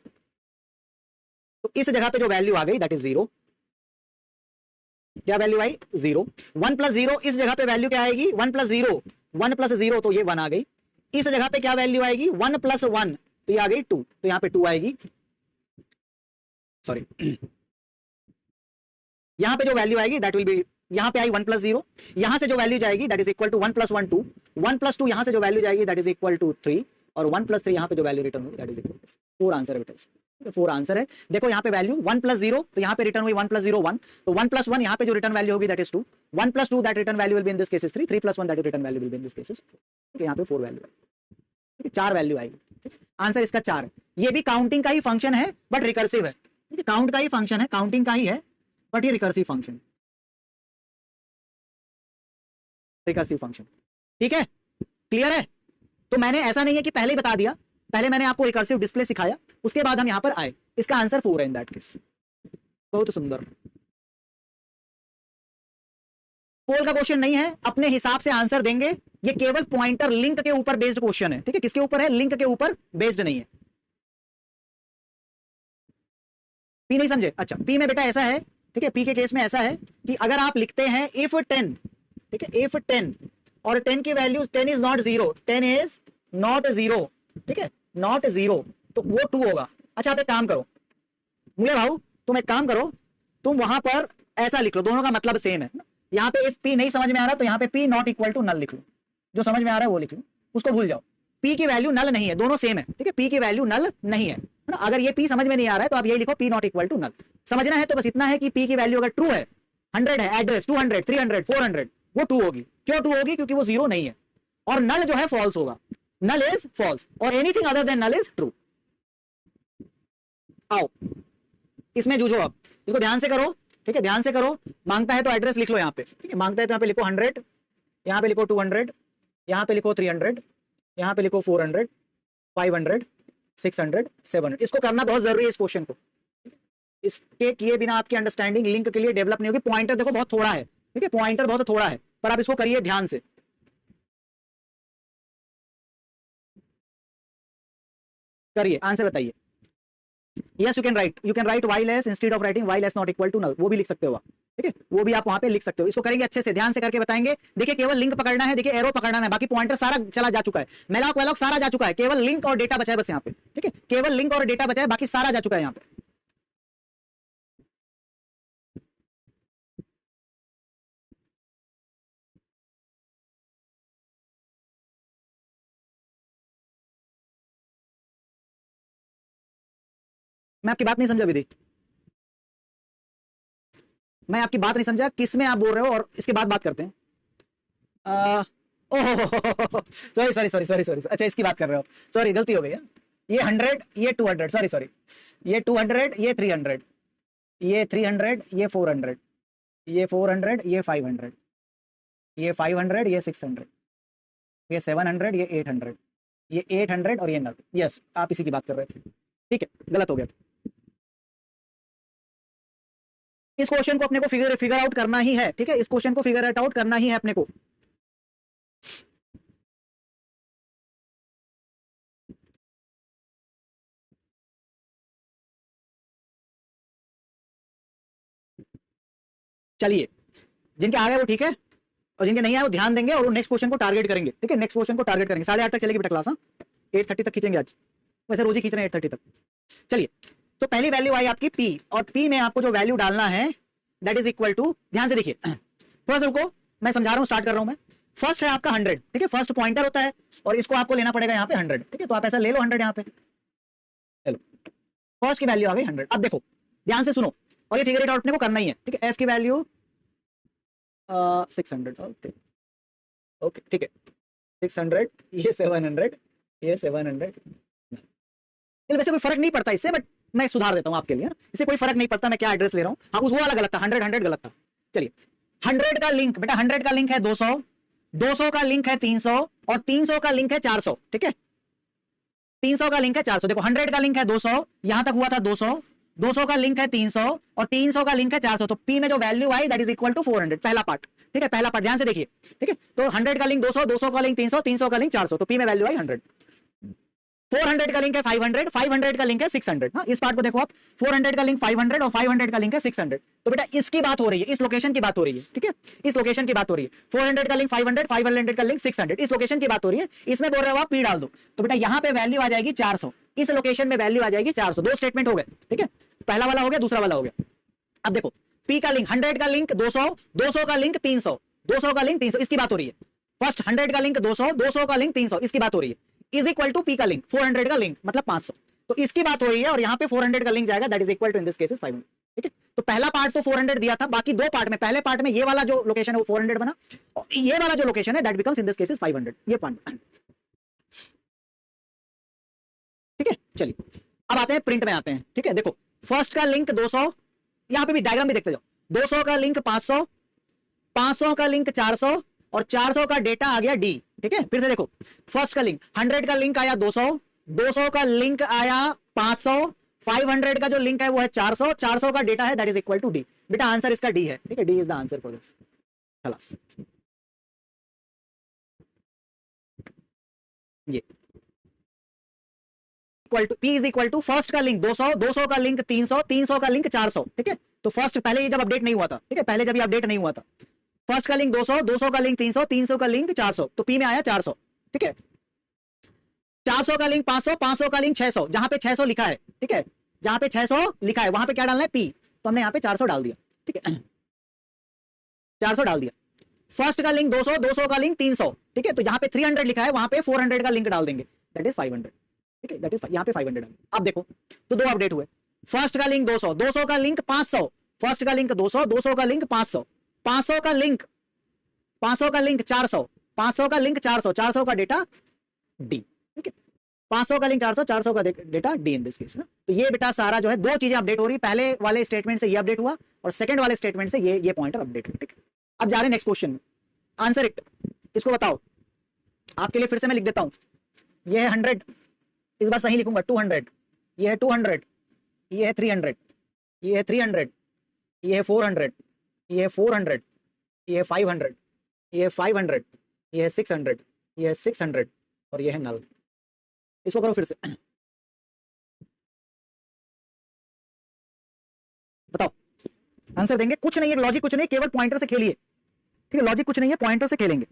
तो इस जगह पे जो वैल्यू आ गई दैट इज 0। क्या वैल्यू आई 0। 1 प्लस 0 इस जगह पे वैल्यू क्या आएगी 1 प्लस 0, 1 प्लस 0 तो ये 1 आ गई। इस जगह पे क्या वैल्यू आएगी 1 प्लस 1 तो ये आ गई 2, तो यहां पे 2 आएगी, सॉरी यहां पे जो वैल्यू आएगी दैट विल बी, यहां पे आई 1 प्लस 0, यहां से जो वैल्यू जाएगी that is equal to 1 plus 1 2, 1 plus 2 यहां से जो वैल्यू जाएगी दैट इज इक्वल टू 3, और 1 प्लस 3 यहां पे जो वैल्यू रिटर्न होगी that is equal to 4। Answer है बेटा, 4 आंसर है। देखो यहाँ पे वैल्यू 1 प्लस 0 तो यहाँ पे रिटर्न हुई 1 प्लस 0 1, तो 1 प्लस 1 यहाँ पे जो रिटर्न वैल्यू होगी that is 2, 1 plus 2 that return value will be in this case 3, 3 plus 1 that return value will be in this case 4, यहाँ पे 4 वैल्यू है, ठीक है, 4 वैल्यू आएगी, ठीक है। आंसर इसका 4 है। ये भी काउंटिंग का ही फंक्शन है बट रिकर्सिव है, ठीक है, काउंट का ही फंक्शन है, काउंटिंग का ही है बट ये रिकर्सिव फंक्शन, रिकर्सिव फंक्शन, ठीक है, क्लियर है। तो मैंने ऐसा नहीं है कि पहले ही बता दिया, पहले मैंने आपको रिकर्सिव डिस्प्ले सिखाया, उसके बाद हम यहां पर आए। इसका आंसर 4 है इन दैट केस। बहुत सुंदर। पोल का क्वेश्चन नहीं है, अपने हिसाब से आंसर देंगे, ये केवल पॉइंटर लिंक के ऊपर बेस्ड क्वेश्चन है, ठीक है, किसके ऊपर है, लिंक के ऊपर बेस्ड नहीं है। पी नहीं समझे? अच्छा पी में बेटा ऐसा है, ठीक है, पी के केस में ऐसा है कि अगर आप लिखते हैं इफ 10, ठीक है, इफ 10 और 10 की value 10 is not 0, 10 is not 0, ठीक है, नॉट 0 तो वो 2 होगा। अच्छा आप एक काम करो मुले भाऊ, तुम एक काम करो, तुम वहां पर ऐसा लिख लो, दोनों का मतलब सेम है। यहाँ पे इफ पी नहीं समझ में आ रहा तो यहाँ पे P not equal to null लिख लो, जो समझ में आ रहा है वो लिख लो, उसको भूल जाओ। पी की वैल्यू नल नहीं है, दोनों सेम है, ठीक है, पी की वैल्यू नल नहीं है ना। अगर ये पी समझ में नहीं आ रहा है तो आप यही लिखो P not equal to null. समझना है तो बस इतना है कि पी की वैल्यू अगर ट्रू है, 100 है एड्रेस, 200, 300, 400 वो ट्रू होगी। क्यों ट्रू होगी? क्योंकि वो 0 नहीं है, और नल जो है फॉल्स होगा, नल इज फॉल्स और anything other than null is true. आओ इसमें जूझो, आप इसको ध्यान से करो, ठीक है, ध्यान से करो। मांगता है तो एड्रेस लिख लो यहाँ पे, ठीक है, मांगता है तो यहाँ पे लिखो 100, यहाँ पे लिखो 200, यहाँ पे लिखो 300, यहाँ पे लिखो 400, 500, 600, 700। इसको करना बहुत जरूरी है इस क्वेश्चन को, इसके किए बिना आपकी अंडरस्टैंडिंग लिंक के लिए डेवलप नहीं होगी। पॉइंटर देखो बहुत थोड़ा है, ठीक है, पॉइंटर बहुत थोड़ा है, पर आप इसको करिए ध्यान से। करिए, आंसर बताइए। Yes you can write while S instead of writing while S not equal to null, वो भी लिख सकते हो आप, ठीक है, वो भी आप वहां पे लिख सकते हो। इसको करेंगे अच्छे से, ध्यान से करके बताएंगे। देखिए केवल लिंक पकड़ना है, देखिए एरो पकड़ना है, बाकी पॉइंटर सारा चला जा चुका है, मेलॉक वेलॉक सारा जा चुका है, केवल लिंक और डेटा बचा है बस यहाँ पे, ठीक है, केवल लिंक और डेटा बचा है, बाकी सारा जा चुका है यहाँ पे। मैं आपकी बात नहीं समझा विधि, मैं आपकी बात नहीं समझा, किस में आप बोल रहे हो और इसके बाद बात करते हैं। Oh sorry sorry sorry sorry sorry, अच्छा इसकी बात कर रहे हो, सॉरी गलती हो गई है। ये 100 ये 200, सॉरी सॉरी, ये 200 ये 300, ये 300 ये 400, ये 400 ये 500, ये 500 ये 600, ये 700 ये 800, ये 800 और ये नल। यस आप इसी की बात कर रहे थे, ठीक है, गलत हो गया। इस क्वेश्चन को अपने को फिगर आउट करना ही है, ठीक है, इस क्वेश्चन को फिगर आउट करना ही है अपने को। चलिए, जिनके आ गए वो ठीक है, और जिनके नहीं आए वो ध्यान देंगे और वो नेक्स्ट क्वेश्चन को टारगेट करेंगे, ठीक है, नेक्स्ट क्वेश्चन को टारगेट करेंगे। 8:30 तक चलेगी बेटा क्लास, हाँ 8:30 तक खींचेंगे आज, वैसे रोज ही खींच रहे हैं 8:30 तक। चलिए, तो पहली वैल्यू आई आपकी P, और P में आपको जो वैल्यू डालना है दैट इज इक्वल टू, ध्यान से देखिए, थोड़ा सा रुको, मैं समझा रहा हूं, स्टार्ट कर रहा हूं मैं। फर्स्ट है आपका 100, ठीक है, फर्स्ट पॉइंटर होता है और इसको आपको लेना पड़ेगा यहाँ पे 100, ठीक है, तो आप ऐसा ले लो 100 यहाँ पे, चलो फर्स्ट की वैल्यू आ गई 100। अब देखो ध्यान से सुनो, और ये फिगर इट आउट अपने को करना ही है, ठीक है, F की वैल्यू 600, ओके ओके, ठीक है, 600, ये 700, ये 700, वैसे कोई फर्क नहीं पड़ता इससे, बट मैं सुधार देता हूं आपके लिए, इससे कोई फर्क नहीं पड़ता मैं क्या एड्रेस ले रहा हूं। हाँ उस वो वाला गलत था, 100 गलत था। चलिए 100 का लिंक बेटा, 100 का लिंक है 200, 200 का लिंक है 300, और 300 का लिंक है 400, ठीक है, 300 का लिंक है 400। देखो 100 का लिंक है 200, यहां तक हुआ था 200, 200 का लिंक है 300, और 300 का लिंक है 400, तो P में जो वैल्यू आई दैट इज इक्वल टू 400, पहला पार्ट, ठीक है, पहला पार्ट ध्यान से देखिए, ठीक है, तो 100 का लिंक 200, 200 का लिंक 300, 300 का लिंक 400, तो P में वैल्यू आई 100। 400 का लिंक है 500, 500 का लिंक है 600, हाँ इस पार्ट को देखो आप, 400 का लिंक 500 और 500 का लिंक है 600, तो बेटा इसकी बात हो रही है, इस लोकेशन की बात हो रही है, ठीक है, इस लोकेशन की बात हो रही है, 400 का लिंक 500, 500 का लिंक 600, इस लोकेशन की बात हो रही है, इसमें बोल रहे हो आप P डाल दो, तो बेटा यहाँ पे वैल्यू आ जाएगी 400, इस लोकेशन में वैल्यू आ जाएगी 400। दो स्टेटमेंट हो गए, ठीक है, पहला वाला हो गया, दूसरा वाला हो गया। अब देखो P का लिंक 100 का लिंक 200, 200 का लिंक 300, 200 का लिंक 300, इसकी बात हो रही है। फर्स्ट 100 का लिंक 200, 200 का लिंक 300, इसकी बात हो रही है, इज इक्वल टू P का लिंक 400 का लिंक मतलब 500, तो इसकी बात हो रही है, और यहाँ पे 400 का लिंक जाएगा that is equal to in this case 500, ठीक है। तो पहला पार्ट तो 400 दिया था, बाकी दो पार्ट में, पहले पार्ट में ये वाला जो लोकेशन है वो 400 बना, और ये वाला जो लोकेशन है that becomes in this case 500, ये पॉइंट, ठीक है। चलिए अब आते हैं प्रिंट में आते हैं, ठीक है, देखो फर्स्ट का लिंक 200, यहां पे भी डायग्राम भी देखते जाओ, 200 का लिंक 500, 500 का लिंक 400, और 400 का डेटा आ गया डी, ठीक है। फिर से देखो फर्स्ट का लिंक 100 का लिंक आया 200, 200 का लिंक आया 500, 500 का जो लिंक है वो है 400, 400 का डेटा है that is equal to D, बेटा आंसर इसका डी है, ठीक है, D is the answer for this, खलास ये equal to P is equal to first का लिंक 200, 200 का लिंक 300, 300 का लिंक 400, ठीक है, तो फर्स्ट पहले ये जब अपडेट नहीं हुआ था, ठीक है, पहले जब ये अपडेट नहीं हुआ था, फर्स्ट का लिंक 200, 200 का लिंक 300, 300 का लिंक 400, तो P में आया 400, ठीक है, 400 का लिंक 500, 500 का लिंक 600, जहां पे 600 लिखा है, ठीक है, जहां पे 600 लिखा है वहां पे क्या डालना है P, तो हमने यहाँ पे 400 डाल दिया, ठीक है, 400 डाल दिया। फर्स्ट का लिंक 200, 200 का लिंक 300, ठीक है, तो यहाँ पे 300 लिखा है वहां पे 400 का लिंक डाल देंगे दैट इज 500, ठीक है, दैट इज यहाँ पे 500। अब देखो तो दो अपडेट हुए, फर्स्ट का लिंक 200, 200 का लिंक 500, फर्स्ट का लिंक 200, 200 का लिंक 500, 500 का लिंक 500 का लिंक 400, 500 का लिंक 400, 400 का डेटा डी, ठीक है, 500 का लिंक 400, 400 का data D in this case ना। तो ये बेटा सारा जो है दो चीजें अपडेट हो रही, पहले वाले स्टेटमेंट से ये अपडेट हुआ और सेकंड वाले स्टेटमेंट से ये पॉइंटर अपडेट हुआ, ठीक है। अब जा रहे हैं नेक्स्ट क्वेश्चन में, आंसर इट, इसको बताओ, आपके लिए फिर से मैं लिख देता हूं, ये है 100, इस बार सही लिखूंगा 200, ये है 200, ये है 300, ये है 300, ये है 400, ये है 400, ये है 500, ये है 500, ये है 600, ये है 600, और ये है नल। इसको करो फिर से, बताओ आंसर देंगे, कुछ नहीं है लॉजिक, कुछ नहीं, केवल पॉइंटर से खेलिए, ठीक है, लॉजिक कुछ नहीं है, पॉइंटर से खेलेंगे।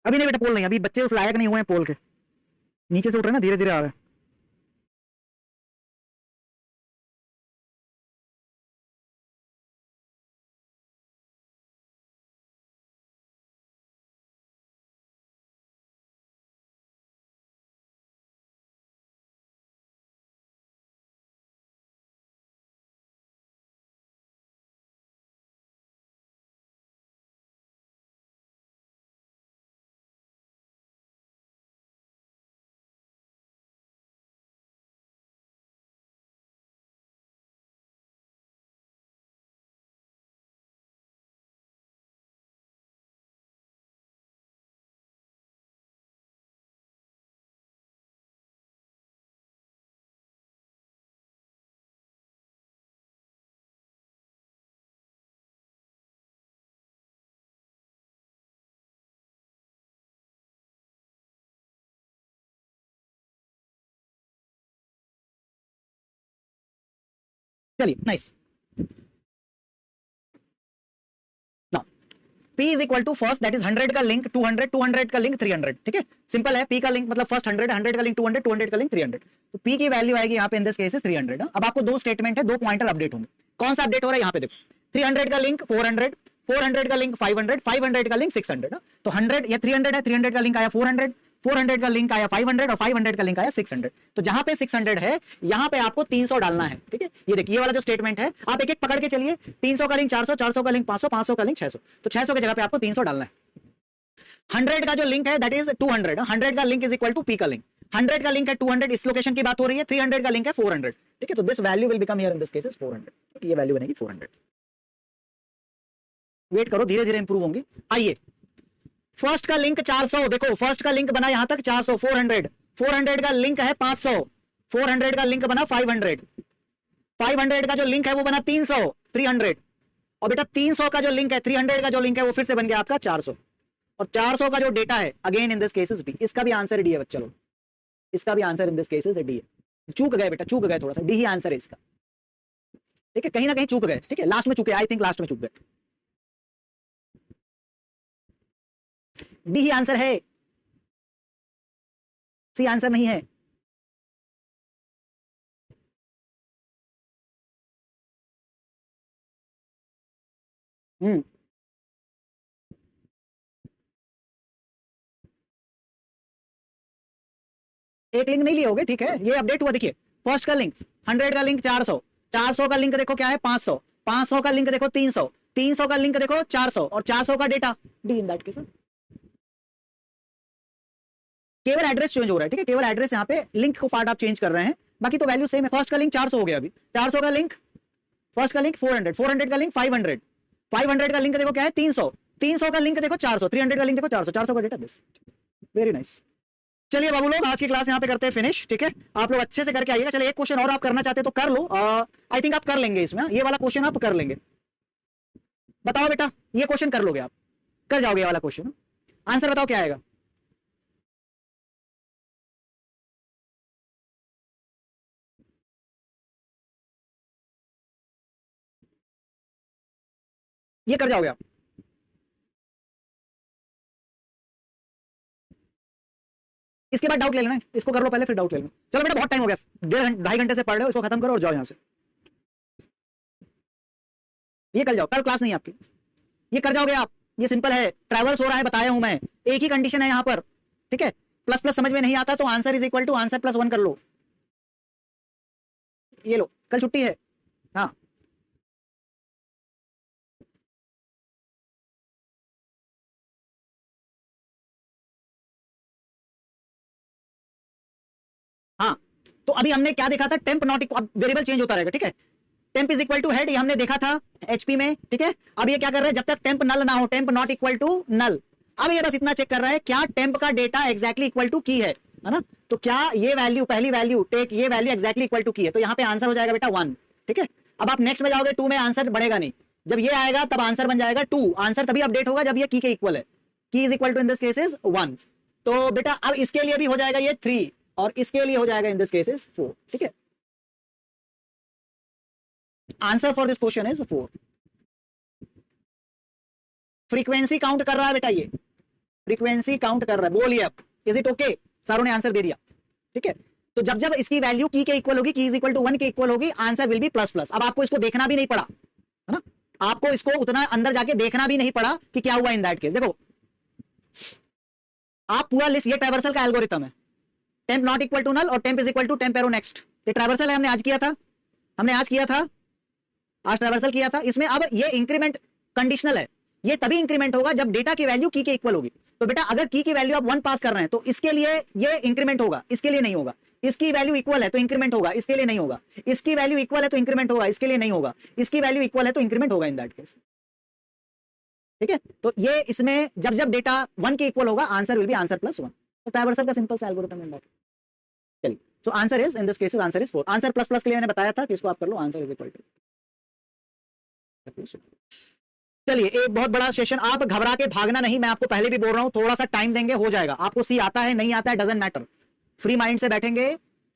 अभी नहीं बेटा पोल नहीं, अभी बच्चे उस लायक नहीं हुए हैं पोल के, नीचे से उठ रहे हैं ना, धीरे धीरे आ रहे हैं। चलिए nice. Now P is equal to first that is 100 का लिंक 200, 200 का लिंक 300, ठीक है, सिंपल है। P का लिंक मतलब फर्स्ट 100, 100 का लिंक 200, 200 का लिंक 300, तो P की वैल्यू आएगी यहाँ पे इन दिस केस 300। अब आपको दो स्टेटमेंट है, दो पॉइंटर अपडेट होंगे। कौन सा अपडेट हो रहा है यहाँ पे देखो, 300 का लिंक 400, 400 का लिंक 500, 500 का लिंक 600। तो 100 या 300 है, 300 का लिंक आया 400, 400 का लिंक आया 500 और 500 का लिंक आया 600। तो जहां पे 600 है यहां पे आपको 300 डालना है, ठीक है। ये देखिए ये वाला जो स्टेटमेंट है आप एक एक पकड़ के चलिए, 300 का लिंक 400, 400 का लिंक 500, 500 का लिंक 600, तो 600 की जगह पे आपको 300 डालना है। 100 का जो लिंक है दैट इज 200, 100 का link is equal to P का लिंक, 100 का लिंक है 200, इस लोकेशन की बात हो रही है, 300 का लिंक है 400, ठीक है। तो this value will become here in this case 400, ये वैल्यू बनेगी 400। वेट करो, धीरे धीरे इंप्रूव होंगे। आइए फर्स्ट का लिंक 400, देखो फर्स्ट का लिंक बना यहां तक 400, 400, 400 का लिंक है 500, 400 का लिंक बना 500, 500 का जो लिंक है वो बना 300, 300, और बेटा 300 का जो लिंक है, 300 का जो लिंक है वो फिर से बन गया आपका 400, और 400 का जो डेटा है again in this case is D. इसका भी आंसर डी है बच्चा लोग, इसका भी answer in this case is D है। चूक गए बेटा, चूक गए, थोड़ा सा डी ही आंसर है इसका, ठीक है, कहीं ना कहीं चूक गए, ठीक है, लास्ट में चूके, आई थिंक लास्ट में चूक गए। डी ही आंसर है, सी आंसर नहीं है। एक लिंक नहीं लिए होगे, ठीक है, ये अपडेट हुआ। देखिए फर्स्ट का लिंक 100 का लिंक 400, 400 का लिंक देखो क्या है 500, 500 का लिंक देखो 300, 300 का लिंक देखो 400, और 400 का data D in that case. केवल एड्रेस चेंज हो रहा है, ठीक है, केवल एड्रेस यहाँ पे लिंक को पार्ट आप चेंज कर रहे हैं, बाकी तो वैल्यू सेम है। फर्स्ट का लिंक 400 हो गया अभी, 400 का लिंक, फर्स्ट का लिंक 400, 400 का लिंक 500, 500 का लिंक देखो क्या है 300, 300 का लिंक देखो 400, 300 का लिंक देखो 400, 400 का डेटा दिस। Very nice. चलिए बाबू लोग आज की क्लास यहाँ पे करते हैं फिनिश, ठीक है, आप लोग अच्छे से करके आइएगा। चलिए एक क्वेश्चन और आप करना चाहते हैं तो कर लो, आई थिंक आप कर लेंगे इसमें, ये वाला क्वेश्चन आप कर लेंगे। बताओ बेटा ये क्वेश्चन कर लोगे आप, कर जाओगे ये वाला क्वेश्चन, आंसर बताओ क्या आएगा। ये कर जाओगे आप, इसके बाद डाउट ले लेना, इसको कर लो पहले फिर डाउट ले लेना। चलो बेटा बहुत टाइम हो गया, 1.5 घंटे से पढ़ रहे हो, इसको खत्म करो और जाओ यहां से। ये कर जाओ, कल क्लास नहीं आपकी, ये कर जाओगे आप, ये सिंपल है, ट्रैवल्स हो रहा है बताया हूं मैं, एक ही कंडीशन है यहां पर, ठीक है। प्लस प्लस समझ में नहीं आता तो answer is equal to answer plus 1 कर लो। ये लो कल छुट्टी है, हाँ हाँ। तो अभी हमने क्या देखा था, temp not equal, variable change होता रहेगा, ठीक है। Temp is equal to head, ये हमने देखा था एचपी में, ठीक है। अब ये क्या कर रहे हैं, जब तक टेम्प नल ना हो, temp not equal to null, अब ये बस इतना चेक कर रहा है क्या टेम्प का डेटा एग्जैक्टली इक्वल टू की है ना। तो क्या ये वैल्यू, पहली वैल्यू टेक, ये वैल्यू एग्जैक्टली इक्वल टू की है, तो यहाँ पे आंसर हो जाएगा बेटा 1, ठीक है। अब आप नेक्स्ट में जाओगे 2 में, आंसर बढ़ेगा नहीं, जब ये आएगा तब आंसर बन जाएगा 2, आंसर तभी अपडेट होगा जब ये की के इक्वल है, key is equal to in this case is 1। तो बेटा अब इसके लिए भी हो जाएगा ये 3, और इसके लिए हो जाएगा इन दिस केस इज 4, ठीक है। Answer for this question is 4। Frequency count कर रहा है बेटा, ये फ्रीक्वेंसी काउंट कर रहा है, बोलिए अब इज इट ओके। सारों ने आंसर दे दिया, ठीक है। तो जब जब इसकी वैल्यू की के इक्वल होगी, की इज इक्वल टू 1 के इक्वल होगी, answer will be plus plus. अब आपको इसको देखना भी नहीं पड़ा है ना, आपको इसको उतना अंदर जाके देखना भी नहीं पड़ा कि क्या हुआ इन दैट केस। देखो आप पूरा लिस्ट, ये ट्रैवर्सल का एल्गोरिथम है, temp not equal to null और temp is equal to temp arrow next, ये ट्रैवर्सल है, हमने आज किया था, आज ट्रैवर्सल किया था। इसमें अब ये इंक्रीमेंट कंडीशनल है, ये तभी इंक्रीमेंट होगा जब डेटा की वैल्यू की के इक्वल होगी। तो बेटा अगर की वैल्यू आप 1 पास कर रहे हैं तो इसके लिए ये इंक्रीमेंट होगा, इसके लिए नहीं होगा। इसकी वैल्यू इक्वल है तो इंक्रीमेंट होगा, इसके लिए नहीं होगा। इसकी वैल्यू इक्वल है तो इंक्रीमेंट होगा, इसके लिए नहीं होगा। इसकी वैल्यू इक्वल है तो इंक्रीमेंट होगा इन दैट केस, ठीक है। तो ये इसमें जब जब डेटा 1 के इक्वल होगा, answer will be answer plus 1। तो ट्रैवर्सल का सिंपल सा एल्गोरिथम इन दैट। चलिए so answer is in this case answer is 4। Answer plus plus के लिए मैंने बताया था कि इसको आप कर लो, आंसर इज इक्वल टू। चलिए एक बहुत बड़ा सेशन, आप घबरा के भागना नहीं, मैं आपको पहले भी बोल रहा हूं, थोड़ा सा टाइम देंगे, हो जाएगा। आपको सी आता है नहीं आता है डजंट मैटर, फ्री माइंड से बैठेंगे,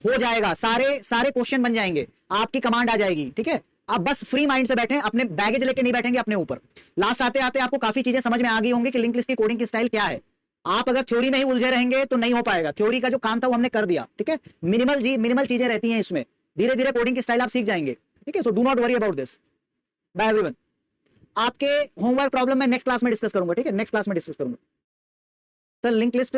हो जाएगा, सारे क्वेश्चन बन जाएंगे, आपकी कमांड आ जाएगी, ठीक है। आप बस फ्री माइंड से बैठे, अपने बैगेज लेके नहीं बैठेंगे अपने ऊपर। लास्ट आते आते आपको काफी चीजें समझ में आ गई होंगी कि लिंक लिस्ट की कोडिंग की स्टाइल क्या है। आप अगर थ्योरी में ही उलझे रहेंगे तो नहीं हो पाएगा। थ्योरी का जो काम था वो हमने कर दिया, ठीक है। मिनिमल चीजें रहती हैं इसमें, धीरे धीरे कोडिंग की स्टाइल आप सीख जाएंगे, ठीक है। So do not worry about this by everyone. आपके होमवर्क प्रॉब्लम मैं नेक्स्ट क्लास में डिस्कस करूंगा, ठीक है, नेक्स्ट क्लास में डिस्कस करूंगा। Sir link list